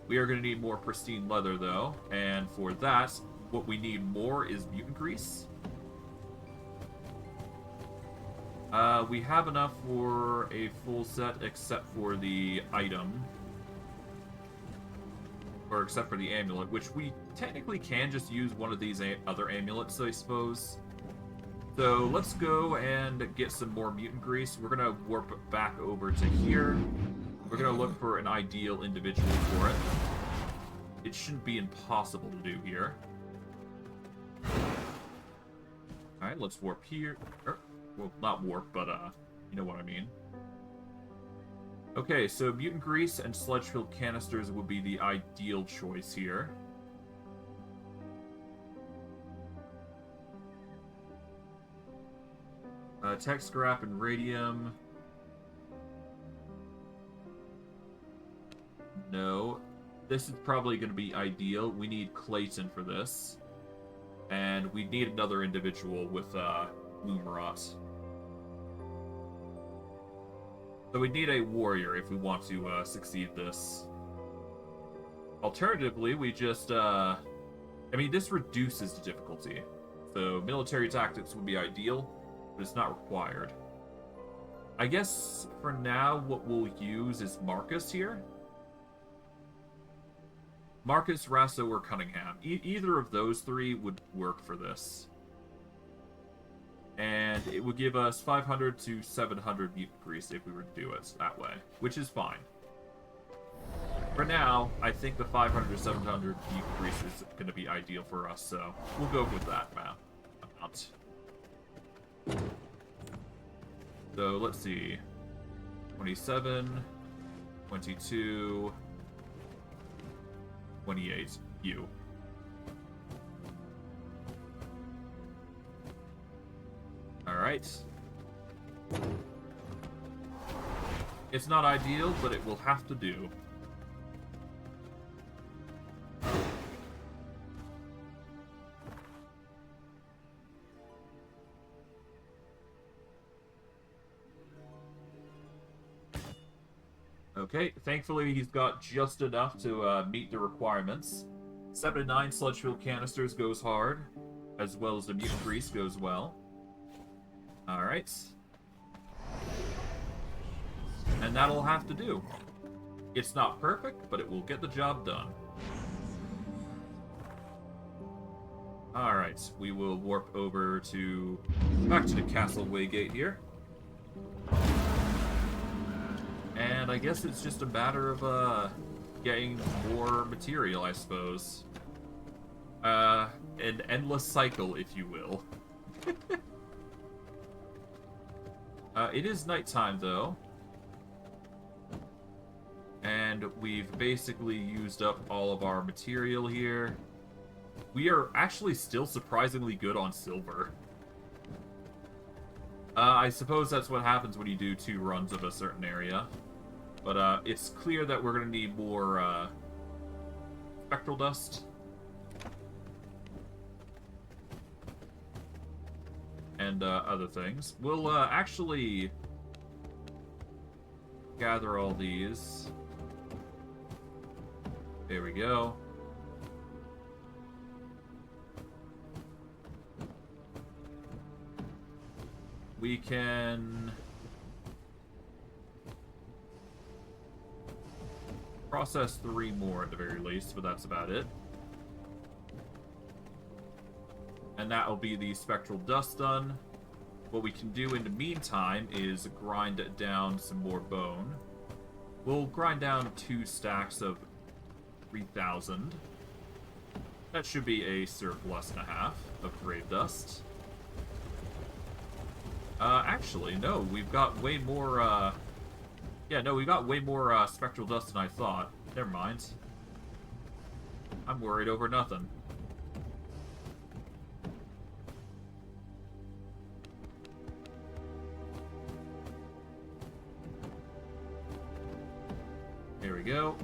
A: We are going to need more pristine leather, though, and for that, what we need more is mutant grease. We have enough for a full set, except for the item. Or except for the amulet, which we technically can just use one of these other amulets, I suppose. So let's go and get some more mutant grease. We're going to warp back over to here. We're going to look for an ideal individual for it. It shouldn't be impossible to do here. Alright, let's warp here. Well, not warp, but, you know what I mean. Okay, so mutant grease and sludge-filled canisters would be the ideal choice here. Tech scrap and radium. No. This is probably going to be ideal. We need Clayton for this. And we need another individual with, Lumerot. So we need a warrior if we want to succeed this. Alternatively, we just, I mean, this reduces the difficulty. So military tactics would be ideal, but it's not required. I guess for now, what we'll use is Marcus here. Marcus, Rasso, or Cunningham. Either of those three would work for this. And it would give us 500 to 700 mutant grease if we were to do it that way, which is fine. For now, I think the 500 to 700 mutant grease is going to be ideal for us, so we'll go with that amount. So let's see. 27, 22, 28, you. Alright. It's not ideal, but it will have to do. Okay, thankfully he's got just enough to meet the requirements. 7 to 9 sludge-filled canisters goes hard, as well as the mutant grease goes well. Alright. And that'll have to do. It's not perfect, but it will get the job done. Alright, we will warp over to... back to the Castle Waygate here. And I guess it's just a matter of, getting more material, I suppose. An endless cycle, if you will. It is nighttime, though. And we've basically used up all of our material here. We are actually still surprisingly good on silver. I suppose that's what happens when you do 2 runs of a certain area. But it's clear that we're going to need more spectral dust. And other things. We'll actually gather all these. There we go. We can process 3 more at the very least, but that's about it. And that will be the spectral dust done. What we can do in the meantime is grind down some more bone. We'll grind down 2 stacks of 3,000. That should be a surplus and a half of grave dust. Actually, no, we've got way more, yeah, no, we got way more spectral dust than I thought. Never mind. I'm worried over nothing. Here we go.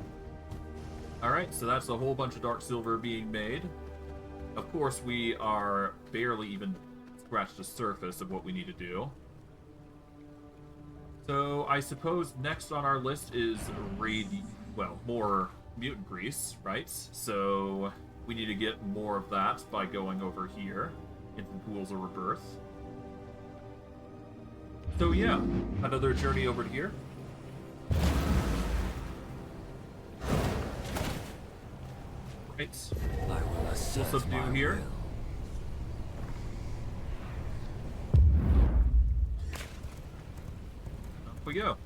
A: Alright, so that's a whole bunch of dark silver being made. Of course, we are barely even scratched the surface of what we need to do. So, I suppose next on our list is more mutant priests, right? So, we need to get more of that by going over here into the pools of rebirth. So yeah, another journey over to here. Right.
B: I will assert
A: We'll subdue
B: my
A: here.
B: will.
A: Up we go.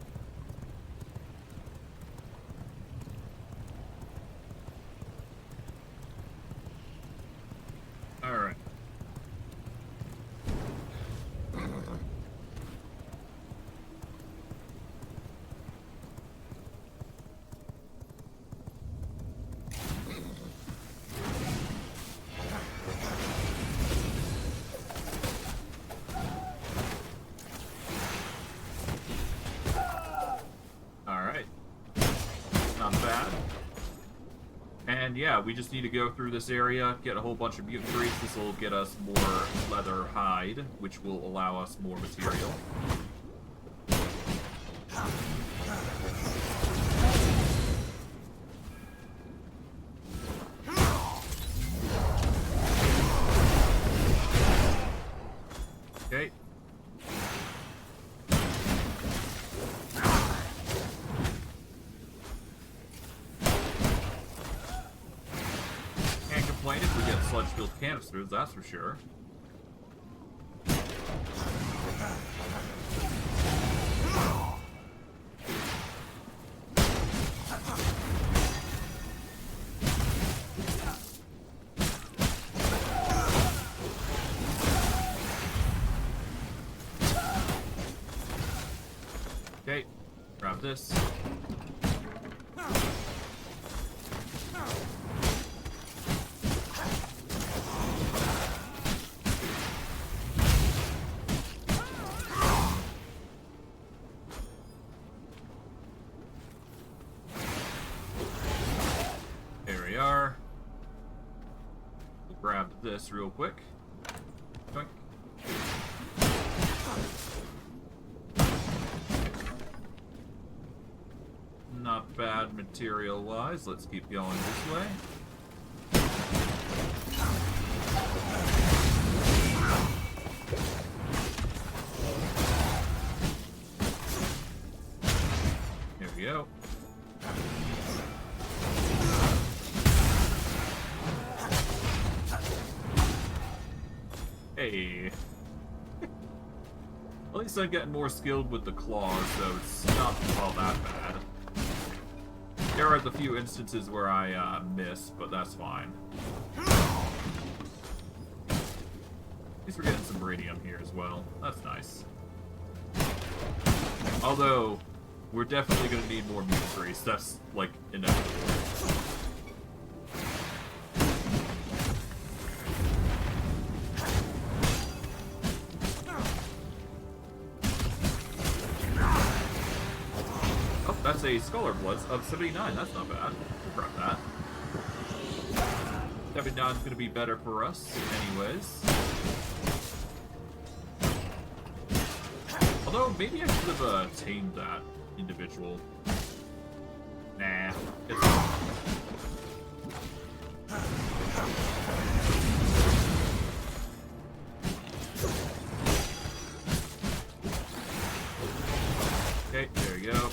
A: Alright. Alright. Not bad. And yeah, we just need to go through this area, get a whole bunch of mutant priests. This will get us more leather hide, which will allow us more material. Okay. Can't complain if we get sludge-filled canisters, that's for sure. Okay, grab this. There we are. We'll grab this real quick. Doink. Not bad material-wise. Let's keep going this way. Here we go. Hey. At least I'm getting more skilled with the claws, so it's not all that bad. There are the few instances where I miss, but that's fine. At least we're getting some radium here as well. That's nice. Although, we're definitely going to need more mutant priests. That's, like, inevitable. Oh, that's a Scholar Blood of 79. That's not bad. We'll grab that. 79 is going to be better for us, anyways. Although, maybe I should have tamed that individual. Nah. It's okay, there we go.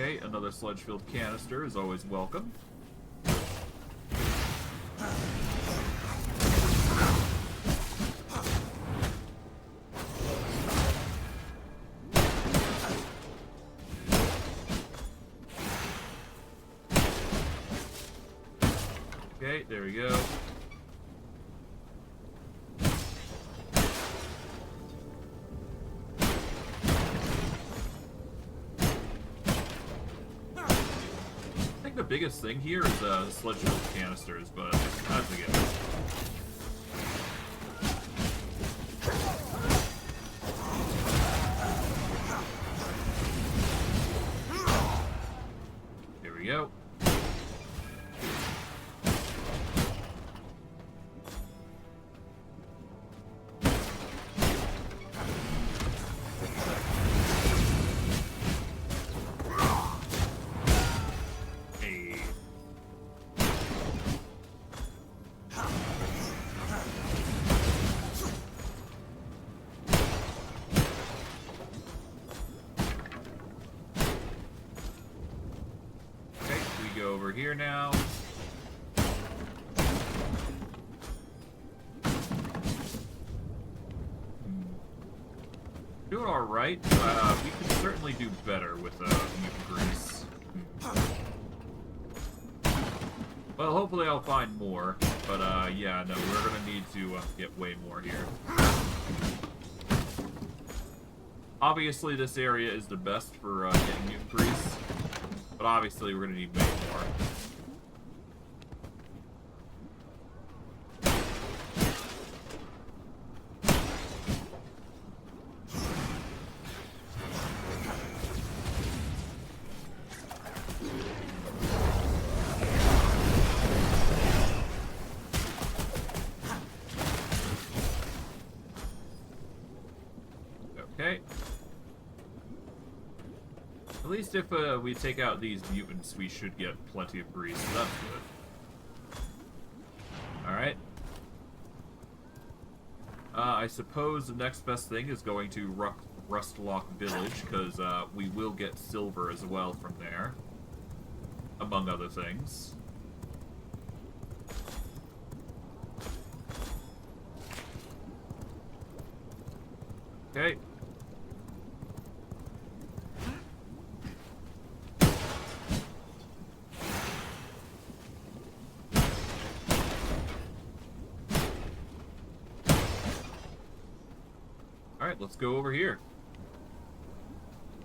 A: Okay, another sludge-filled canister is always welcome. Okay, there we go. I think the biggest thing here is sledgehammer canisters, but that's a given. Here we go. Hey. Okay, we go over here now. Doing all right. We can certainly do better with mutant grease. Well, hopefully I'll find more. But yeah, no, we're gonna need to get way more here. Obviously, this area is the best for getting mutant grease, but obviously we're gonna need way more. Okay. At least if we take out these mutants, we should get plenty of grease, so that's good. Alright. I suppose the next best thing is going to Rustlock Village, because we will get silver as well from there. Among other things. Okay. Alright, let's go over here.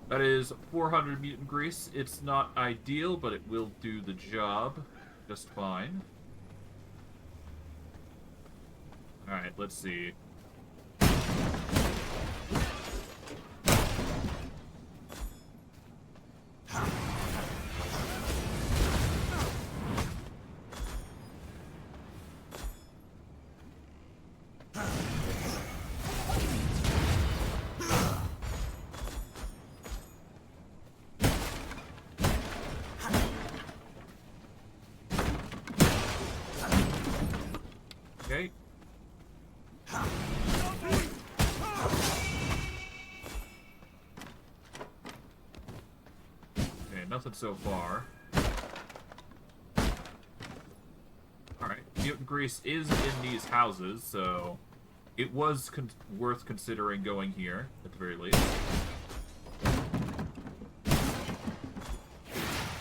A: That is 400 mutant grease. It's not ideal, but it will do the job just fine. Alright, let's see. Okay. Okay, nothing so far. Alright, mutant grease is in these houses, so it was worth considering going here, at the very least.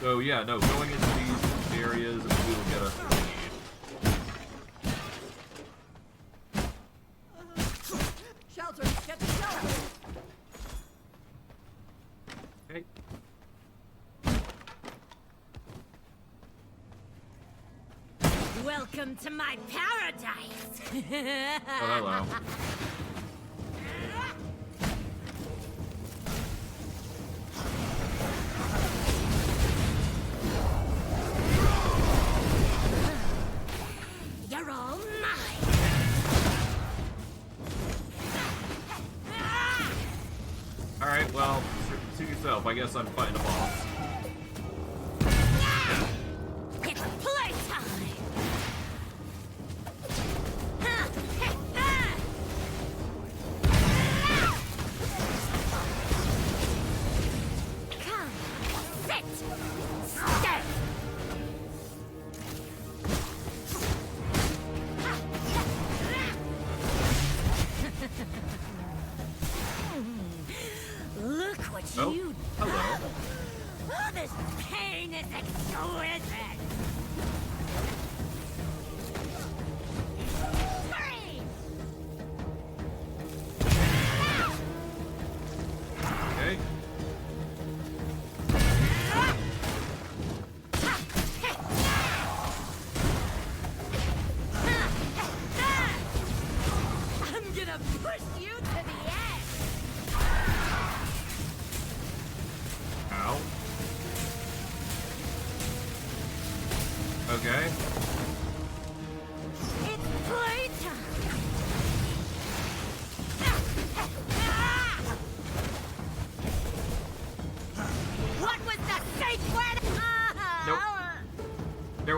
A: So yeah, no, going into these areas will get us what we need.
E: Shelter! Get the shelter!
A: Okay.
E: Welcome to my paradise!
A: Oh, hello.
E: You're all mine!
A: Alright, well, suit yourself. I guess I'm fighting a boss.
E: It's playtime! Come, sit, stay! Look what
A: Oh,
E: you
A: hello.
E: Oh, this pain is exquisite!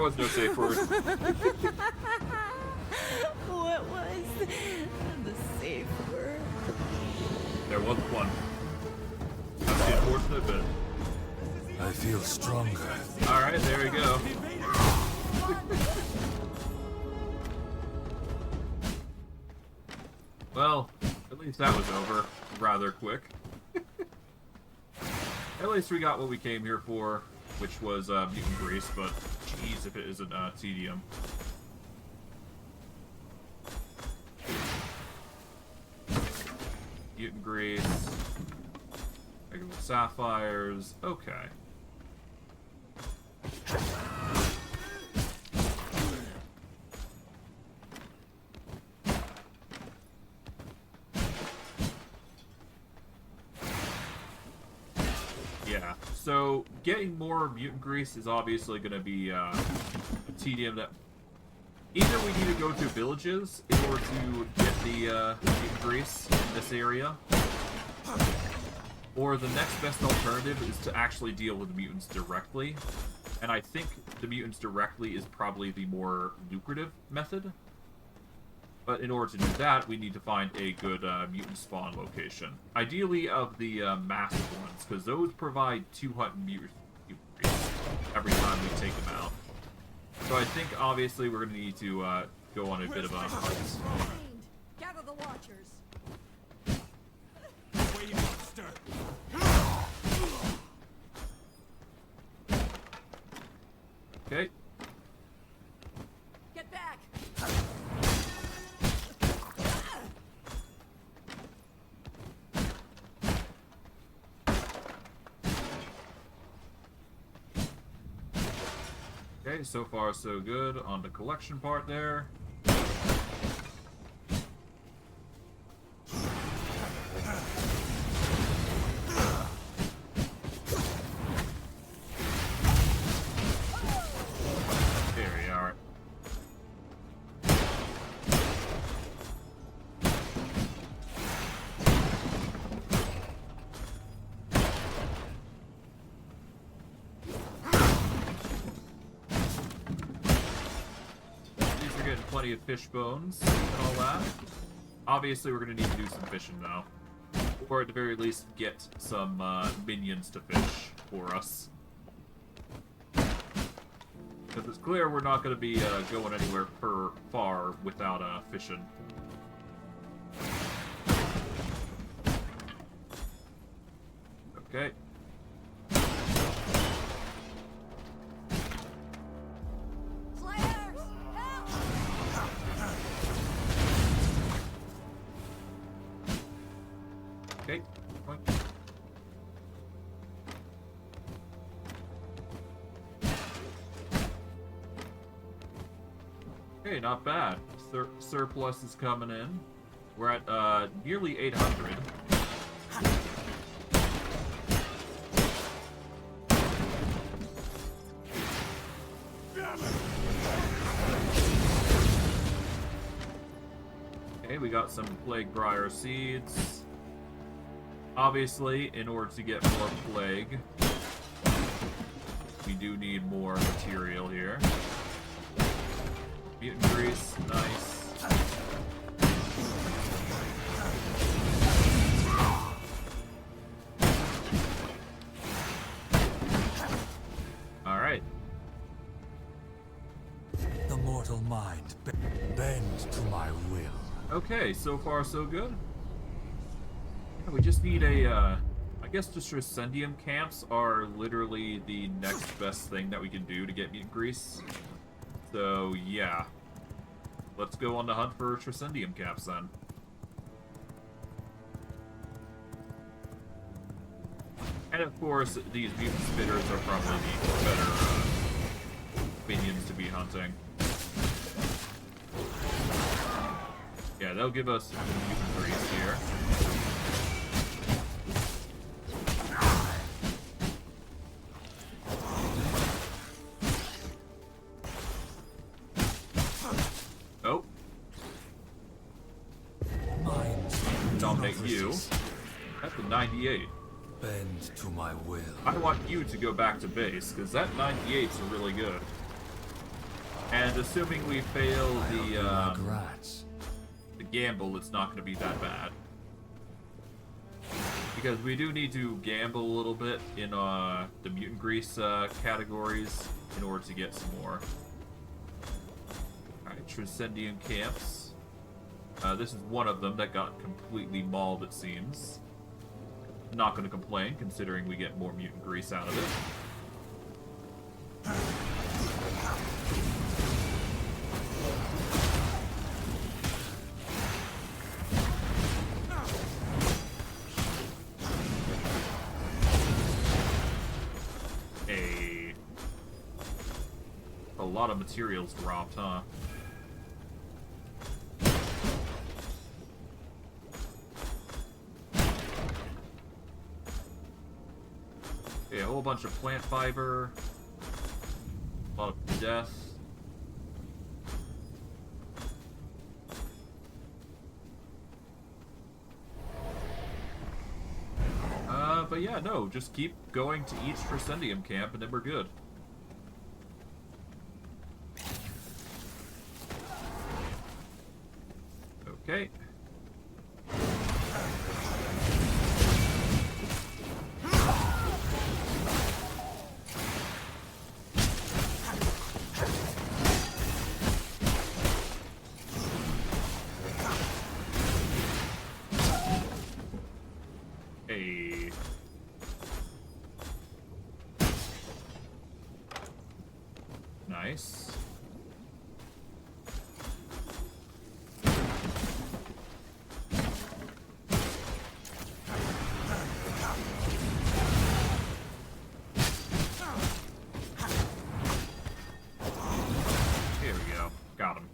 A: was no safe word.
E: What was the safe word?
A: There was one. That's the unfortunate bit.
D: I feel stronger.
A: Alright, there we go. Well, at least that was over rather quick. At least we got what we came here for, which was mutant grease, but jeez if it isn't tedium. Mutant grease. Regular sapphires. Okay. Yeah, so getting more mutant grease is obviously going to be a tedium that either we need to go to villages in order to get the mutant grease in this area, or the next best alternative is to actually deal with the mutants directly. And I think the mutants directly is probably the more lucrative method. But in order to do that, we need to find a good mutant spawn location. Ideally of the massive ones, because those provide 200 mutant grease every time we take them out. So I think obviously we're going to need to go on a bit of a hunt.
C: Gather the Watchers.
A: Okay.
C: Get back.
A: Okay, so far so good on the collection part there. There we are. These are getting plenty of fish bones and all that. Obviously, we're going to need to do some fishing now. Or at the very least, get some minions to fish for us. Because it's clear we're not going to be going anywhere far without fishing. Okay.
C: Players, help!
A: Okay. Point. Okay, not bad. Surplus is coming in. We're at nearly 800. Okay, we got some plague briar seeds. Obviously, in order to get more plague, we do need more material here. Mutant grease, nice. Alright.
D: The mortal mind bend to my will.
A: Okay, so far so good. Yeah, we just need a, I guess just Transcendium camps are literally the next best thing that we can do to get mutant grease. So, yeah. Let's go on the hunt for Transcendium camps then. And of course, these mutant spitters are probably the better minions to be hunting. Yeah, they'll give us mutant grease here. Oh.
D: Mind
A: Dominate
D: not
A: you.
D: resist.
A: That's a 98.
D: Bend to my will.
A: I want you to go back to base, because that 98's really good. And assuming we fail
D: Like rats.
A: the gamble, it's not going to be that bad. Because we do need to gamble a little bit in the mutant grease categories in order to get some more. Alright, Transcendium camps. This is one of them that got completely mauled, it seems. Not going to complain, considering we get more mutant grease out of it. A lot of materials dropped, huh? Okay, a whole bunch of plant fiber. A lot of death. But yeah, no, just keep going to each Transcendium camp and then we're good. Okay. Hey. Nice. Here we go. Got him.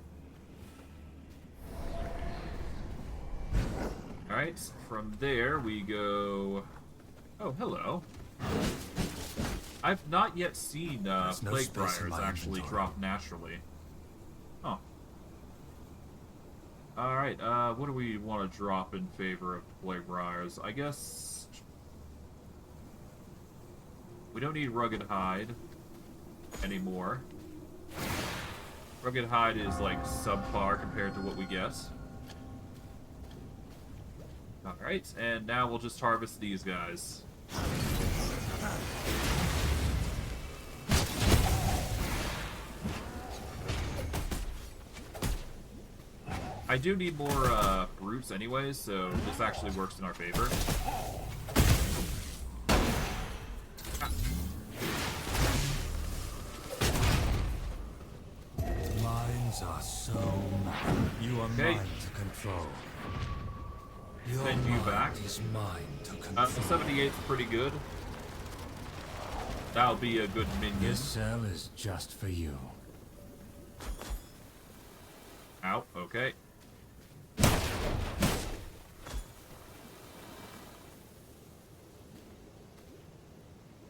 A: Alright, from there we go... Oh, hello. I've not yet seen
D: There's no
A: plague
D: space in
A: briars
D: my
A: actually
D: inventory.
A: drop naturally. Oh. Alright, what do we want to drop in favor of plague briars? I guess... we don't need rugged hide anymore. Rugged hide is like subpar compared to what we get. Alright, and now we'll just harvest these guys. I do need more brutes anyways, so this actually works in our favor.
D: Minds are so mad. You are
A: Okay.
D: mine to control. Your
A: Send you
D: mind
A: back.
D: is mine to control.
A: 78's pretty good. That'll be a good minion.
D: This cell is just for you.
A: Ow, okay.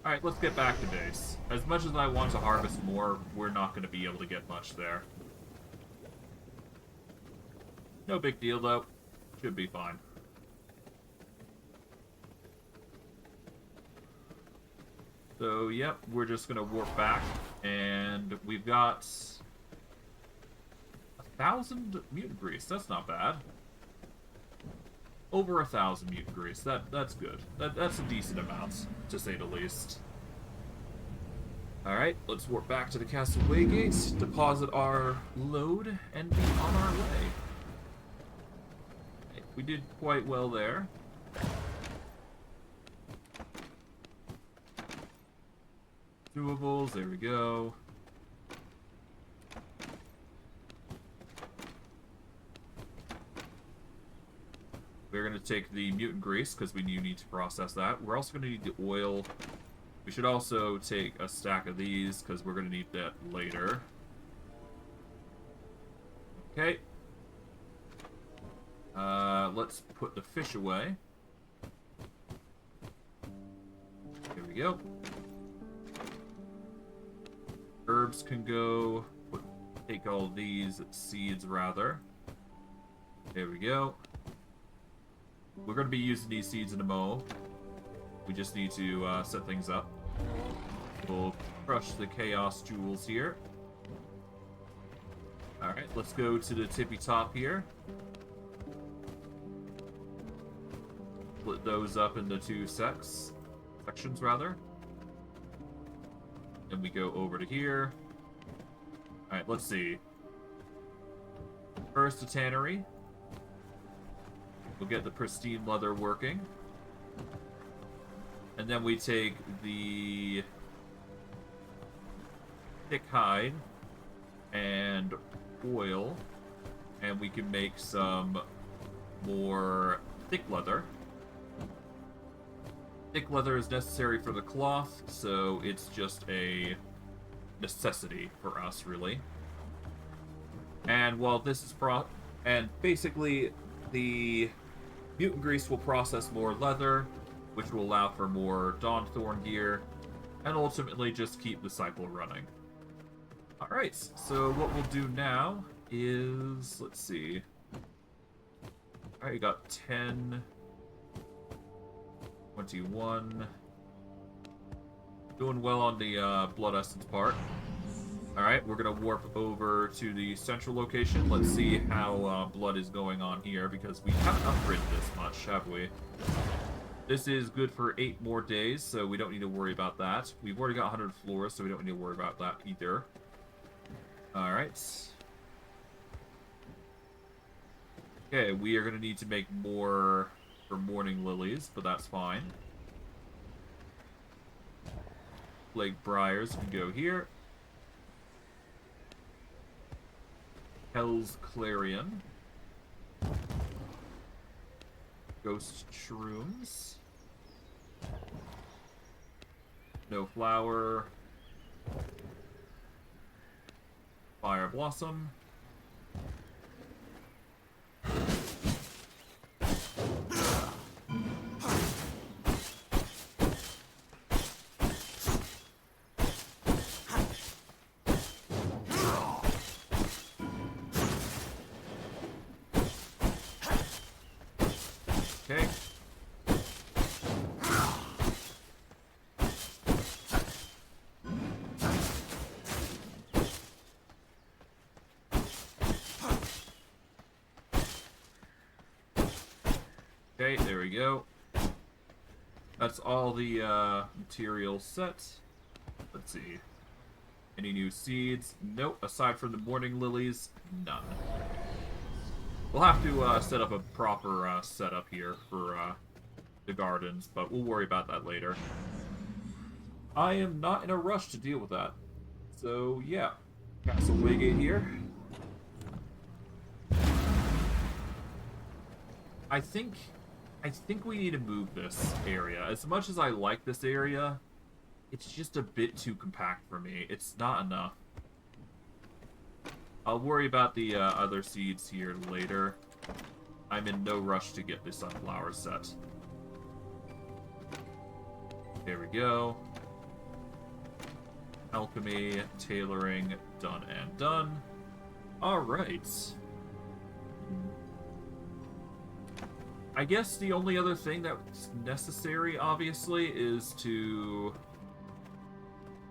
A: Alright, let's get back to base. As much as I want to harvest more, we're not going to be able to get much there. No big deal, though. Should be fine. So, yep, we're just going to warp back, and we've got 1,000 mutant grease. That's not bad. Over 1,000 mutant grease. That's good. That's a decent amount, to say the least. Alright, let's warp back to the Castle Waygate, deposit our load, and be on our way. We did quite well there. Doables, there we go. We're going to take the mutant grease, because we do need to process that. We're also going to need the oil. We should also take a stack of these, because we're going to need that later. Okay. Let's put the fish away. Here we go. Herbs can go. Take all these seeds, rather. There we go. We're going to be using these seeds in a mo. We just need to set things up. We'll crush the chaos jewels here. Alright, let's go to the tippy top here. Split those up into two sections rather. Then we go over to here. Alright, let's see. First, the tannery. We'll get the pristine leather working. And then we take the thick hide and oil, and we can make some more thick leather. Thick leather is necessary for the cloth, so it's just a necessity for us, really. And while this is and basically the mutant grease will process more leather, which will allow for more Dawnthorn gear, and ultimately just keep the cycle running. Alright, so what we'll do now is, let's see. Alright, you got 10, 21. Doing well on the blood essence part. Alright, we're going to warp over to the central location. Let's see how blood is going on here, because we haven't upgraded this much, have we? This is good for 8 more days, so we don't need to worry about that. We've already got 100 floors, so we don't need to worry about that either. Alright. Okay, we are going to need to make more for morning lilies, but that's fine. Lake Briars can go here. Hell's Clarion. Ghost Shrooms. No Flower. Fire Blossom. Okay. Okay, there we go. That's all the material set. Let's see. Any new seeds? Nope. Aside from the morning lilies, none. We'll have to set up a proper setup here for the gardens, but we'll worry about that later. I am not in a rush to deal with that. So, yeah. Castle Waygate here. I think we need to move this area. As much as I like this area, it's just a bit too compact for me. It's not enough. I'll worry about the other seeds here later. I'm in no rush to get the sunflower set. There we go. Alchemy, tailoring, done and done. Alright. I guess the only other thing that's necessary, obviously, is to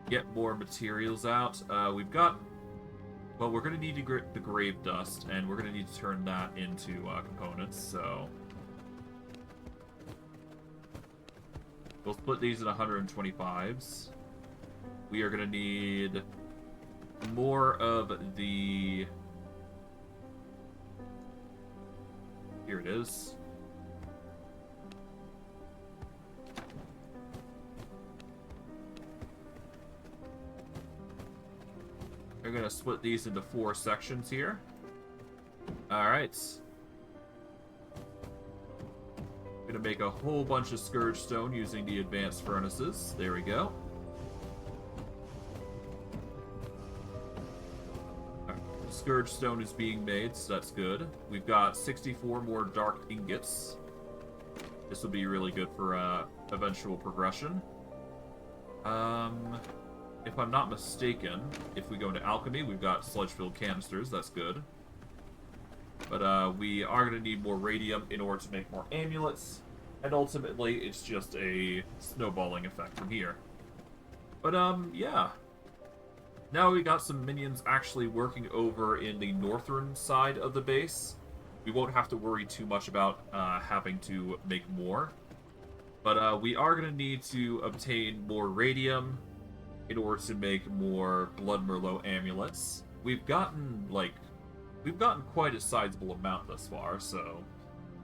A: get more materials out. We've got... Well, we're going to need the grave dust, and we're going to need to turn that into components, so... We'll split these in 125s. We are going to need more of the... Here it is. We're going to split these into 4 sections here. Alright. Going to make a whole bunch of Scourge Stone using the advanced furnaces. There we go. Scourge Stone is being made, so that's good. We've got 64 more Dark Ingots. This will be really good for eventual progression. If I'm not mistaken, if we go into Alchemy, we've got Sludge-filled canisters. That's good. But we are going to need more radium in order to make more amulets. And ultimately, it's just a snowballing effect from here. But, yeah. Now we got some minions actually working over in the northern side of the base. We won't have to worry too much about having to make more. But we are going to need to obtain more radium in order to make more Blood Merlot amulets. We've gotten quite a sizable amount thus far, so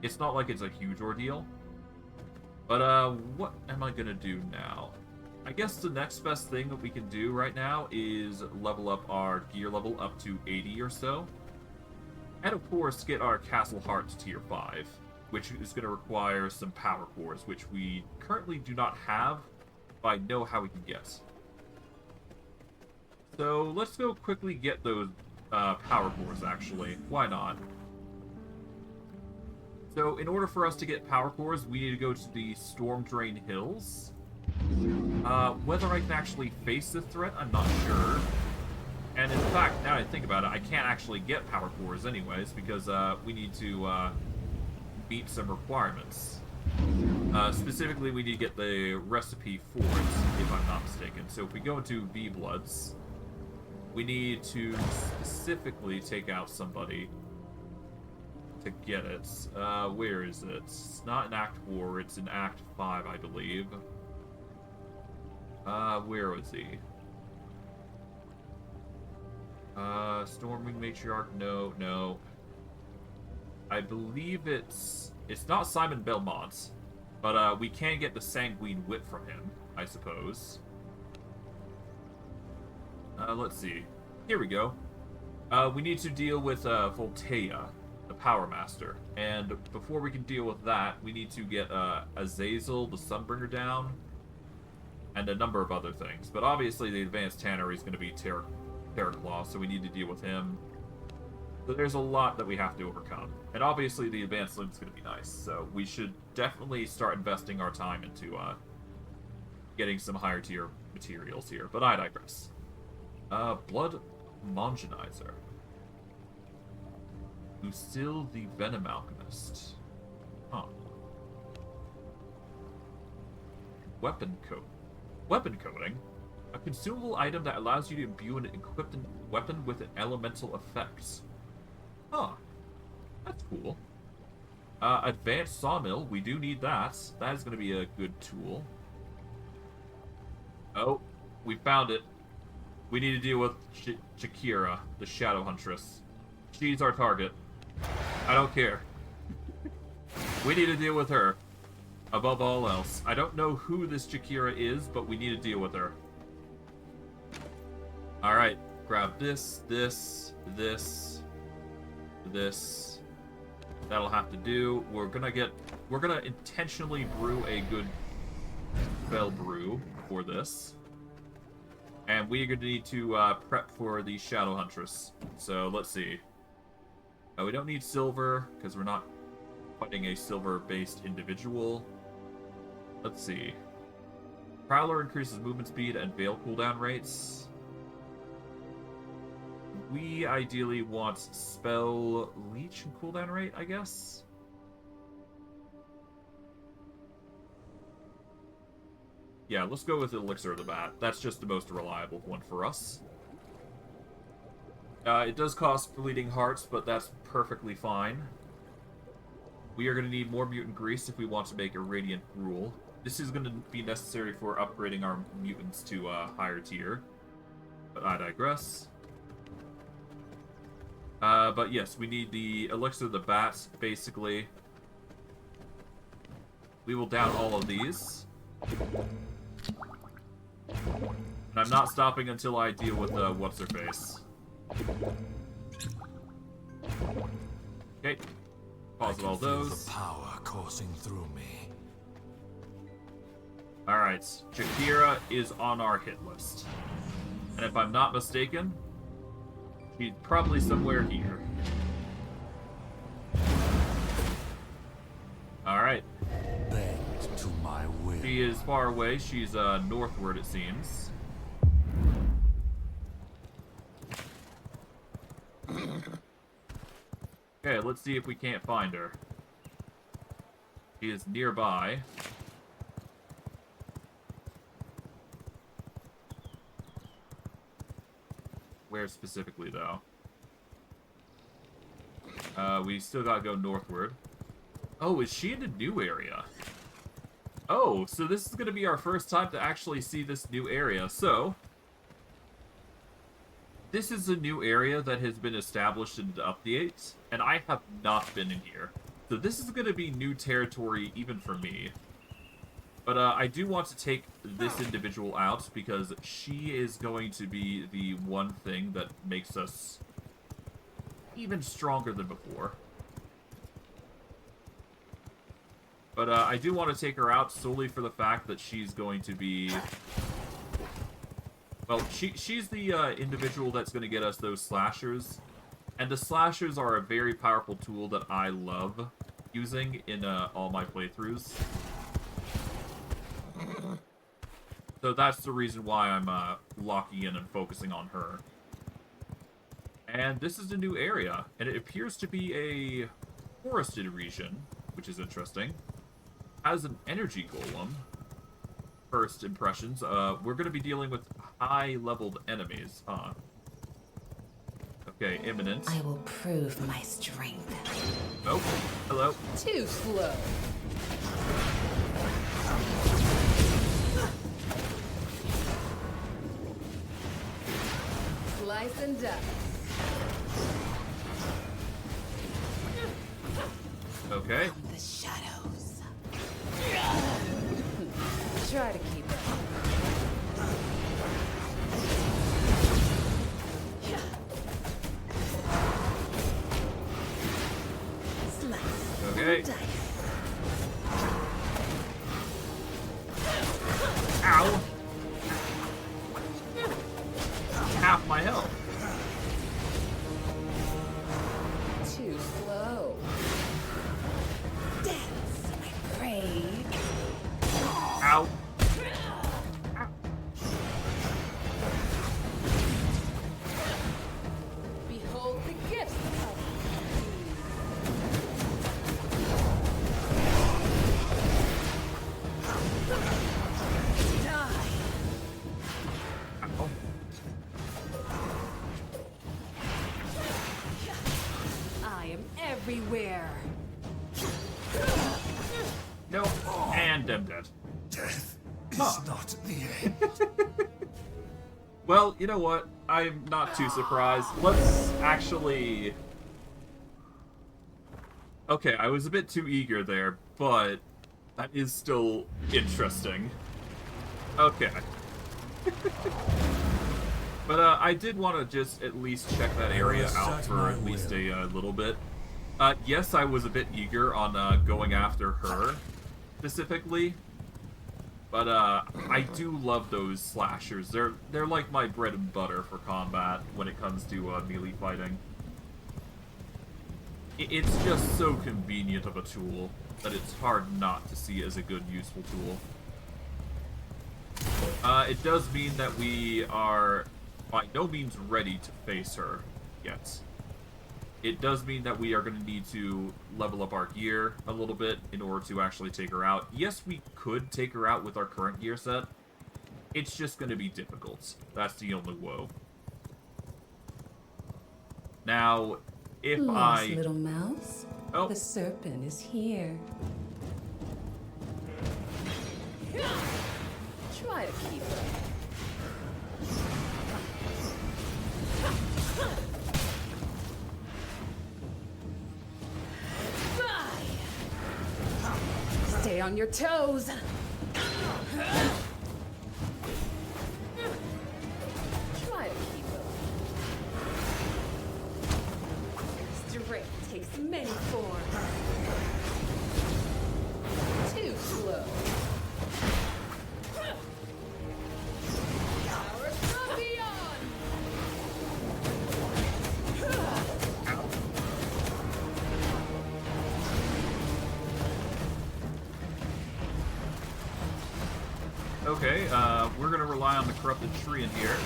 A: it's not like it's a huge ordeal. But what am I gonna do now? I guess the next best thing that we can do right now is level up our gear level up to 80 or so. And of course, get our Castle Heart to tier 5, which is going to require some power cores, which we currently do not have, but I know how we can get. So let's go quickly get those power cores, actually. Why not? So in order for us to get power cores, we need to go to the Storm Drain Hills. Whether I can actually face the threat, I'm not sure. And in fact, now that I think about it, I can't actually get power cores anyways, because we need to meet some requirements. Specifically, we need to get the recipe for it, if I'm not mistaken. So if we go into V-Bloods, we need to specifically take out somebody to get it. Where is it? It's not in Act 4, it's in Act 5, I believe. Where was he? Stormwing Matriarch, no. I believe it's not Simon Belmont, but we can get the Sanguine Wit from him, I suppose. Let's see. Here we go. We need to deal with Voltea, the Power Master. And before we can deal with that, we need to get Azazel, the Sunbringer, down. And a number of other things. But obviously the Advanced Tannery is going to be Terraclaw, so we need to deal with him. So there's a lot that we have to overcome. And obviously the Advanced Link is going to be nice. So we should definitely start investing our time into getting some higher tier materials here. But I digress. Blood Mongenizer. Lucille the Venom Alchemist. Huh. Weapon coat. Weapon coating? A consumable item that allows you to imbue an equipped weapon with an elemental effect. Huh. That's cool. Advanced Sawmill. We do need that. That is going to be a good tool. Oh, we found it. We need to deal with Shakira, the Shadow Huntress. She's our target. I don't care. We need to deal with her. Above all else. I don't know who this Shakira is, but we need to deal with her. Alright. Grab this. That'll have to do. We're gonna intentionally brew a good spell brew for this. And we're gonna need to prep for the Shadow Huntress. So let's see. We don't need silver, because we're not fighting a silver-based individual. Let's see. Prowler increases movement speed and Veil cooldown rates. We ideally want Spell Leech and cooldown rate, I guess? Yeah, let's go with Elixir of the Bat. That's just the most reliable one for us. It does cost Bleeding Hearts, but that's perfectly fine. We are going to need more Mutant Grease if we want to make a Radiant Gruel. This is going to be necessary for upgrading our mutants to a higher tier. But I digress. But yes, we need the Elixir of the Bat, basically. We will down all of these. And I'm not stopping until I deal with what's-her-face. Okay. Pause all those.
D: The power coursing through me.
A: Alright, Shakira is on our hit list. And if I'm not mistaken, she's probably somewhere here. Alright.
D: Bend to my will.
A: She is far away. She's northward, it seems. Okay, let's see if we can't find her. She is nearby. Where specifically, though? We still gotta go northward. Oh, is she in a new area? Oh, so this is gonna be our first time to actually see this new area. So, this is a new area that has been established in the updates, and I have not been in here. So this is gonna be new territory even for me. But I do want to take this individual out because she is going to be the one thing that makes us even stronger than before. But I do want to take her out solely for the fact that she's going to be... Well, she's the individual that's going to get us those slashers. And the slashers are a very powerful tool that I love using in all my playthroughs. So that's the reason why I'm locking in and focusing on her. And this is a new area, and it appears to be a forested region, which is interesting. Has an energy golem. First impressions, we're going to be dealing with high-leveled enemies, huh? Okay, imminent.
G: I will prove my strength.
A: Oh, hello.
C: Too slow. Slice and dice.
A: Okay.
G: From the shadows.
C: Try to keep it.
G: Slice.
A: Okay.
G: And dice.
A: Ow! Half my health.
C: Too slow.
G: Dance, my prey.
A: Ow.
C: Behold the gifts of
G: Die.
A: Ow.
C: I am everywhere.
A: No. And I'm dead.
D: Death is
A: Huh.
D: not the end.
A: Well, you know what? I'm not too surprised. Let's actually... Okay, I was a bit too eager there, but that is still interesting. Okay. But I did want to just at least check that area out for at least a little bit. Yes, I was a bit eager on going after her specifically. But I do love those slashers. They're like my bread and butter for combat when it comes to melee fighting. It's just so convenient of a tool that it's hard not to see as a good, useful tool. It does mean that we are by no means ready to face her yet. It does mean that we are going to need to level up our gear a little bit in order to actually take her out. Yes, we could take her out with our current gear set. It's just going to be difficult. That's the only woe. Now, if
G: Lost little mouse.
A: Oh.
G: The serpent is here.
C: Try to keep up. Stay on your toes. Try to keep up. Strength takes many forms. Too slow. Power from beyond.
A: Okay, we're going to rely on the corrupted tree in here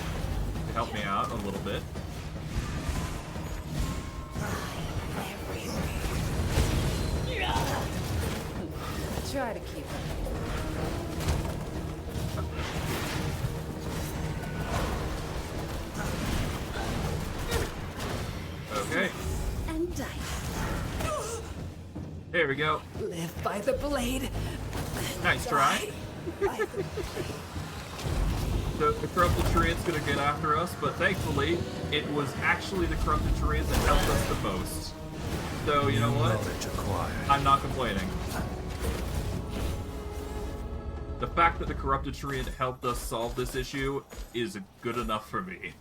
A: to help me out a little bit.
C: Try to keep up.
A: There we go.
G: Live by the blade.
A: Nice try. So the corrupted Treant's gonna get after us, but thankfully, it was actually the corrupted Treant that helped us the most. So, you know what?
D: Knowledge acquired.
A: I'm not complaining. The fact that the corrupted Treant helped us solve this issue is good enough for me.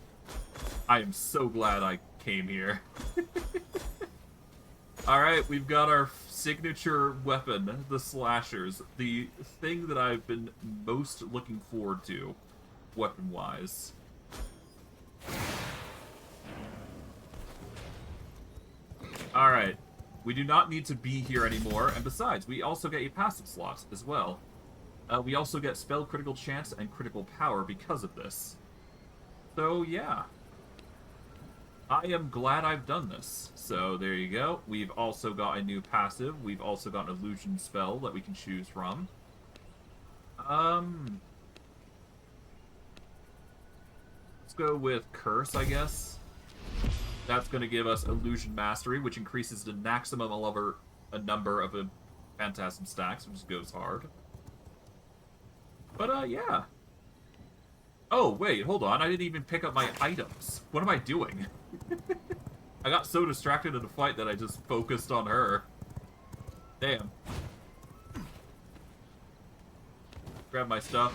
A: I am so glad I came here. Alright, we've got our signature weapon, the slashers. The thing that I've been most looking forward to, weapon-wise. Alright, we do not need to be here anymore, and besides, we also get a passive slot as well. We also get spell critical chance and critical power because of this. So, yeah. I am glad I've done this. So, there you go. We've also got a new passive. We've also got an illusion spell that we can choose from. Let's go with Curse, I guess. That's going to give us Illusion Mastery, which increases the maximum number of Phantasm stacks, which goes hard. But, yeah. Oh, wait, hold on. I didn't even pick up my items. What am I doing? I got so distracted in the fight that I just focused on her. Damn. Grab my stuff.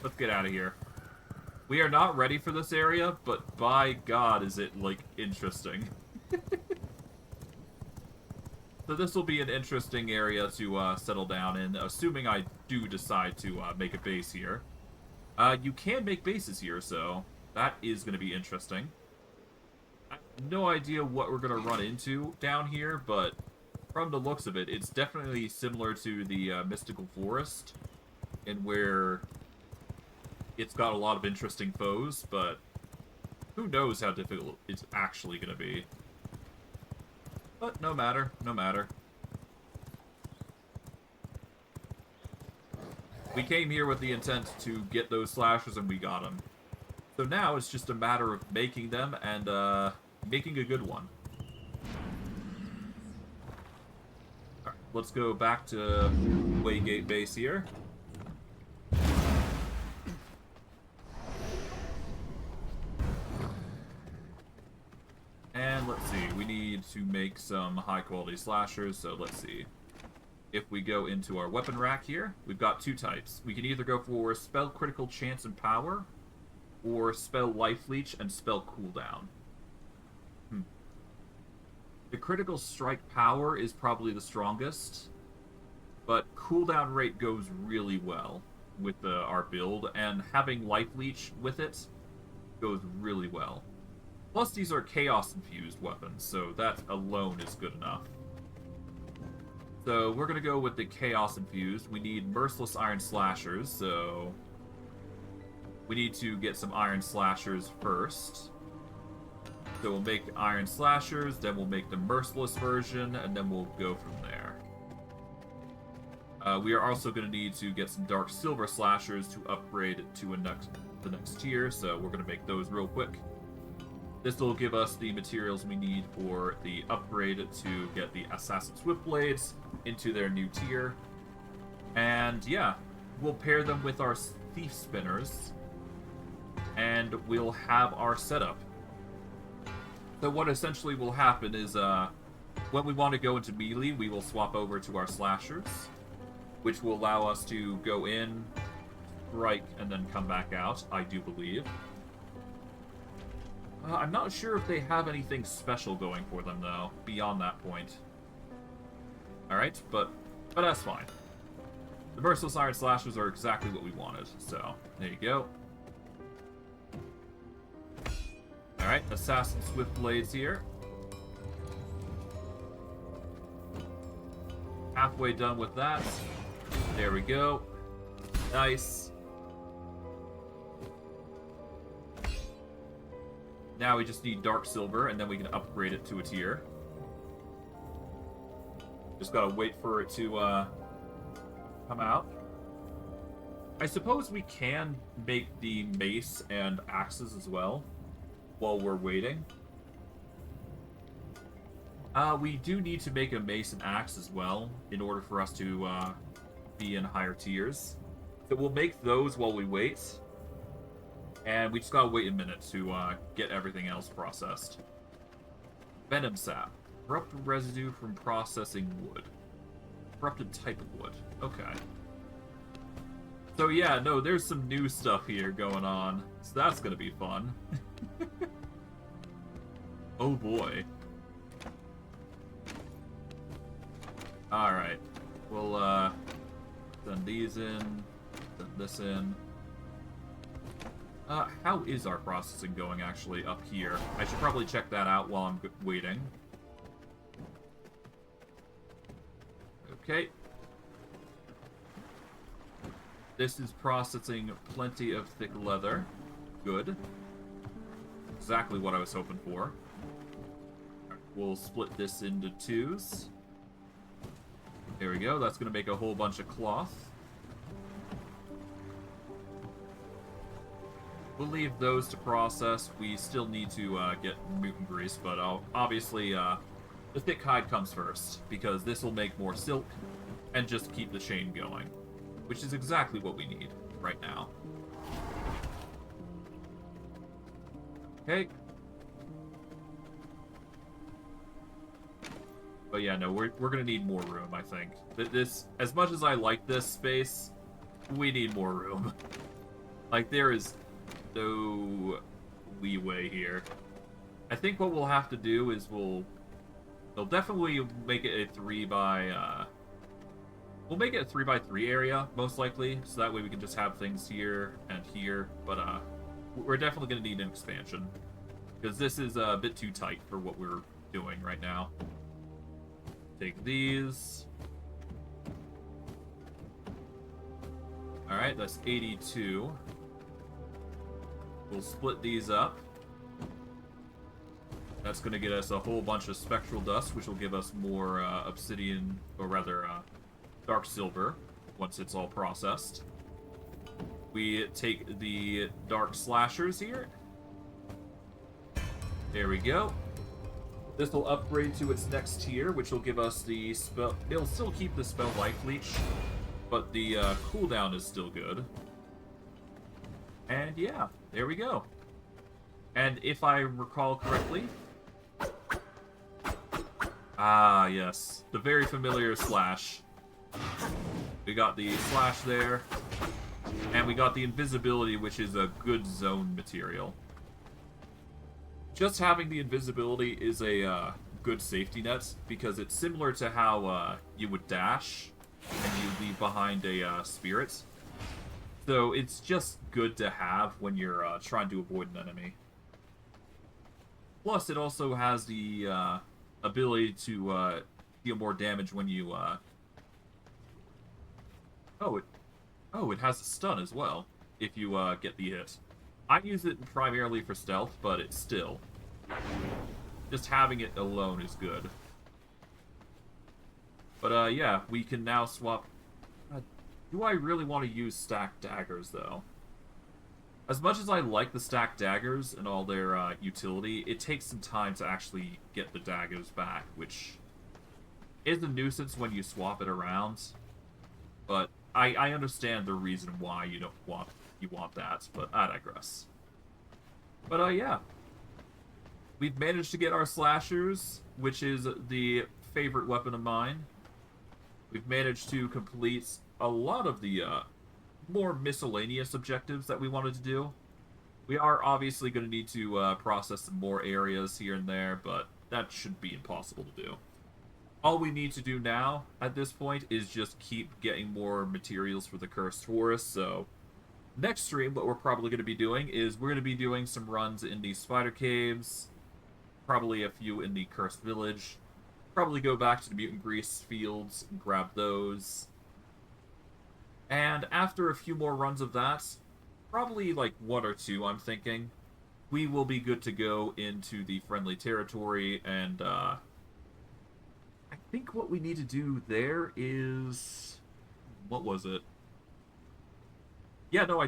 A: Let's get out of here. We are not ready for this area, but by God is it, like, interesting. So this will be an interesting area to settle down in, assuming I do decide to make a base here. You can make bases here, so that is going to be interesting. I have no idea what we're going to run into down here, but from the looks of it, it's definitely similar to the Mystical Forest, in where it's got a lot of interesting foes, but who knows how difficult it's actually going to be. But no matter, no matter. We came here with the intent to get those slashers, and we got them. So now it's just a matter of making them and making a good one. Alright, let's go back to Waygate base here. And let's see, we need to make some high-quality slashers, so let's see. If we go into our weapon rack here, we've got two types. We can either go for spell critical chance and power, or spell life leech and spell cooldown. The critical strike power is probably the strongest, but cooldown rate goes really well with our build, and having life leech with it goes really well. Plus, these are chaos-infused weapons, so that alone is good enough. So, we're going to go with the chaos-infused. We need merciless iron slashers, so we need to get some iron slashers first. So we'll make iron slashers, then we'll make the merciless version, and then we'll go from there. We are also going to need to get some dark silver slashers to upgrade to the next tier, so we're going to make those real quick. This will give us the materials we need for the upgrade to get the Assassin Swift Blades into their new tier. And yeah, we'll pair them with our Thief Spinners, and we'll have our setup. So what essentially will happen is, when we want to go into melee, we will swap over to our slashers, which will allow us to go in, strike, and then come back out, I do believe. I'm not sure if they have anything special going for them, though, beyond that point. Alright, but that's fine. The Merciless Iron Slashers are exactly what we wanted, so there you go. Alright, Assassin Swift Blades here. Halfway done with that. There we go. Nice. Now we just need Dark Silver, and then we can upgrade it to a tier. Just gotta wait for it to come out. I suppose we can make the mace and axes as well while we're waiting. We do need to make a mace and axe as well in order for us to be in higher tiers. So we'll make those while we wait. And we just gotta wait a minute to get everything else processed. Venom sap. Corrupted residue from processing wood. Corrupted type of wood. Okay. So yeah, no, there's some new stuff here going on. So that's gonna be fun. Oh boy. Alright. We'll send these in. Send this in. How is our processing going actually up here? I should probably check that out while I'm waiting. Okay. This is processing plenty of thick leather. Good. Exactly what I was hoping for. We'll split this into twos. There we go. That's going to make a whole bunch of cloth. We'll leave those to process. We still need to get mutant grease, but obviously the thick hide comes first, because this will make more silk and just keep the chain going, which is exactly what we need right now. Okay. But yeah, no, we're gonna need more room, I think. This, as much as I like this space, we need more room. Like, there is no leeway here. I think what we'll have to do is we'll definitely make it a 3 by we'll make it a 3 by 3 area, most likely, so that way we can just have things here and here, but we're definitely gonna need an expansion, because this is a bit too tight for what we're doing right now. Take these. Alright, that's 82. We'll split these up. That's going to get us a whole bunch of spectral dust, which will give us more obsidian, or rather, dark silver, once it's all processed. We take the dark slashers here. There we go. This will upgrade to its next tier, which will give us the spell. It'll still keep the spell life leech, but the cooldown is still good. And yeah, there we go. And if I recall correctly, ah yes, the very familiar slash. We got the slash there, and we got the invisibility, which is a good zone material. Just having the invisibility is a good safety net, because it's similar to how you would dash and you leave behind a spirit. So it's just good to have when you're trying to avoid an enemy. Plus, it also has the ability to deal more damage when you... Oh, it has a stun as well, if you get the hit. I use it primarily for stealth, but it's still... just having it alone is good. But yeah, we can now swap... do I really want to use stacked daggers, though? As much as I like the stacked daggers and all their utility, it takes some time to actually get the daggers back, which is a nuisance when you swap it around. But I understand the reason why you want that, but I digress. But yeah. We've managed to get our slashers, which is the favorite weapon of mine. We've managed to complete a lot of the more miscellaneous objectives that we wanted to do. We are obviously going to need to process some more areas here and there, but that should be impossible to do. All we need to do now, at this point, is just keep getting more materials for the Cursed Forest, so... Next stream, what we're probably going to be doing is we're going to be doing some runs in the Spider Caves, probably a few in the Cursed Village, probably go back to the Mutant Grease fields and grab those. And after a few more runs of that, probably like 1 or 2, I'm thinking, we will be good to go into the friendly territory, and I think what we need to do there is... what was it? Yeah, no,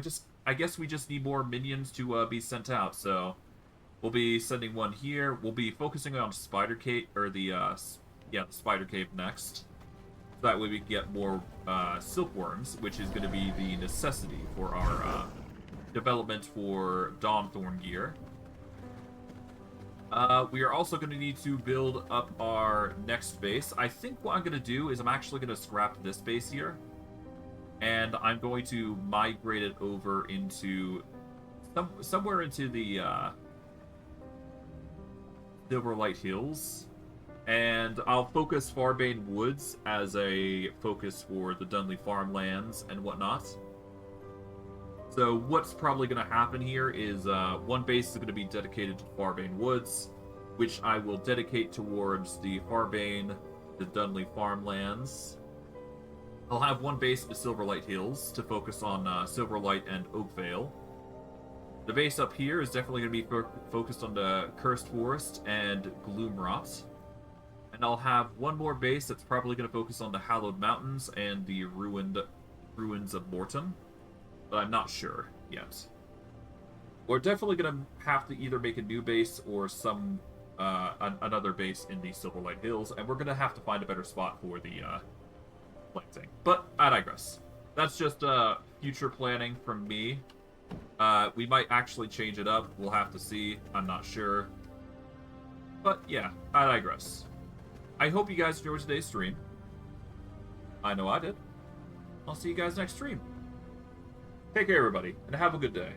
A: I guess we just need more minions to be sent out, so We'll be sending one here. We'll be focusing on Spider Cave, or the Spider Cave next. That way we can get more silkworms, which is going to be the necessity for our development for Dawnthorn gear. We are also going to need to build up our next base. I think what I'm going to do is I'm actually going to scrap this base here. And I'm going to migrate it over into somewhere into the Silverlight Hills. And I'll focus Farbane Woods as a focus for the Dunley farmlands and whatnot. So what's probably going to happen here is one base is going to be dedicated to Farbane Woods, which I will dedicate towards the Farbane, the Dunley farmlands. I'll have one base at the Silverlight Hills to focus on Silverlight and Oakvale. The base up here is definitely going to be focused on the Cursed Forest and Gloomrot. And I'll have one more base that's probably going to focus on the Hallowed Mountains and the Ruins of Morton. But I'm not sure yet. We're definitely going to have to either make a new base or another base in the Silverlight Hills, and we're going to have to find a better spot for the planting. But I digress. That's just future planning from me. We might actually change it up. We'll have to see. I'm not sure. But yeah, I digress. I hope you guys enjoyed today's stream. I know I did. I'll see you guys next stream. Take care, everybody, and have a good day.